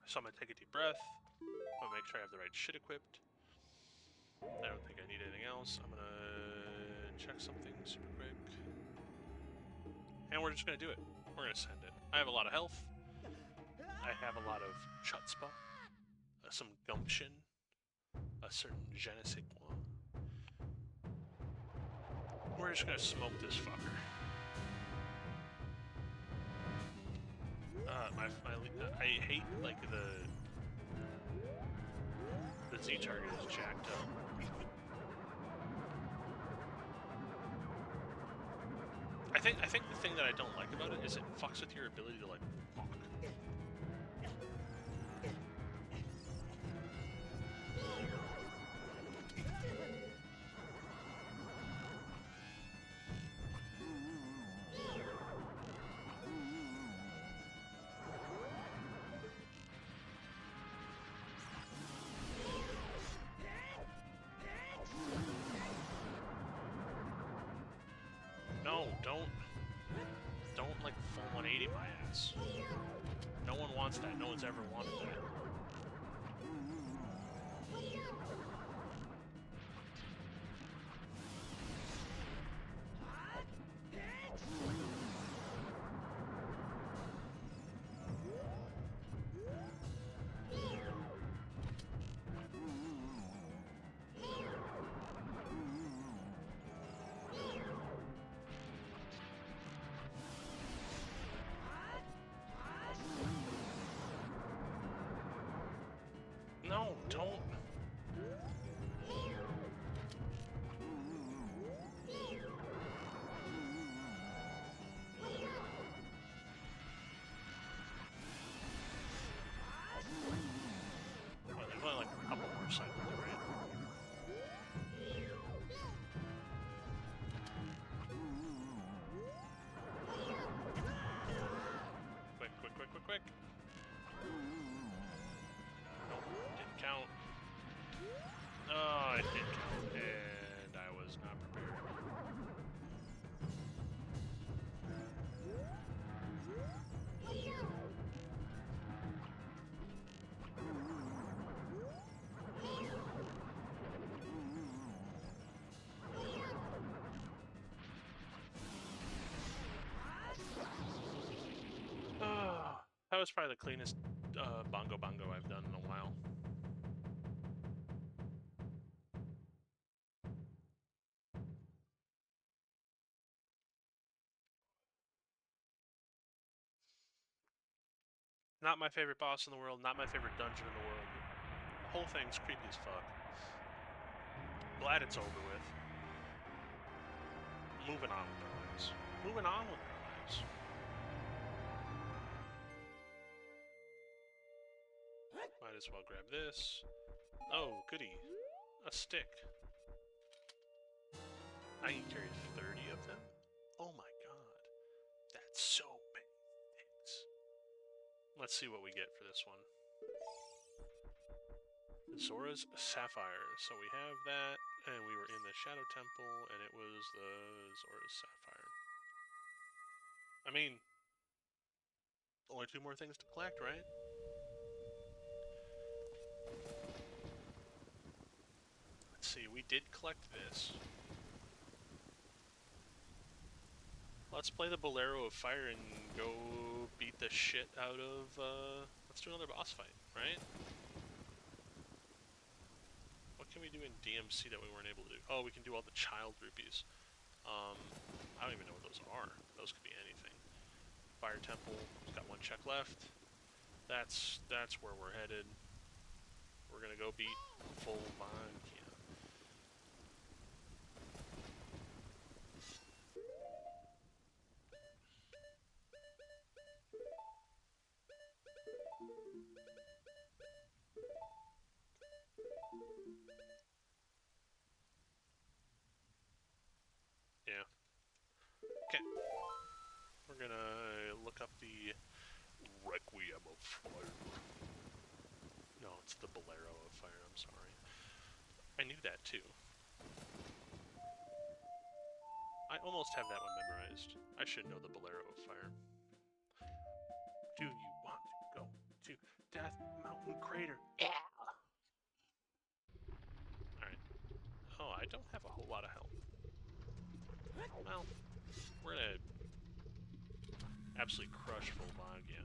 S1: So I'm gonna take a deep breath. I'm gonna make sure I have the right shit equipped. I don't think I need anything else. I'm gonna check something super quick. And we're just gonna do it. We're gonna send it. I have a lot of health. I have a lot of chutzpah. Some gumption. A certain je ne sais quoi. We're just gonna smoke this fucker. I hate, like, the Z target is jacked up. I think the thing that I don't like about it is it fucks with your ability to, like, walk. No, don't like full 180 my ass. No one wants that. No one's ever wanted that. No, don't. Well, there's only like a couple more cycles, right? Quick, quick, quick, quick, quick. Nope, didn't count. Oh, it did count, and I was not prepared. That was probably the cleanest bongo I've done in a while. Not my favorite boss in the world, not my favorite dungeon in the world. The whole thing's creepy as fuck. Glad it's over with. Moving on with our lives. Moving on with our lives. Might as well grab this. Oh, goody. A stick. I can carry 30 of them? Oh my god. That's so many things. Let's see what we get for this one. Zora's Sapphire. So we have that, and we were in the Shadow Temple, and it was the Zora's Sapphire. I mean, only 2 more things to collect, right? Let's see, we did collect this. Let's play the Bolero of Fire and go beat the shit out of, let's do another boss fight, right? What can we do in DMC that we weren't able to do? Oh, we can do all the child rupees. I don't even know what those are. Those could be anything. Fire Temple, got 1 check left. That's where we're headed. We're gonna go beat full Volcania. Yeah. Okay. We're gonna look up the Requiem of Fire. No, it's the Bolero of Fire, I'm sorry. I knew that too. I almost have that one memorized. I should know the Bolero of Fire. Do you want to go to Death Mountain Crater? Yeah! Alright. Oh, I don't have a whole lot of health. Well, we're gonna absolutely crush Volvagia.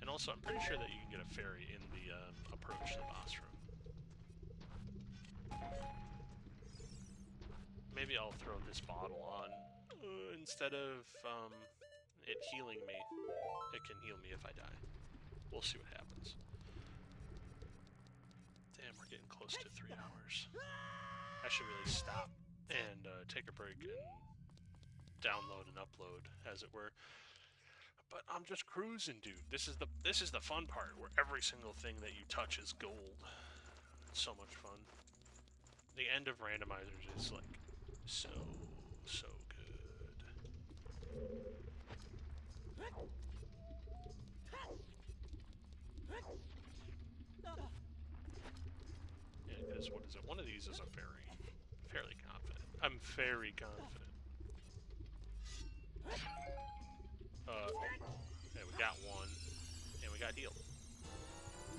S1: And also, I'm pretty sure that you can get a fairy in the approach to the boss room. Maybe I'll throw this bottle on. Instead of it healing me, it can heal me if I die. We'll see what happens. Damn, we're getting close to 3 hours. I should really stop and take a break and download and upload, as it were. But I'm just cruising, dude. This is the fun part, where every single thing that you touch is gold. It's so much fun. The end of randomizers is like so good. Yeah, because what is it? One of these is a fairy. Fairly confident. I'm very confident. Yeah, we got 1, and we got healed.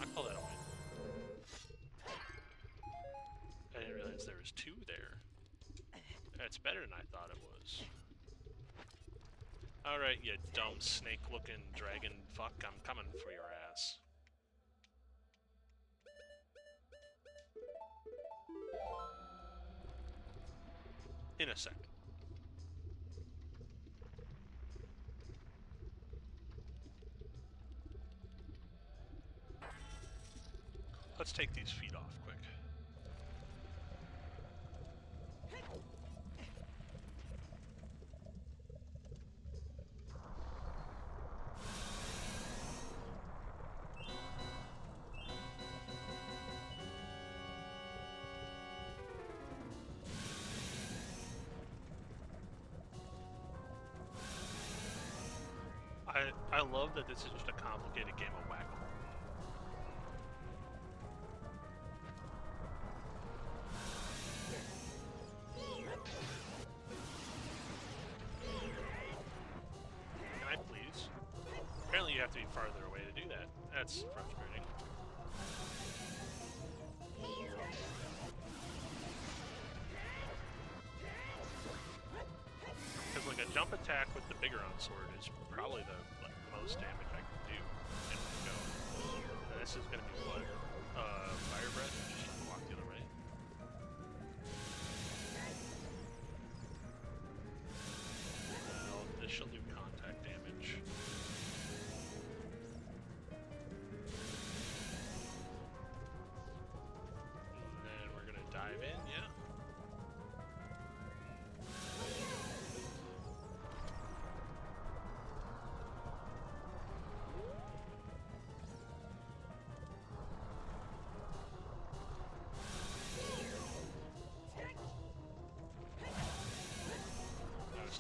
S1: I call that a win. I didn't realize there was 2 there. That's better than I thought it was. Alright, you dumb snake-looking dragon fuck, I'm coming for your ass. In a second. Let's Let's take these feet off quick. I love that this is just a complicated game of whack-a-mole. Can I please? Apparently you have to be farther away to do that. That's frustrating. Because like a jump attack with the Biggoron sword is probably the most damage I can do in one go. And this is gonna be what? Fire breath? I'm just trying to walk the other way. Well, this shall do contact damage. And then we're gonna dive in, yeah.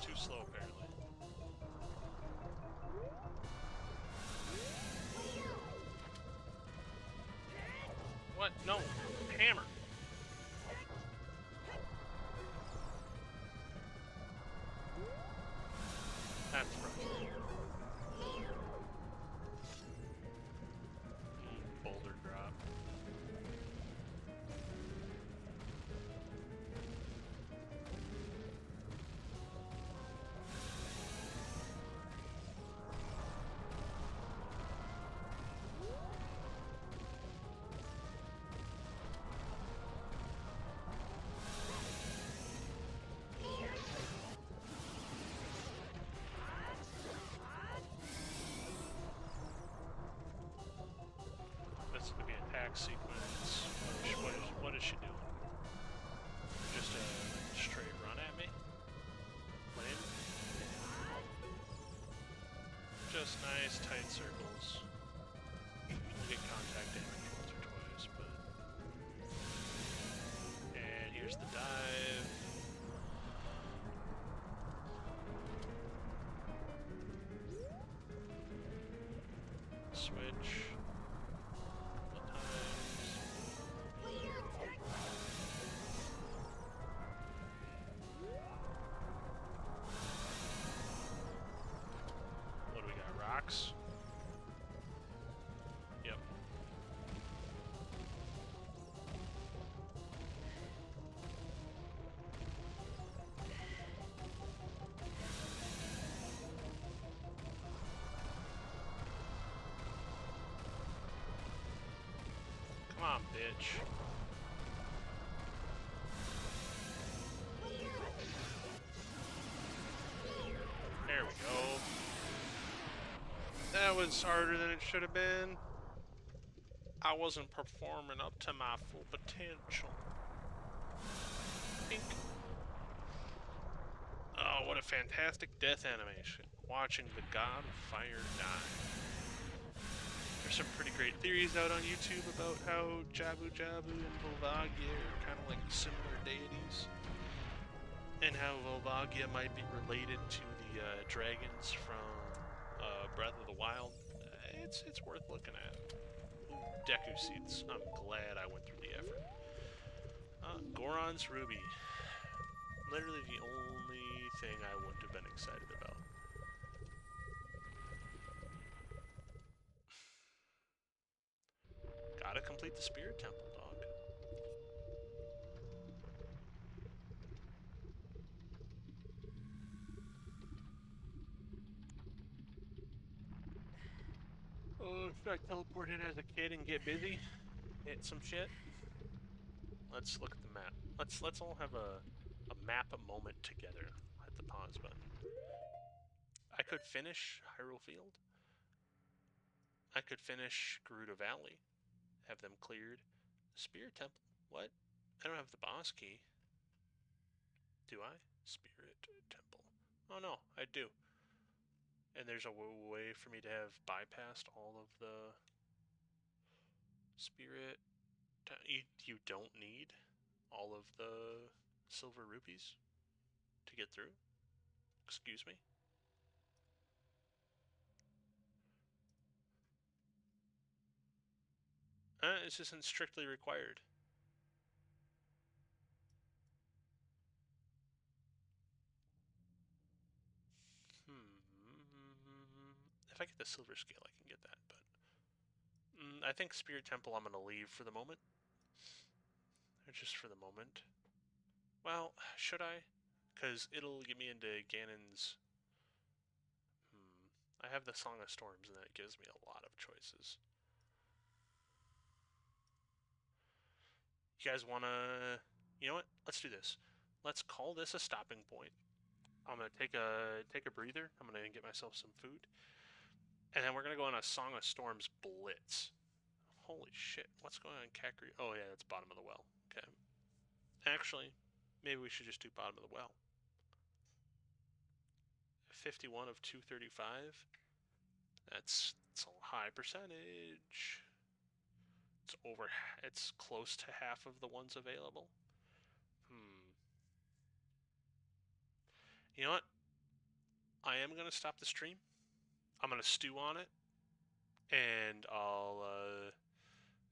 S1: Too slow, apparently. What? No! Hammer! That's frustrating. Boulder drop. This is going to be an attack sequence. What is she doing? Just a straight run at me? Flame? Just nice, tight circles. We'll get contact damage once or twice, but... And here's the dive. Switch. What do we got? Rocks? Yep. Come on, bitch. There we go. That was harder than it should have been. I wasn't performing up to my full potential. Pink. Oh, what a fantastic death animation. Watching the god of fire die. There's some pretty great theories out on YouTube about how Jabu Jabu and Volvagia are kind of like similar deities. And how Volvagia might be related to the dragons from Breath of the Wild. It's worth looking at. Ooh, Deku Seeds. I'm glad I went through the effort. Goron's Ruby. Literally the only thing I wouldn't have been excited about. Gotta complete the Spirit Temple, dog. Oh, should I teleport in as a kid and get busy? Hit some shit? Let's look at the map. Let's all have a map moment together. Hit the pause button. I could finish Hyrule Field. I could finish Gerudo Valley. Have them cleared. Spirit Temple? What? I don't have the boss key. Do I? Spirit Temple. Oh no, I do. And there's a way for me to have bypassed all of the Spirit. You don't need all of the silver rupees to get through? Excuse me? This isn't strictly required. If I get the silver scale, I can get that, but I think Spirit Temple I'm going to leave for the moment. Or just for the moment. Well, should I? Because it'll get me into Ganon's... I have the Song of Storms, and that gives me a lot of choices. You guys want to... You know what? Let's do this. Let's call this a stopping point. I'm going to take a breather. I'm going to get myself some food. And then we're going to go on a Song of Storms blitz. Holy shit. What's going on in Kakri? Oh, yeah, that's bottom of the well. Okay. Actually, maybe we should just do bottom of the well. 51 of 235. That's a high percentage. It's close to half of the ones available. You know what? I am going to stop the stream. I'm going to stew on it. And I'll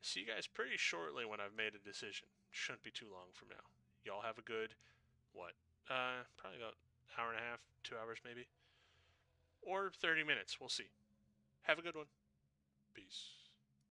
S1: see you guys pretty shortly when I've made a decision. Shouldn't be too long from now. Y'all have a good, what? Probably about an hour and a half, 2 hours maybe. Or 30 minutes. We'll see. Have a good one. Peace.